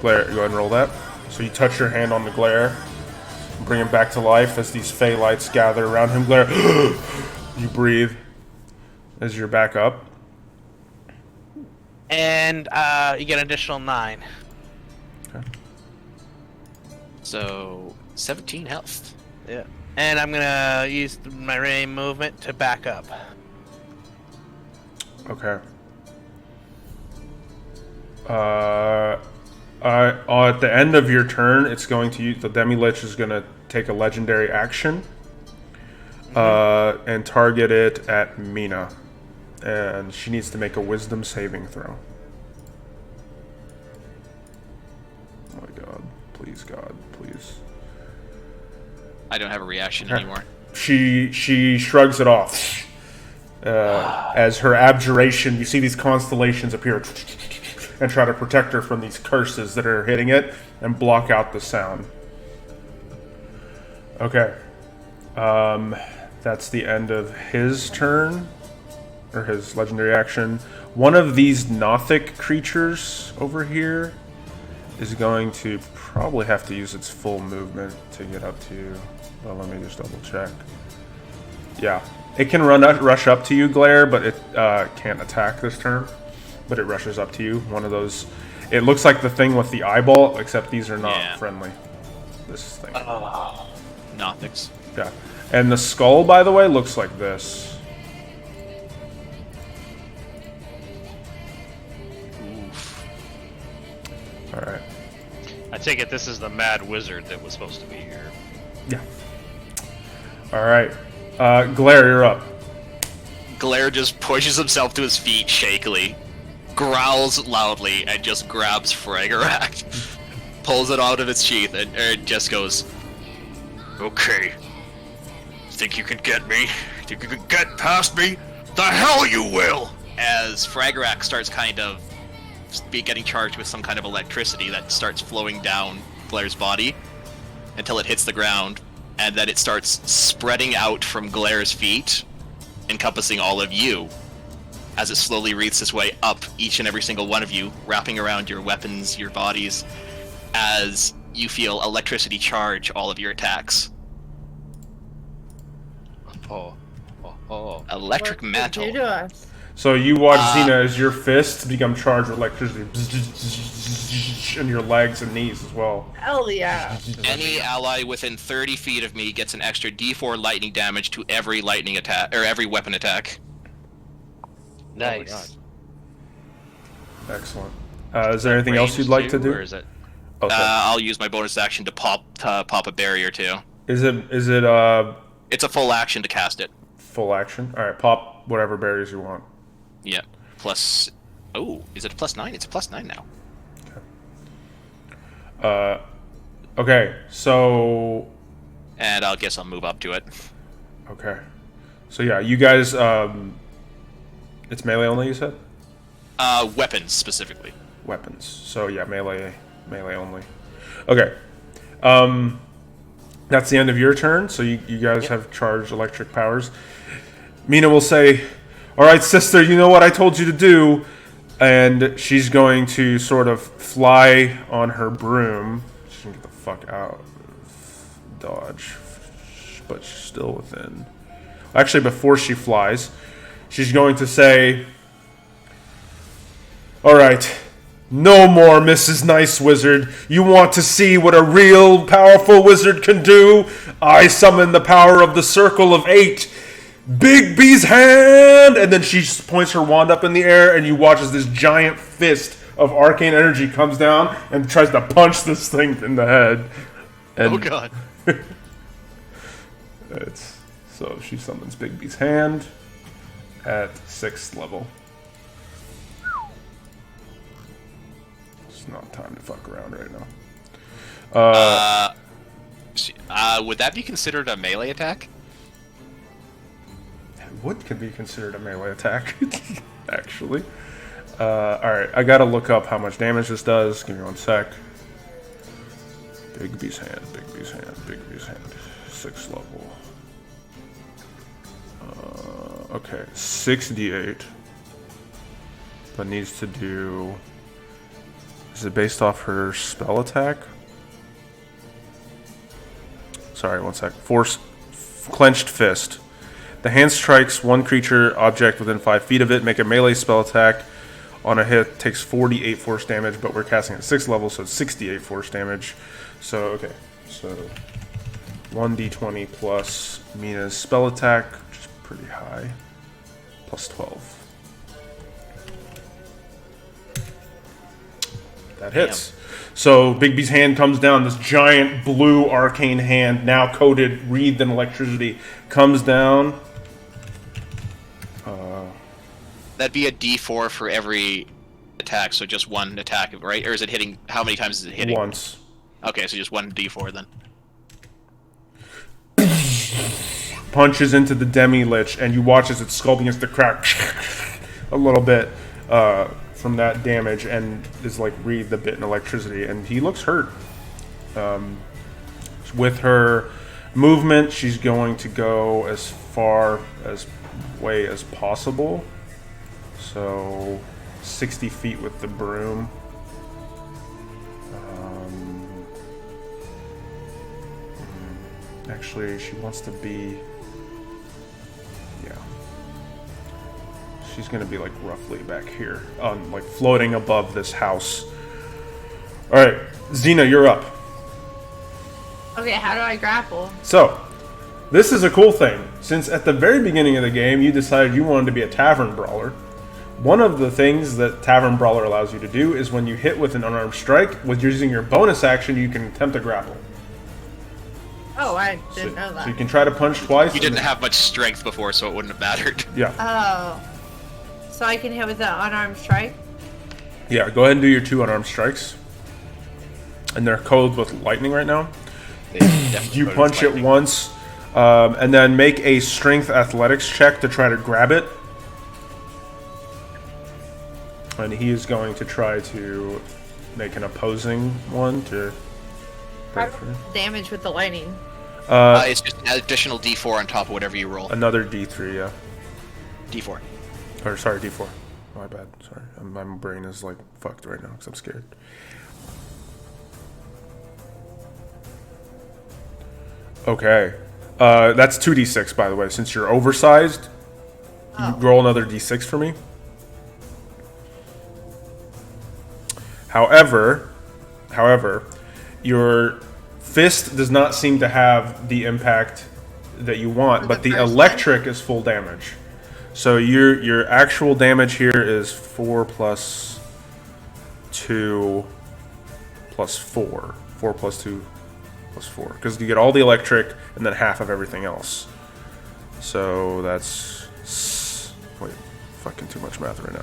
Glare, go ahead and roll that. So you touch your hand on the glare, bring him back to life as these Fey lights gather around him. Glare, you breathe as you're back up. And you get an additional 9. Okay. So, 17 health. Yeah. And I'm gonna use my remaining movement to back up. Okay. At the end of your turn, it's going to use the Demi-Lich is going to take a legendary action and target it at Mina, and she needs to make a Wisdom saving throw. Oh my God! Please, God, please. I don't have a reaction anymore. She shrugs it off. As her abjuration, you see these constellations appear and try to protect her from these curses that are hitting it and block out the sound. Okay. That's the end of his turn, or his legendary action. One of these Nothic creatures over here is going to probably have to use its full movement to get up to you. Well, let me just double check. Yeah, it can rush up to you, Glare, but it can't attack this turn. But it rushes up to you. One of those. It looks like the thing with the eyeball, except these are not friendly. This thing. Oh, Nothics. Yeah, and the skull, by the way, looks like this. Oof. All right. I take it this is the mad wizard that was supposed to be here. Yeah. All right. Glare, you're up. Glare just pushes himself to his feet shakily, growls loudly, and just grabs Fragaract, pulls it out of its sheath, and just goes, "Okay. Think you can get me? Think you can get past me? The hell you will!" As Fragaract starts kind of getting charged with some kind of electricity that starts flowing down Glare's body until it hits the ground, and then it starts spreading out from Glare's feet, encompassing all of you, as it slowly wreaths its way up each and every single one of you, wrapping around your weapons, your bodies, as you feel electricity charge all of your attacks. Electric What mantle. did you do to us? So you watch Xena as your fists become charged with electricity, and your legs and knees as well. Hell yeah. Any ally within 30 feet of me gets an extra D4 lightning damage to every lightning attack, or every weapon attack. Nice. Excellent. Is there anything else you'd like to do? Or is it? Okay. I'll use my bonus action to pop a barrier too. Is it It's a full action to cast it. full action? All right, pop whatever barriers you want. Yeah. Plus. Oh, is it a +9? It's a +9 now. Okay, so And I guess I'll move up to it. okay, so yeah, you guys. It's melee only. You said Weapons specifically. weapons. So yeah, melee only. Okay. That's the end of your turn. So you guys have charged electric powers. Mina will say, "All right, sister, you know what I told you to do," and she's going to sort of fly on her broom. She can get the fuck out, dodge, but she's still within. Actually, before she flies, she's going to say, "All right, no more, Mrs. Nice Wizard. You want to see what a real powerful wizard can do? I summon the power of the Circle of 8. Big B's hand!" And then she points her wand up in the air, and you watch as this giant fist of arcane energy comes down and tries to punch this thing in the head. And Oh god. so she summons Big B's hand at 6th level. It's not time to fuck around right now. Would that be considered a melee attack? What could be considered a melee attack, actually. Alright, I gotta look up how much damage this does. Give me 1 sec. Big B's hand, Big B's hand, Big B's hand. 6th level. Okay, 6d8. But needs to do... Is it based off her spell attack? Sorry, 1 sec. Clenched Fist. The hand strikes one creature object within 5 feet of it. Make a melee spell attack on a hit. Takes 48 force damage, but we're casting at 6th level, so it's 68 force damage. So, okay. So, 1d20 plus Mina's spell attack, which is pretty high. Plus 12. That hits. So Big B's hand comes down. This giant blue arcane hand, now coated, wreathed in electricity, comes down. That'd be a D4 for every attack, so just one attack, right? Or is it hitting? How many times is it hitting? Once. Okay, so just one D4 then. Punches into the Demi-Lich, and you watch as its skull begins to crack a little bit. from that damage and is like breathed a bit in electricity, and he looks hurt. With her movement, she's going to go as far away as possible. So 60 feet with the broom. Actually, she wants to be... Yeah. She's going to be like roughly back here, like floating above this house. Alright, Xena, you're up. Okay, how do I grapple? So, this is a cool thing. Since at the very beginning of the game, you decided you wanted to be a tavern brawler, one of the things that Tavern Brawler allows you to do is when you hit with an unarmed strike, with using your bonus action, you can attempt a grapple. Oh, I didn't know that. So you can try to punch twice. You didn't have much strength before, so it wouldn't have mattered. Yeah. Oh. So I can hit with an unarmed strike? Yeah, go ahead and do your 2 unarmed strikes. And they're coded with lightning right now. You punch it once, and then make a strength athletics check to try to grab it. And he is going to try to make an opposing one to break free. Damage with the lightning. It's just an additional D4 on top of whatever you roll. Another D3, yeah. D4. Or sorry, D4. My bad. Sorry, my brain is like fucked right now because I'm scared. Okay, that's 2d6 by the way. Since you're oversized, you roll another d6 for me. However, your fist does not seem to have the impact that you want, but the electric is full damage. So your actual damage here is 4 plus 2 plus 4. 4 plus 2 plus 4. Because you get all the electric and then half of everything else. So that's... Wait, fucking too much math right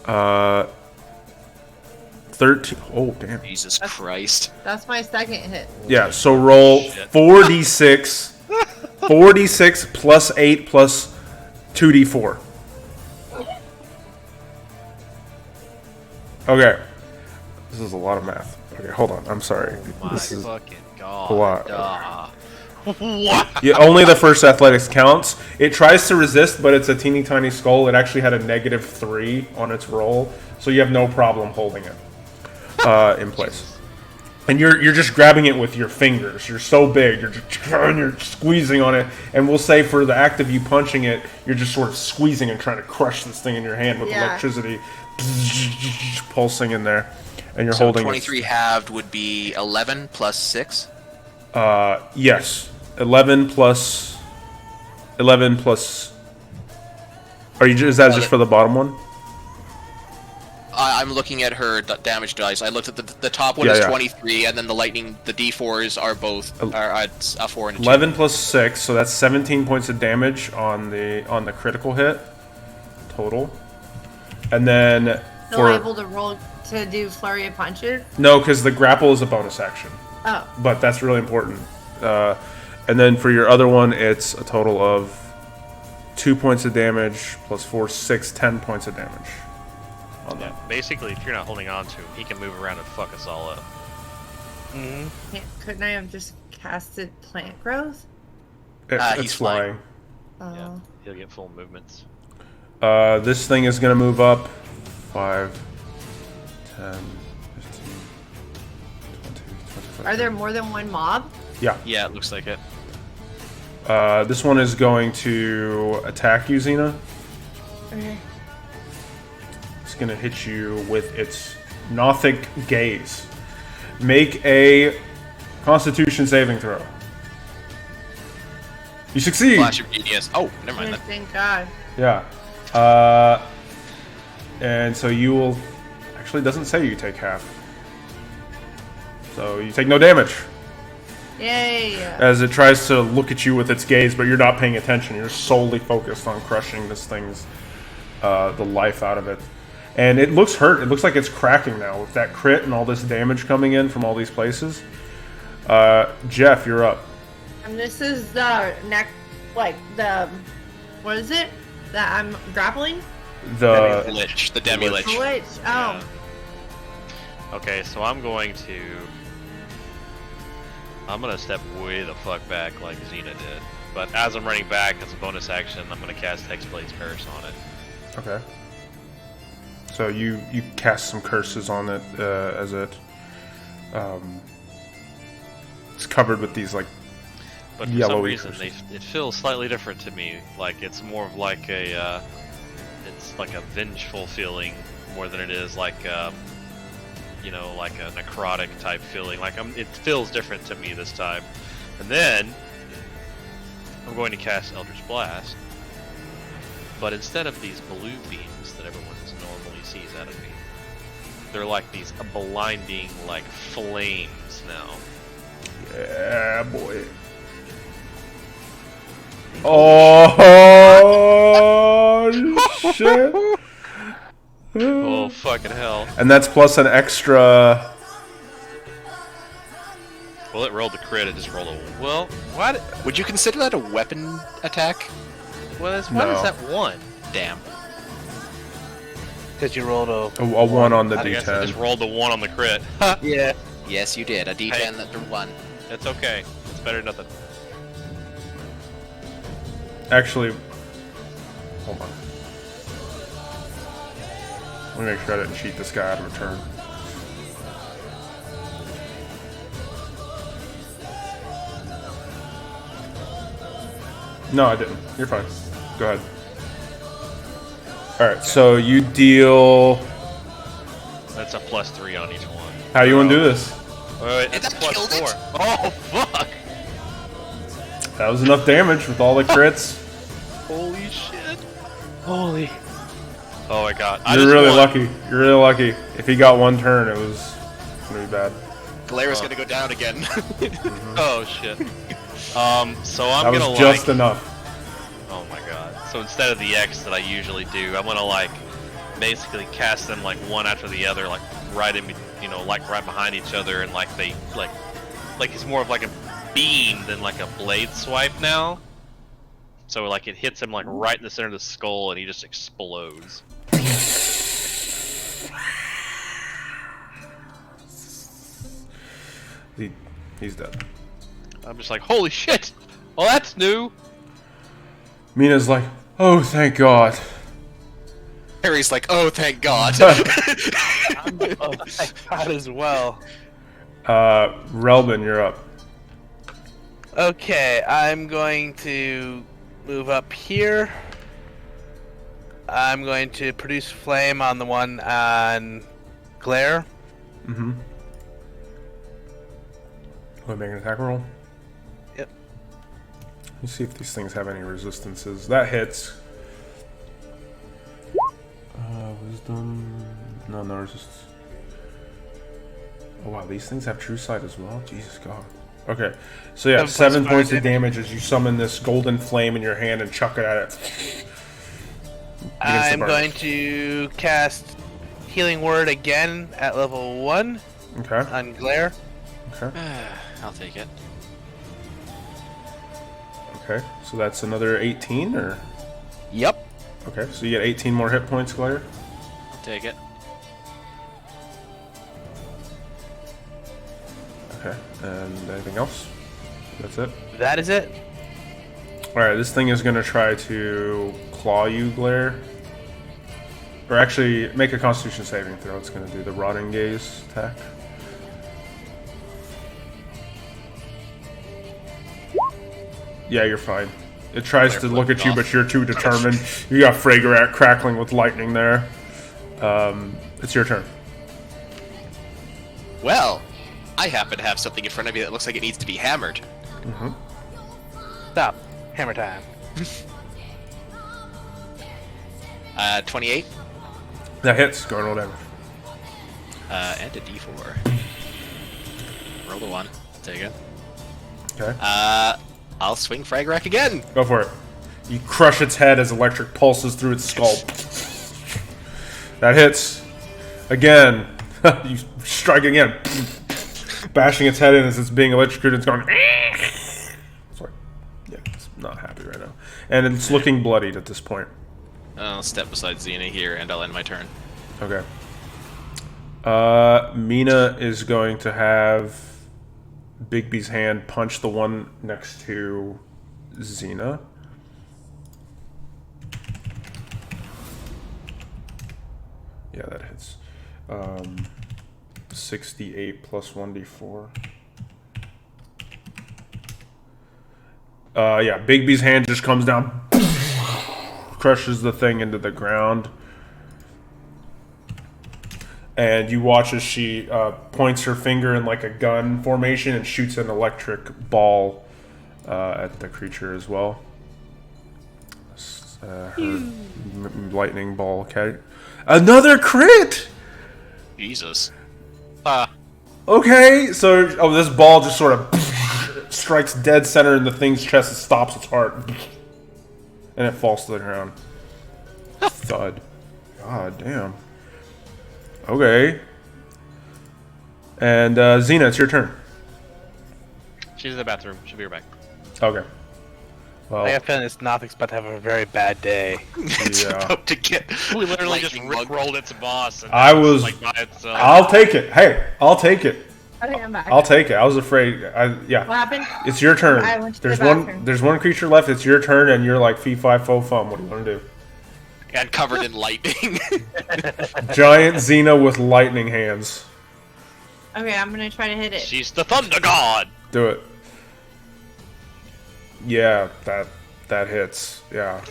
now. 13. Oh, damn. Jesus Christ. That's my second hit. Yeah, so roll 4d6. 4d6 plus 8 plus 2d4. Okay. This is a lot of math. Okay, hold on. I'm sorry. This is fucking god. a lot. What? Yeah, only the first athletics counts. It tries to resist, but it's a teeny tiny skull. It actually had a -3 on its roll, so you have no problem holding it in place. And you're just grabbing it with your fingers. You're so big. You're squeezing on it. And we'll say for the act of you punching it, you're just sort of squeezing and trying to crush this thing in your hand with electricity pulsing in there. And you're holding 23 halved would be 11 plus 6? Yes. 11 plus... Is that just for the bottom one? I'm looking at her damage dice. I looked at the top one is 23, and then the lightning, the D4s are both are at a 4 and a 2. 11 plus 6, so that's 17 points of damage on the critical hit total. And then Still able to roll to do flurry of punches? No, because the grapple is a bonus action. Oh. But that's really important. And then for your other one, it's a total of 2 points of damage plus 4, 6, 10 points of damage. Yeah, basically, if you're not holding on to him, he can move around and fuck us all up. Couldn't I have just casted plant growth? It's he's flying. Oh. Yeah, he'll get full movements. This thing is going to move up 5, 10, 15, 20, 25. Are there more than one mob? Yeah. Yeah, it looks like it. This one is going to attack you, Xena. Okay. It's going to hit you with its Nothic gaze. Make a Constitution saving throw. You succeed. Flash of genius. Oh, never mind that. Thank God. Yeah. And so you will... Actually, it doesn't say you take half. So you take no damage. Yay. As it tries to look at you with its gaze, but you're not paying attention. You're solely focused on crushing this thing's... the life out of it. And it looks hurt. It looks like it's cracking now with that crit and all this damage coming in from all these places. Jeff, you're up. And this is the neck, like the, what is it that I'm grappling? The Lich, the Demi Lich. Lich. Oh. Yeah. Okay, so I'm gonna step way the fuck back like Xena did. But as I'm running back, as a bonus action, I'm gonna cast Hexblade's Curse on it. okay. So you cast some curses on it as it's covered with these like But for some yellowy reason, curses. it feels slightly different to me. Like it's more of like a, it's like a vengeful feeling more than it is like, you know, like a necrotic type feeling. Like it feels different to me this time. And then I'm going to cast Eldritch Blast, but instead of these blue beams that everyone normally sees out of me, they're like these blinding like flames now. Yeah, boy. Oh shit! Oh fucking hell! And that's plus an extra. Well, it rolled the crit. It just rolled a well. What? Would you consider that a weapon attack? Why is No. that one? Damn. Because you rolled a A 1 on the I guess I just D10. rolled the one on the crit. yeah. Yes, you did. A D10 Hey. that one. It's okay. It's better than nothing. Actually, hold on. Let me make sure I didn't cheat this guy out of return. No, I didn't. You're fine. Go ahead. Alright, so you deal. That's a +3 on each one. How you want to do this? Wait, And it's that plus killed 4. it? Oh fuck! That was enough damage with all the crits. Holy shit! Holy! Oh my god! I You're just really won. lucky. You're really lucky. If he got one turn, it was gonna be bad. Glare is gonna go down again. Oh shit! So I'm That was gonna just like. enough. Oh my god! So instead of the X that I usually do, I'm gonna like basically cast them like one after the other, like right in, you know, like right behind each other, and like they like it's more of like a beam than like a blade swipe now. So like it hits him like right in the center of the skull, and he just explodes. He's dead. I'm just like, holy shit! Well, that's new. Mina's like, oh, thank God. Harry's like, oh, thank God. Oh, thank God as well. Relvin, you're up. Okay, I'm going to move up here. I'm going to produce flame on the one on Glare. Mm-hmm. Want to make an attack roll? Yep. Let me see if these things have any resistances. That hits. Wisdom. No resistance. Oh wow, these things have true sight as well? Jesus God. Okay, so yeah, 7 points of damage as you summon this golden flame in your hand and chuck it at it. I'm going to cast Healing Word again at level 1 Okay, on Glare. okay, I'll take it. okay. So that's another 18, or? Yep. Okay, so you get 18 more hit points, Glare. I'll take it. Okay, and anything else? That's it? That is it. Alright, this thing is going to try to claw you, Glare. Or actually, make a Constitution saving throw. It's going to do the Rotting Gaze attack. Yeah, you're fine. It tries to look at you, but you're too determined. You got Fragerat crackling with lightning there. It's your turn. Well, I happen to have something in front of me that looks like it needs to be hammered. Mm-hmm. Stop. Hammer time. 28. That hits. Go and roll damage. And a D4. Roll the 1. Take it. Okay. I'll swing Fragrack again. Go for it. You crush its head as electric pulses through its skull. That hits. Again. You strike again. Bashing its head in as it's being electrocuted. It's going. It's like, yeah, it's not happy right now. And it's looking bloodied at this point. I'll step beside Xena here, and I'll end my turn. Okay. Mina is going to have Bigby's hand punch the one next to Xena. Yeah, that hits. 68 plus 1d4. Yeah, Bigby's hand just comes down, crushes the thing into the ground. And you watch as she points her finger in like a gun formation and shoots an electric ball at the creature as well. Her lightning ball. Okay. Another crit! Jesus. Okay, so this ball just sort of strikes dead center in the thing's chest and stops its heart. And it falls to the ground. Thud. God damn. Okay. And Xena, it's your turn. She's in the bathroom. She'll be right back. Okay. Well, I have a feeling it's Nothing's about to have a very bad day. It's yeah. about to get. We literally just lightning bug. rickrolled its boss. And I now it's, was- like by itself. I'll take it. Hey, I'll take it. Okay, I'm back. I'll take it. I was afraid. Yeah. What happened? It's your turn. I went to the There's bathroom. There's one creature left. It's your turn, and you're like fee fi fo fum. What do you want to do? And covered in lightning. Giant Xena with lightning hands. Okay, I'm gonna try to hit it. She's the Thunder God. Do it. Yeah, that hits. Yeah.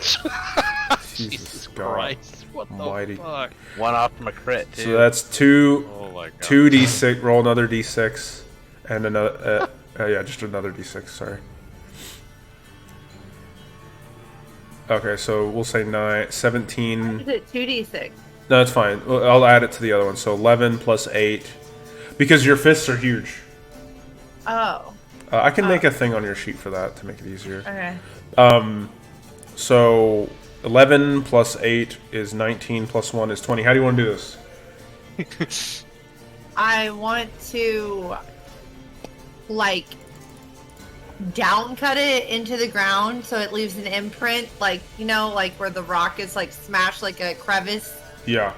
Jesus God. Christ. What the Almighty. fuck? One off from a crit, too. So that's two Oh my god. 2d6. Roll another d6, and another. Yeah, just another d6. Sorry. Okay, so we'll say 17. Is it 2d6? No, that's fine. I'll add it to the other one. So 11 plus 8. Because your fists are huge. Oh, I can make a thing on your sheet for that to make it easier. okay. So 11 plus 8 is 19 plus 1 is 20. How do you want to do this? I want to, like, down cut it into the ground so it leaves an imprint, like, you know, like where the rock is, like, smashed like a crevice. Yeah.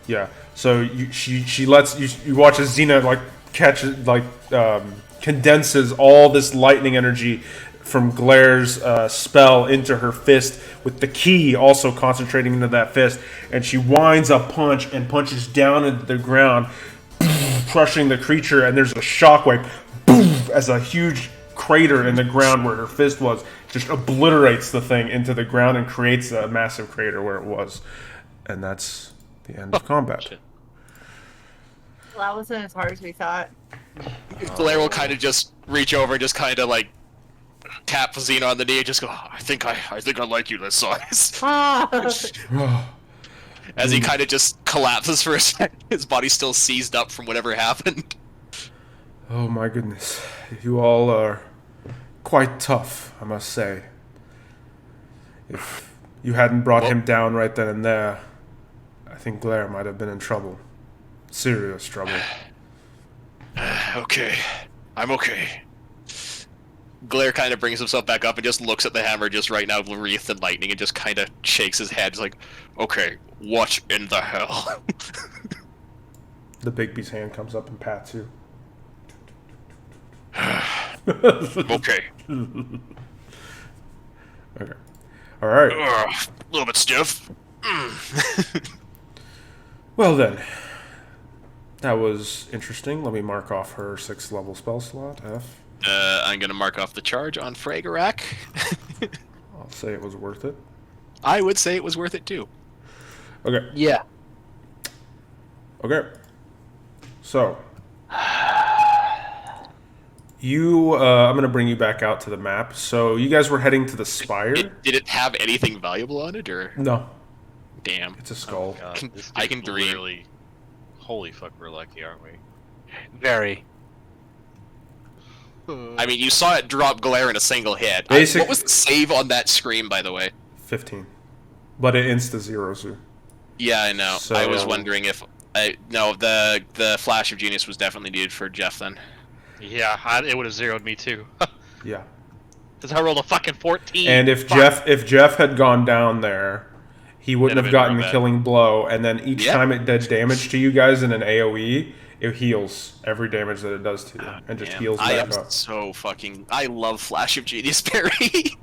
Yeah. So she lets you watch as Xena like catches condenses all this lightning energy from Glaire's spell into her fist, with the key also concentrating into that fist, and she winds a punch and punches down into the ground, crushing the creature, and there's a shockwave as a huge crater in the ground where her fist was just obliterates the thing into the ground and creates a massive crater where it was. And that's the end of combat. Shit. Well, that wasn't as hard as we thought. Blair will kind of just reach over and just kind of like tap Xena on the knee and just go, I think I like you this size. Ah! As he kind of just collapses for a second, his body's still seized up from whatever happened. Oh my goodness. You all are quite tough, I must say. If you hadn't brought him down right then and there, I think Glare might have been in trouble. Serious trouble. Okay, I'm okay. Glare kind of brings himself back up and just looks at the hammer just right now, wreathed in lightning, and just kind of shakes his head. He's like, okay, what in the hell? The Bigby's hand comes up and pats you. Okay. Okay. Alright. A little bit stiff. Well then. That was interesting. Let me mark off her 6th level spell slot, F. I'm gonna mark off the charge on Fragerak. I'll say it was worth it. I would say it was worth it too. Okay. Yeah. Okay. So. I'm going to bring you back out to the map. So you guys were heading to the spire? Did it have anything valuable on it, or? No. Damn. It's a skull. God, Can- this I dude's can dream. literally- Holy fuck, we're lucky, aren't we? Very. I mean, you saw it drop Glare in a single hit. Basic- What was the save on that scream, by the way? 15. But it insta-zeros you. Yeah, I know. So- I was wondering if... No, the Flash of Genius was definitely needed for Jeff then. Yeah, it would have zeroed me too. Yeah. Because I rolled a fucking 14. And if Fuck. Jeff had gone down there, he wouldn't It'd have have been gotten real the bad. killing blow, and then each Yeah. time it did damage to you guys in an AoE, it heals every damage that it does to you, and just Yeah. heals I back am up. so fucking. I love Flash of Genius Parry.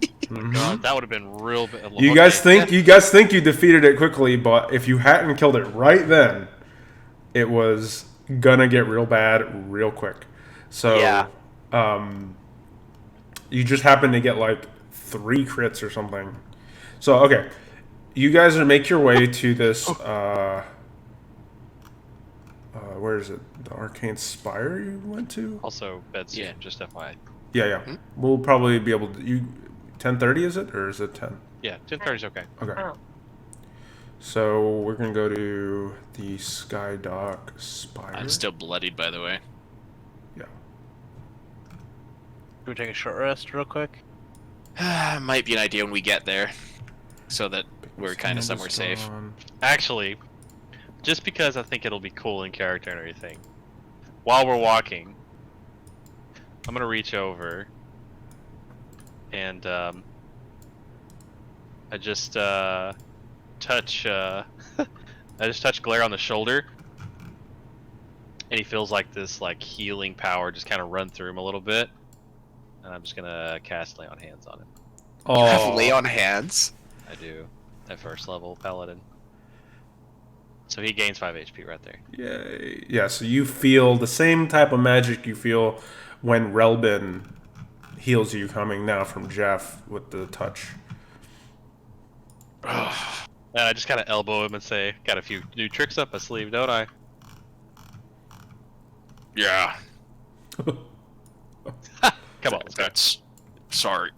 God, that would have been real bad. You guys think you defeated it quickly, but if you hadn't killed it right then, it was gonna get real bad real quick. So Yeah. you just happened to get like 3 crits or something. So okay, you guys make your way to this. Where is it? The Arcane Spire you went to? Also, bed soon, Yeah. just FYI. Yeah. We'll probably be able to. 10:30 is it, or is it 10? Yeah, 10:30 is okay. Okay. Oh. So we're gonna go to the Skydock Spire. I'm still bloodied, by the way. Yeah. Can we take a short rest real quick? Might be an idea when we get there, so that we're kind of Hand somewhere is safe. gone. Actually, just because I think it'll be cool in character and everything, while we're walking, I'm gonna reach over and I just touch I just touch Glare on the shoulder, and he feels like this healing power just kind of run through him a little bit, and I'm just gonna cast Lay on Hands on him. You have Aw. lay on hands. I do at first level paladin, so he gains 5 HP right there. Yay. Yeah, so you feel the same type of magic you feel when Relbin heals you coming now from Jeff with the touch. And I just kind of elbow him and say, "Got a few new tricks up my sleeve, don't I?" Yeah, Come on, let's go. that's... Sorry.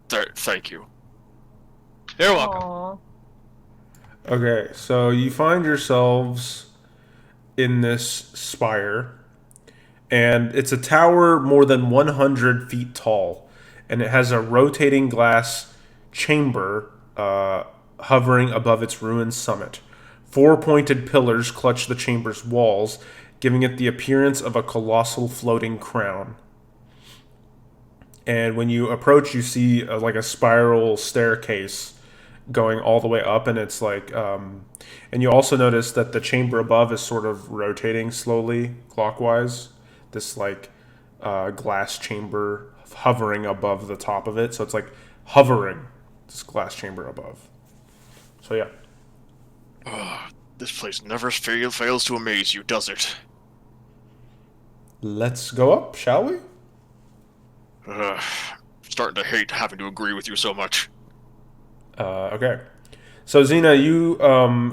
Thank you. You're welcome. Aw. Okay, so you find yourselves in this spire, and it's a tower more than 100 feet tall, and it has a rotating glass chamber hovering above its ruined summit. 4 pointed pillars clutch the chamber's walls, giving it the appearance of a colossal floating crown. And when you approach, you see like a spiral staircase going all the way up, and it's and you also notice that the chamber above is sort of rotating slowly clockwise. This glass chamber hovering above the top of it, so it's like hovering this glass chamber above. So yeah, This place never fails to amaze you, does it? let's go up, shall we? Starting to hate having to agree with you so much. Okay. So Xena, you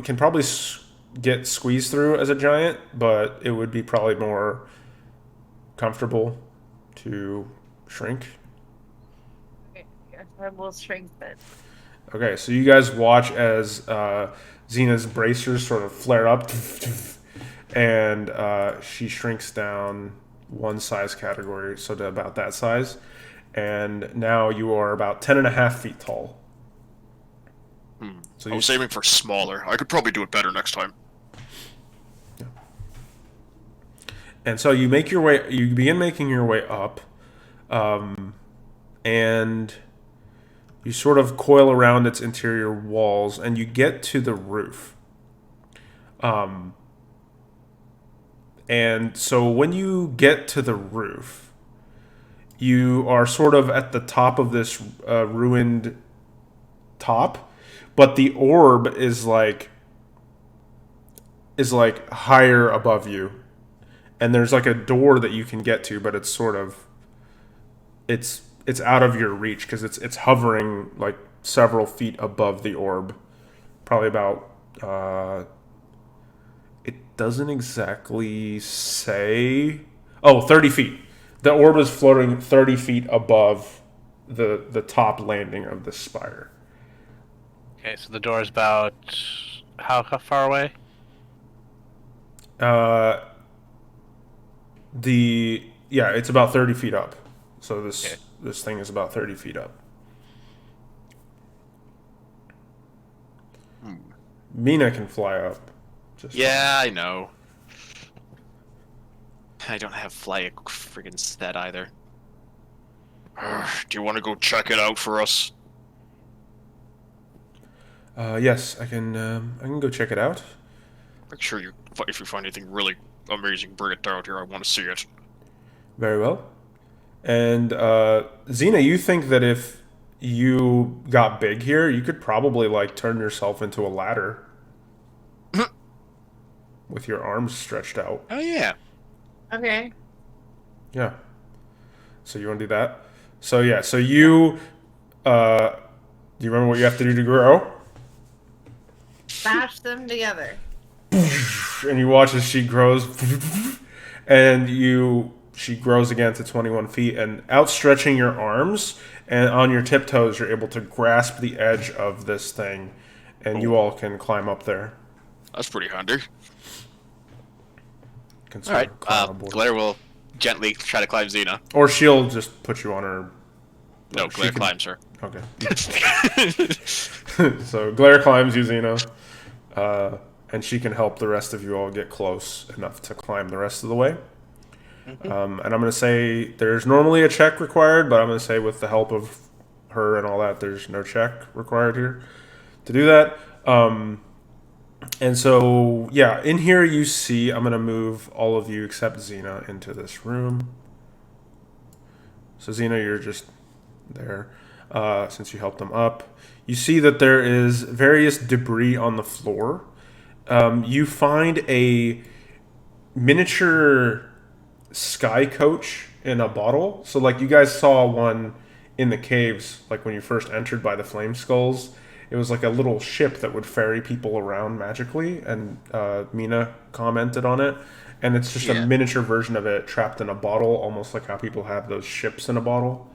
can probably get squeezed through as a giant, but it would be probably more comfortable to shrink. Okay, yes, I will shrink then. Okay, so you guys watch as Xena's bracers sort of flare up, and she shrinks down 1 size category, so to about that size. And now you are about 10.5 feet tall. So I was aiming for smaller. I could probably do it better next time. And so you make your way. You begin making your way up, and you sort of coil around its interior walls, and you get to the roof. And so when you get to the roof, you are sort of at the top of this ruined top, but the orb is higher above you, and there's like a door that you can get to, but it's sort of it's out of your reach because it's hovering like several feet above the orb, probably about it doesn't exactly say 30 feet. The orb is floating 30 feet above the top landing of the spire. Okay, so the door is about how far away? It's about 30 feet up. So Okay. this thing is about 30 feet up. Mina can fly up. Yeah, I know. I don't have fly friggin' stat either. Do you want to go check it out for us? Yes, I can go check it out. Make sure if you find anything really amazing, bring it down here. I want to see it. Very well. And Xena, you think that if you got big here, you could probably like turn yourself into a ladder with your arms stretched out. Oh yeah. Okay. Yeah. So you want to do that? So yeah. So you do you remember what you have to do to grow? Smash them together. And you watch as she grows, and she grows again to 21 feet, and outstretching your arms and on your tiptoes, you're able to grasp the edge of this thing, and you all can climb up there. That's pretty handy. Can All sort right. of climb aboard. Glare will gently try to climb Xena. Or she'll just put you on her. No, she Glare can- climbs her. Okay. So Glare climbs you, Xena, and she can help the rest of you all get close enough to climb the rest of the way. And I'm going to say there's normally a check required, but I'm going to say with the help of her and all that, there's no check required here to do that. And so, yeah, in here you see, I'm going to move all of you except Xena into this room. So Xena, you're just there since you helped them up. You see that there is various debris on the floor. You find a miniature sky coach in a bottle. So like you guys saw one in the caves, like when you first entered by the flame skulls. It was like a little ship that would ferry people around magically, and Mina commented on it. And it's just a miniature version of it trapped in a bottle, almost like how people have those ships in a bottle.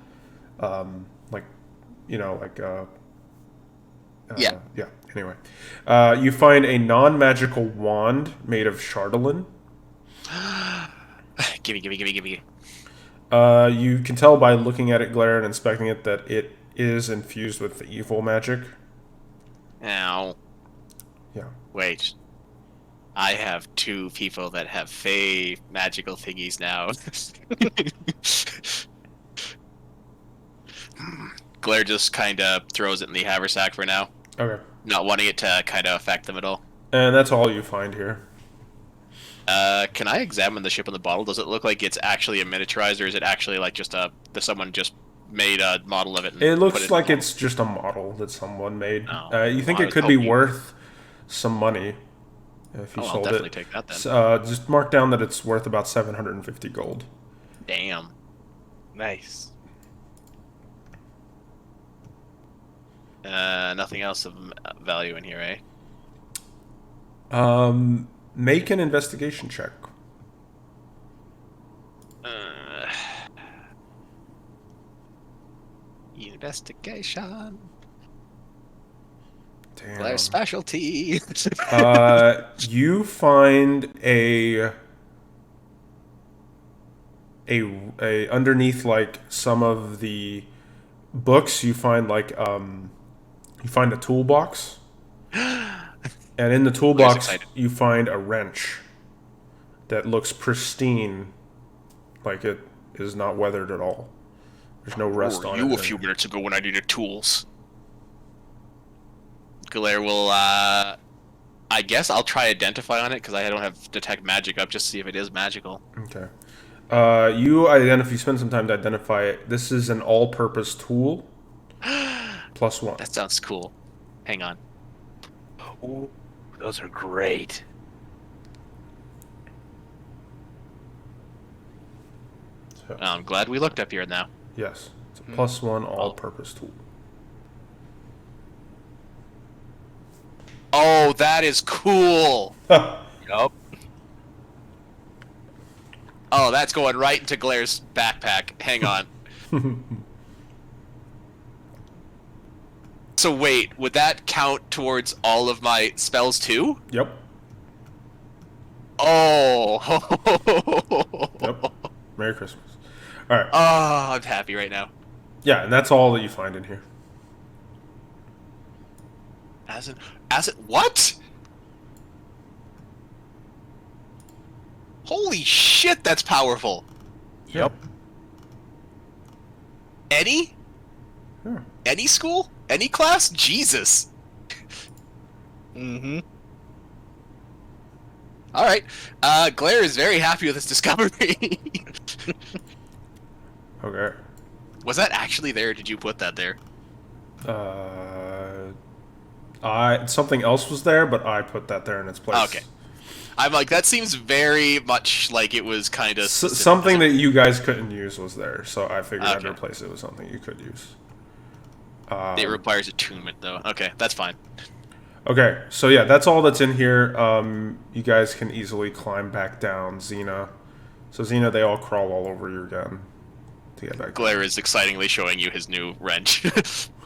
Yeah. Anyway, you find a non-magical wand made of chardolin. Gimme. You can tell by looking at it, Glare, and inspecting it that it is infused with the evil magic. Ow. Yeah. Wait. I have two people that have fey magical thingies now. Glare just kind of throws it in the haversack for now, Okay. not wanting it to kind of affect them at all. And that's all you find here. Can I examine the ship in the bottle? Does it look like it's actually a miniaturized, or is it actually like just someone just made a model of it? And It put looks in like the it's just a model that someone made. Oh. You think Well, I it was could be hoping- worth some money if you Oh, I'll sold definitely it. take that then. Just mark down that it's worth about 750 gold. Damn. Nice. Nothing else of value in here, eh? Make an investigation check. Investigation. Damn. Glare specialty. You find a underneath like some of the books. You find like you find a toolbox, and in the toolbox excited. you find a wrench that looks pristine, like it is not weathered at all. There's no rust Where on were you it. a few minutes ago when I needed tools? Glare will, I guess I'll try identify on it, because I don't have detect magic up, just to see if it is magical. Okay. You spend some time to identify it. This is an all-purpose tool. +1. That sounds cool. Hang on. Ooh, those are great. So, I'm glad we looked up here now. yes, it's a +1 all-purpose tool. Oh, that is cool! Yup. Oh, that's going right into Glare's backpack. Hang on. So wait, would that count towards all of my spells too? Yep. Oh! Yep. Merry Christmas. All right. Oh, I'm happy right now. Yeah, and that's all that you find in here. As it what? Holy shit, that's powerful. Yep. Any? Yeah. Any school? Any class? Jesus. Mm-hmm. All right. Glare is very happy with this discovery. Okay. Was that actually there? Or did you put that there? Something else was there, but I put that there in its place. Okay. I'm like, that seems very much like it was kind of Something that you guys couldn't use was there, so I figured I'd Okay. replace it with something you could use. It requires attunement, though. Okay, that's fine. Okay, so yeah, that's all that's in here. You guys can easily climb back down, Xena. So Xena, they all crawl all over you again to get back. Glare is excitingly showing you his new wrench.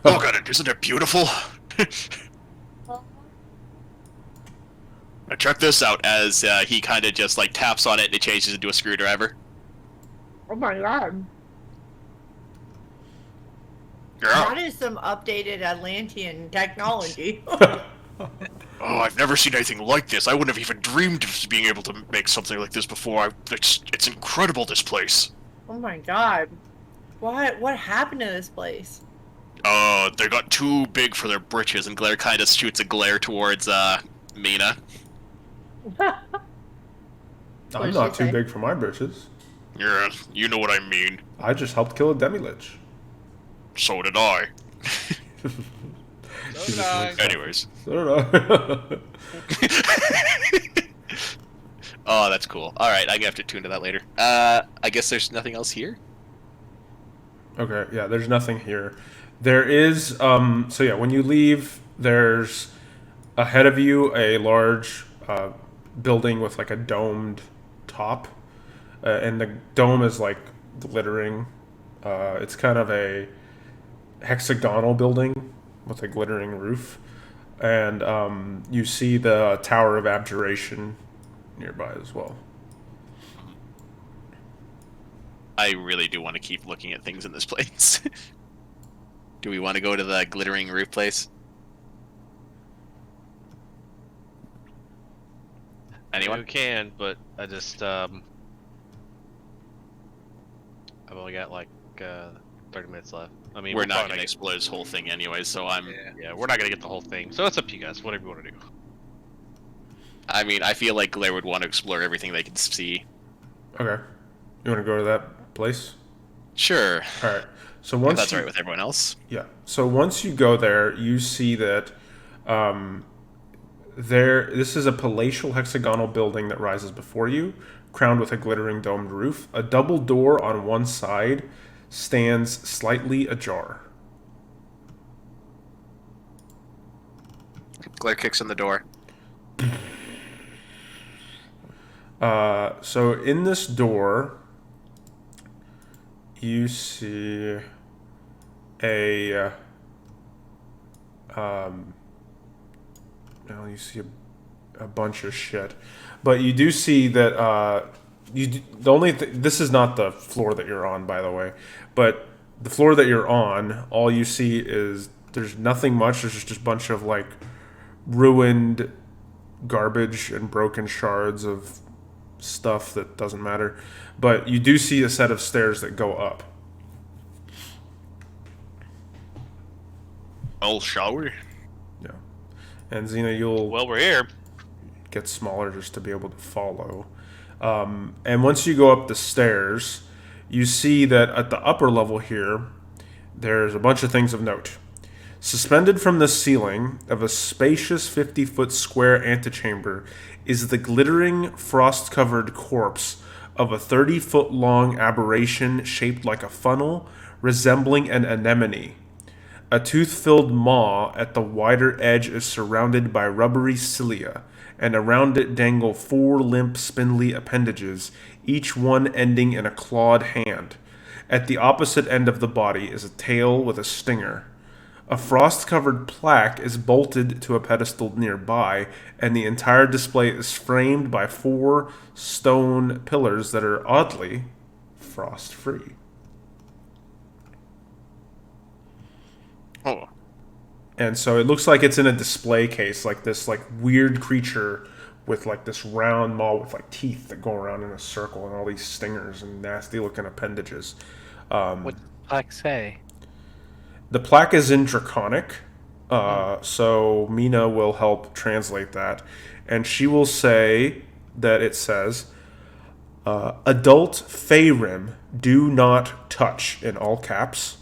Look at it, isn't it beautiful? Now check this out as he kind of just like taps on it and it changes into a screwdriver. Oh my god. Yeah. That is some updated Atlantean technology. Oh, I've never seen anything like this. I wouldn't have even dreamed of being able to make something like this before. It's incredible, this place. Oh my god. What happened to this place? They got too big for their britches, and Glare kind of shoots a glare towards Mina. I'm What'd not she too say? big for my britches. Yeah, you know what I mean. I just helped kill a demi-lich. So did I. She just wakes up. Anyways. I don't know. Oh, that's cool. Alright, I'm gonna have to tune to that later. I guess there's nothing else here? Okay, yeah, there's nothing here. There is, so yeah, when you leave, there's ahead of you a large building with like a domed top. And the dome is like glittering. It's kind of a hexagonal building with a glittering roof. And you see the Tower of Abjuration nearby as well. I really do want to keep looking at things in this place. Do we want to go to the glittering roof place? Anyone? You can, but I just I've only got like 30 minutes left. I mean, We're not probably going to explore this whole thing anyway, so I'm... Yeah, we're not gonna get the whole thing. So it's up to you guys. Whatever you want to do. I mean, I feel like Glare would want to explore everything they can see. Okay. You want to go to that place? Sure. All right. So If once that's you, all right with everyone else. yeah. So once you go there, you see that this is a palatial hexagonal building that rises before you, crowned with a glittering domed roof. A double door on one side stands slightly ajar. Glare kicks in the door. So in this door, you see you see a bunch of shit, but you do see that this is not the floor that you're on, by the way, but the floor that you're on, all you see is there's nothing much. There's just a bunch of like ruined garbage and broken shards of stuff that doesn't matter, but you do see a set of stairs that go up. Well, shall we? Yeah, and Xena, you'll Well, we're here. get smaller just to be able to follow. And once you go up the stairs, you see that at the upper level here, there's a bunch of things of note. Suspended from the ceiling of a spacious 50-foot square antechamber is the glittering, frost-covered corpse of a 30-foot-long aberration shaped like a funnel, resembling an anemone. A tooth-filled maw at the wider edge is surrounded by rubbery cilia, and around it dangle 4 limp, spindly appendages, each one ending in a clawed hand. At the opposite end of the body is a tail with a stinger. A frost-covered plaque is bolted to a pedestal nearby, and the entire display is framed by 4 stone pillars that are oddly frost-free. Oh. And so it looks like it's in a display case, like this like weird creature with like this round maw with like teeth that go around in a circle and all these stingers and nasty looking appendages. What does the plaque say? The plaque is in Draconic, So Mina will help translate that, and she will say that it says, "Adult Faerun do not touch" in all caps,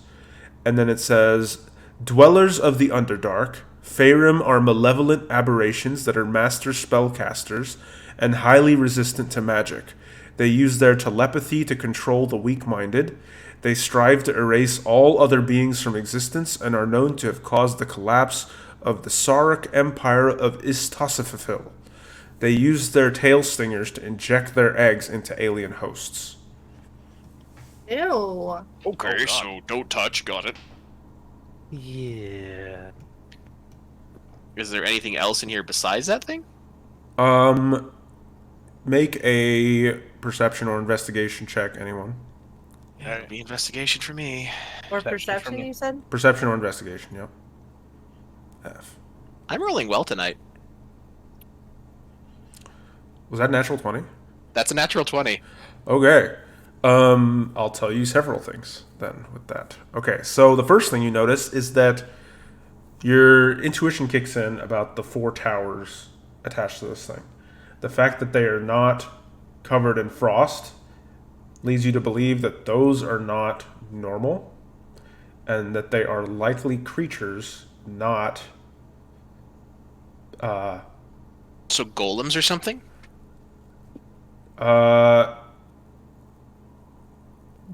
and then it says, "Dwellers of the Underdark, Faerun are malevolent aberrations that are master spellcasters and highly resistant to magic. They use their telepathy to control the weak-minded. They strive to erase all other beings from existence and are known to have caused the collapse of the Sarek Empire of Istosifil. They use their tail stingers to inject their eggs into alien hosts." Ew. Okay, God. so don't touch. Got it. Yeah. Is there anything else in here besides that thing? Make a perception or investigation check, anyone. Yeah, it'll be investigation for me. Or Perception perception, for me. you said? Perception or investigation, yep. F. I'm rolling well tonight. Was that natural 20? That's a natural 20. Okay. I'll tell you several things then with that. Okay, so the first thing you notice is that your intuition kicks in about the 4 towers attached to this thing. The fact that they are not covered in frost leads you to believe that those are not normal and that they are likely creatures, not So golems or something? no.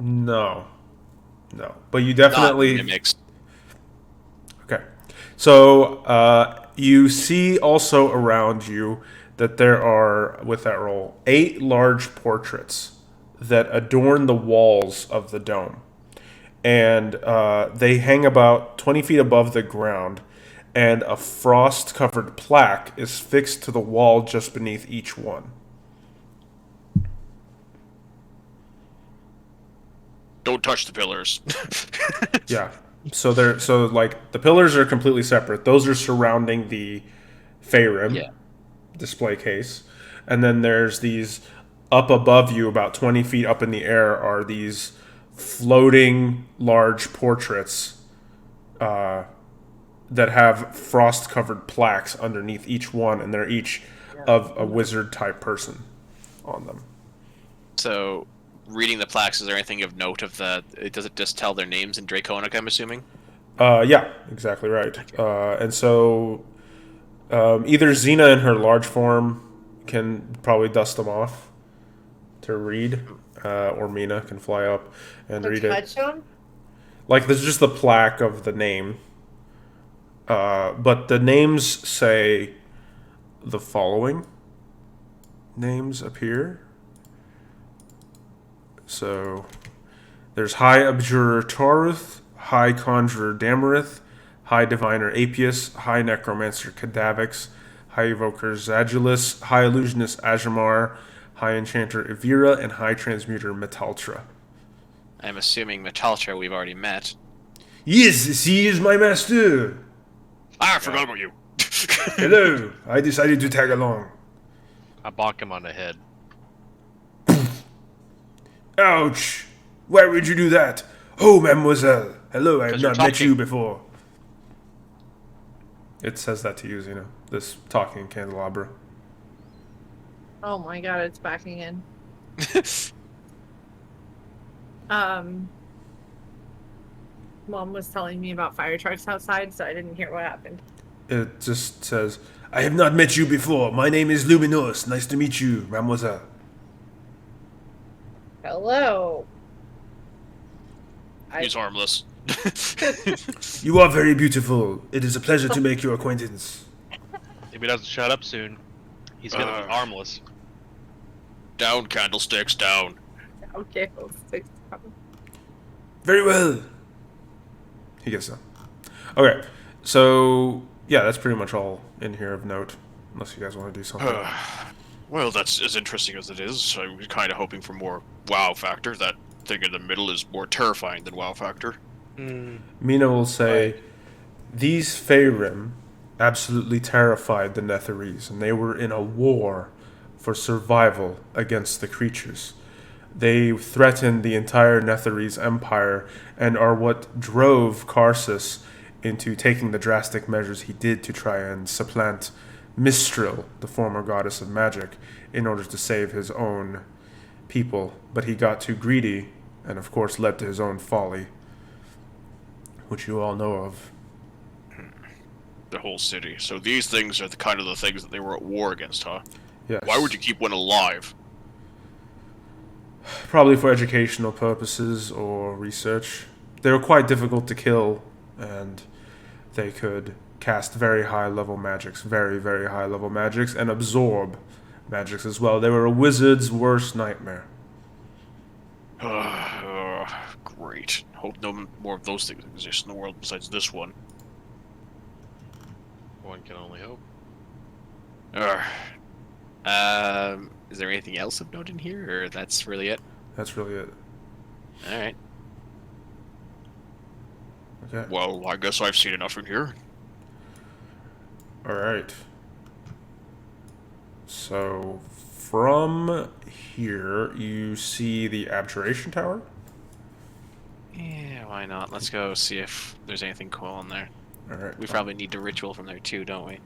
No. But you Not definitely mimics. Okay. So you see also around you that there are, with that roll, 8 large portraits that adorn the walls of the dome. And they hang about 20 feet above the ground, and a frost-covered plaque is fixed to the wall just beneath each one. Don't touch the pillars. Yeah. So the pillars are completely separate. Those are surrounding the Faerun Yeah. display case. And then there's these up above you, about 20 feet up in the air, are these floating large portraits that have frost covered plaques underneath each one, and they're each of a wizard type person on them. So, reading the plaques, is there anything of note of the... Does it just tell their names in Draconic, I'm assuming? Yeah, exactly right. And so either Xena in her large form can probably dust them off to read, or Mina can fly up and read it. Touch them? Like, there's just the plaque of the name. But the names say the following names appear. So there's High Abjurer Taruth, High Conjurer Damarith, High Diviner Apius, High Necromancer Cadavix, High Evoker Zadulus, High Illusionist Ajamar, High Enchanter Evira, and High Transmuter Metaltra. I'm assuming Metaltra we've already met. Yes, he is my master. I forgot about you. Hello, I decided to tag along. I bonk him on the head. Ouch! Why would you do that? Oh, mademoiselle. Hello, I have 'Cause you're not met talking. you before. It says that to you, Xena. This talking candelabra. Oh my god, it's backing in. Mom was telling me about fire trucks outside, so I didn't hear what happened. It just says, I have not met you before. My name is Luminos. Nice to meet you, mademoiselle. Hello. He's harmless. You are very beautiful. It is a pleasure to make your acquaintance. If he doesn't shut up soon, he's gonna be harmless. Down, candlesticks, down. Okay, let's take Very well. He gets done. Okay, so yeah, that's pretty much all in here of note. Unless you guys want to do something. Well, that's as interesting as it is. I was kind of hoping for more wow factor. That thing in the middle is more terrifying than wow factor. Mina will say, these Faerun absolutely terrified the Netherese, and they were in a war for survival against the creatures. They threatened the entire Netherese empire and are what drove Karsus into taking the drastic measures he did to try and supplant Mistral, the former goddess of magic, in order to save his own people. But he got too greedy, and of course led to his own folly, which you all know of. The whole city. So these things are the kind of the things that they were at war against, huh? Yes. Why would you keep one alive? Probably for educational purposes or research. They were quite difficult to kill, and they could cast very high level magics, very, very high level magics, and absorb magics as well. They were a wizard's worst nightmare. Great. Hope no more of those things exist in the world besides this one. One can only hope. Is there anything else of note in here, or that's really it? That's really it. Alright. Okay. Well, I guess I've seen enough in here. Alright. So, from here, you see the Abjuration Tower. Yeah, why not? Let's go see if there's anything cool in there. Alright. We probably need the ritual from there too, don't we?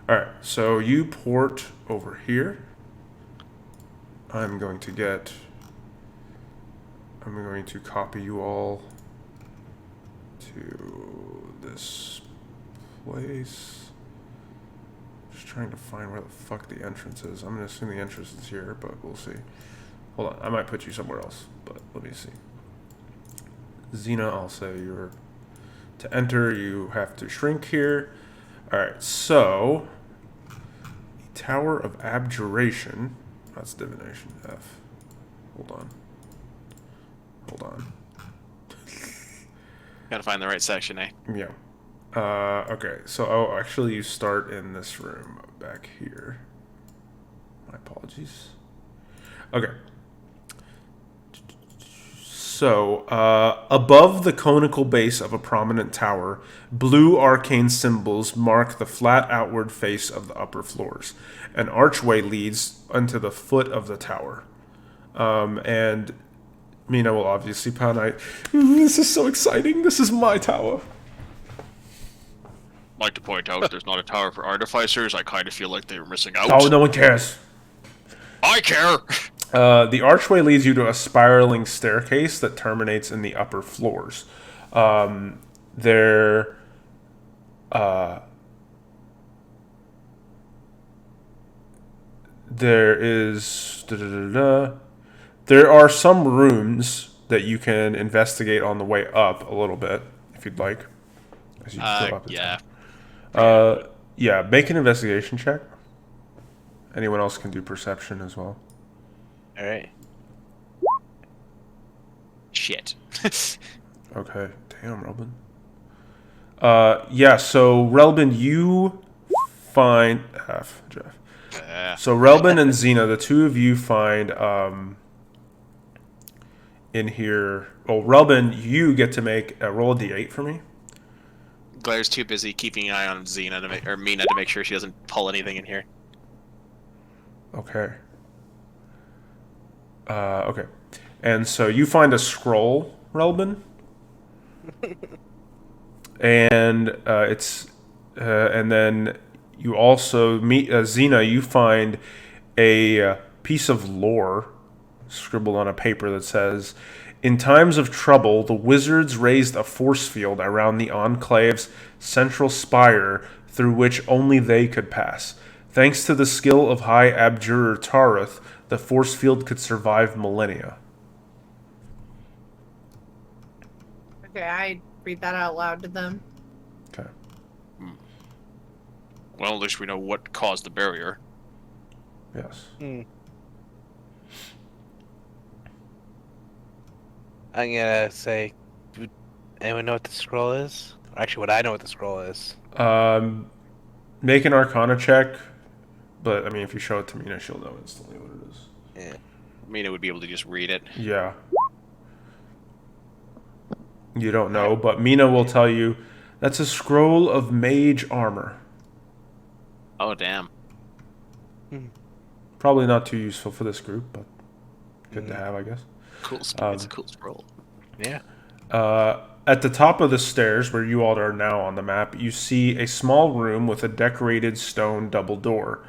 Alright, so you port over here. I'm going to copy you all to this place. Just trying to find where the fuck the entrance is. I'm gonna assume the entrance is here, but we'll see. Hold on, I might put you somewhere else, but let me see. Xena, I'll say you're to enter, you have to shrink here. Alright, so the Tower of Abjuration. That's divination F. Hold on. Gotta find the right section, eh? Yeah. Okay, so actually you start in this room back here. My apologies. Okay. So, above the conical base of a prominent tower, blue arcane symbols mark the flat outward face of the upper floors. An archway leads onto the foot of the tower. And Mina will obviously pound out, this is so exciting, this is my tower. I'd like to point out there's not a tower for artificers. I kind of feel like they were missing out. Oh, no one cares. I care! The archway leads you to a spiraling staircase that terminates in the upper floors. There is... There are some rooms that you can investigate on the way up a little bit, if you'd like. As you go up and Yeah. down. Yeah, make an investigation check. Anyone else can do perception as well. Alright. Shit. Okay, damn, Relbin. Yeah, so Relbin, you find Jeff. So Relbin and Xena, the two of you find in here. Well, Relbin, you get to make a roll a d8 for me. Glaire's too busy keeping an eye on Xena or Mina to make sure she doesn't pull anything in here. Okay. Okay. And so you find a scroll, Relbin. And and then you also meet Xena. You find a piece of lore scribbled on a paper that says, "In times of trouble, the wizards raised a force field around the Enclave's central spire through which only they could pass. Thanks to the skill of High Abjurer Tareth, the force field could survive millennia." Okay, I read that out loud to them. Okay. Well, at least we know what caused the barrier. Yes. I'm gonna say, do anyone know what the scroll is? Actually, what I know what the scroll is. Make an Arcana check, but I mean, if you show it to Mina, she'll know instantly what it is. Yeah. Mina would be able to just read it. Yeah. You don't know, but Mina will tell you that's a scroll of mage armor. Oh, damn. Probably not too useful for this group, but good to have, I guess. Cool. It's a cool scroll. Yeah. At the top of the stairs, where you all are now on the map, you see a small room with a decorated stone double door.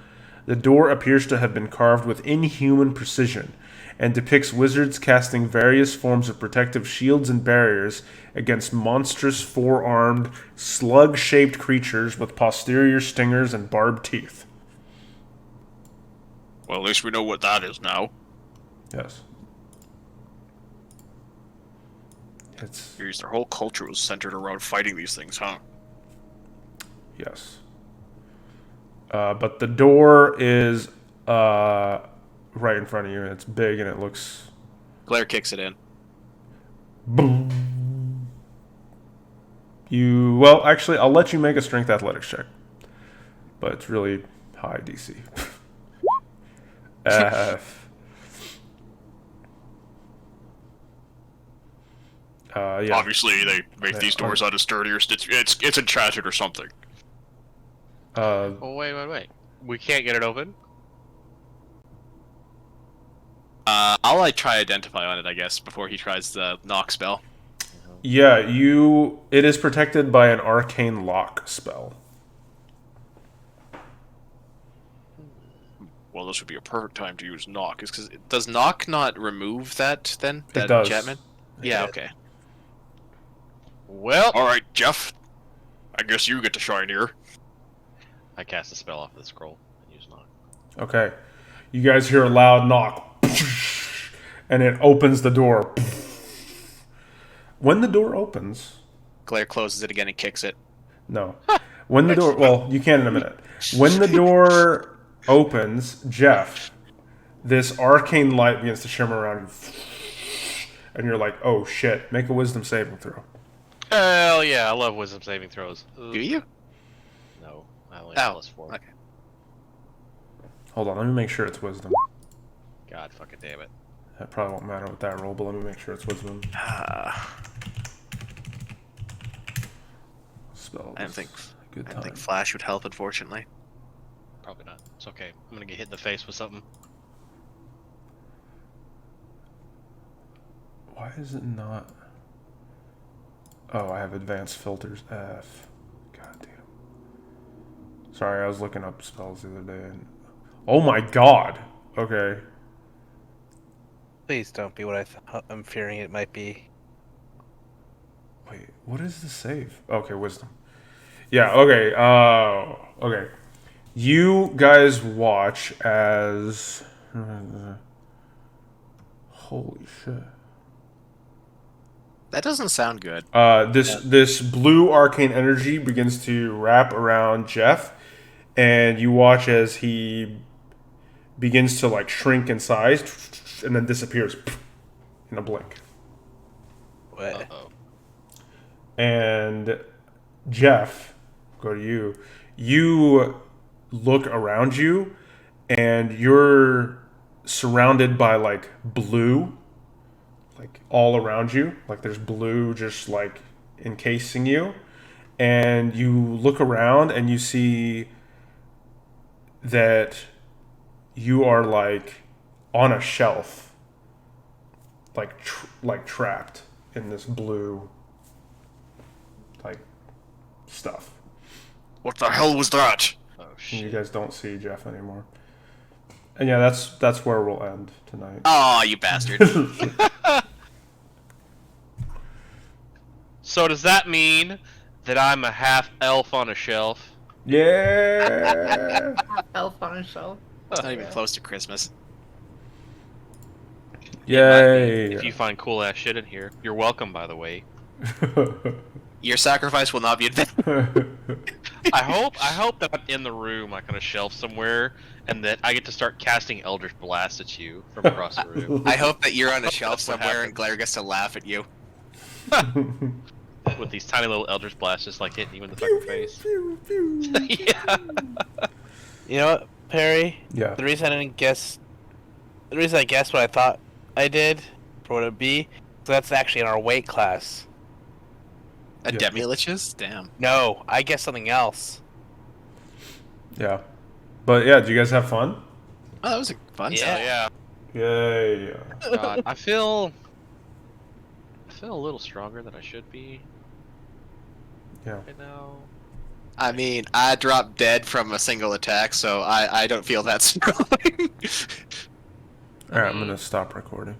The door appears to have been carved with inhuman precision and depicts wizards casting various forms of protective shields and barriers against monstrous four-armed, slug-shaped creatures with posterior stingers and barbed teeth. Well, at least we know what that is now. Yes. It's... Jeez, their whole culture was centered around fighting these things, huh? Yes. But the door is right in front of you, and it's big, and it looks... Glare kicks it in. Boom. Well, actually, I'll let you make a strength athletics check. But it's really high DC. Yeah. Obviously, they make these doors out of sturdier. It's enchanted or something. Oh, wait. We can't get it open? I'll like try identify on it, I guess, before he tries the knock spell. Yeah, it is protected by an arcane lock spell. Well, this would be a perfect time to use knock. Because does knock not remove that then? It That does. enchantment? Yeah. Okay. Well, All right, Jeff. I guess you get to shine here. I cast a spell off the scroll and use knock. Okay. You guys hear a loud knock. And it opens the door. When the door opens... Glare closes it again and kicks it. No. When the door... Well, you can in a minute. When the door opens, Jeff, this arcane light begins to shimmer around you. And you're like, oh shit. Make a wisdom saving throw. Hell yeah, I love wisdom saving throws. Do you? No, I only have +4. Okay. Hold on, let me make sure it's wisdom. God fucking damn it. That probably won't matter with that roll, but let me make sure it's wisdom. Spell. I don't think. Good I time. think flash would help, unfortunately. Probably not. It's okay. I'm gonna get hit in the face with something. Why is it not? Oh, I have advanced filters. F. God damn. Sorry, I was looking up spells the other day. And... Oh my god. Okay. Please don't be what I'm fearing it might be. Wait, what is the save? Okay, wisdom. Yeah, okay. Okay. You guys watch as... Holy shit. That doesn't sound good. This blue arcane energy begins to wrap around Jeff, and you watch as he begins to like shrink in size, and then disappears in a blink. What? Uh-oh. And Jeff, go to you. You look around you, and you're surrounded by like blue. Like all around you, like there's blue just like encasing you, and you look around and you see that you are like on a shelf, like trapped in this blue like stuff. What the hell was that? Oh And shit. you guys don't see Jeff anymore. And yeah, that's where we'll end tonight. Oh, you bastard. So does that mean that I'm a half elf on a shelf? Yeah. Elf on a shelf. It's not even close to Christmas. Yay. If you find cool ass shit in here, you're welcome. By the way, Your sacrifice will not be advanced. I hope that I'm in the room, like on a shelf somewhere, and that I get to start casting Eldritch Blast at you from across the room I hope that you're on a shelf That's what somewhere and happened. Glare gets to laugh at you. with these tiny little Eldritch Blasts just like hitting you in the fucking face. Yeah. You know what, Perry? Yeah. The reason I guessed what I thought I did for what it'd be, so that's actually in our weight class. A Yeah. demi-liches? Damn. No, I guessed something else. Yeah. But yeah, do you guys have fun? Oh, that was a fun Yeah, time. yeah. Yay. God, I feel I feel a little stronger than I should be Yeah. right now. I mean, I dropped dead from a single attack, so I don't feel that strong. Alright, I'm gonna stop recording.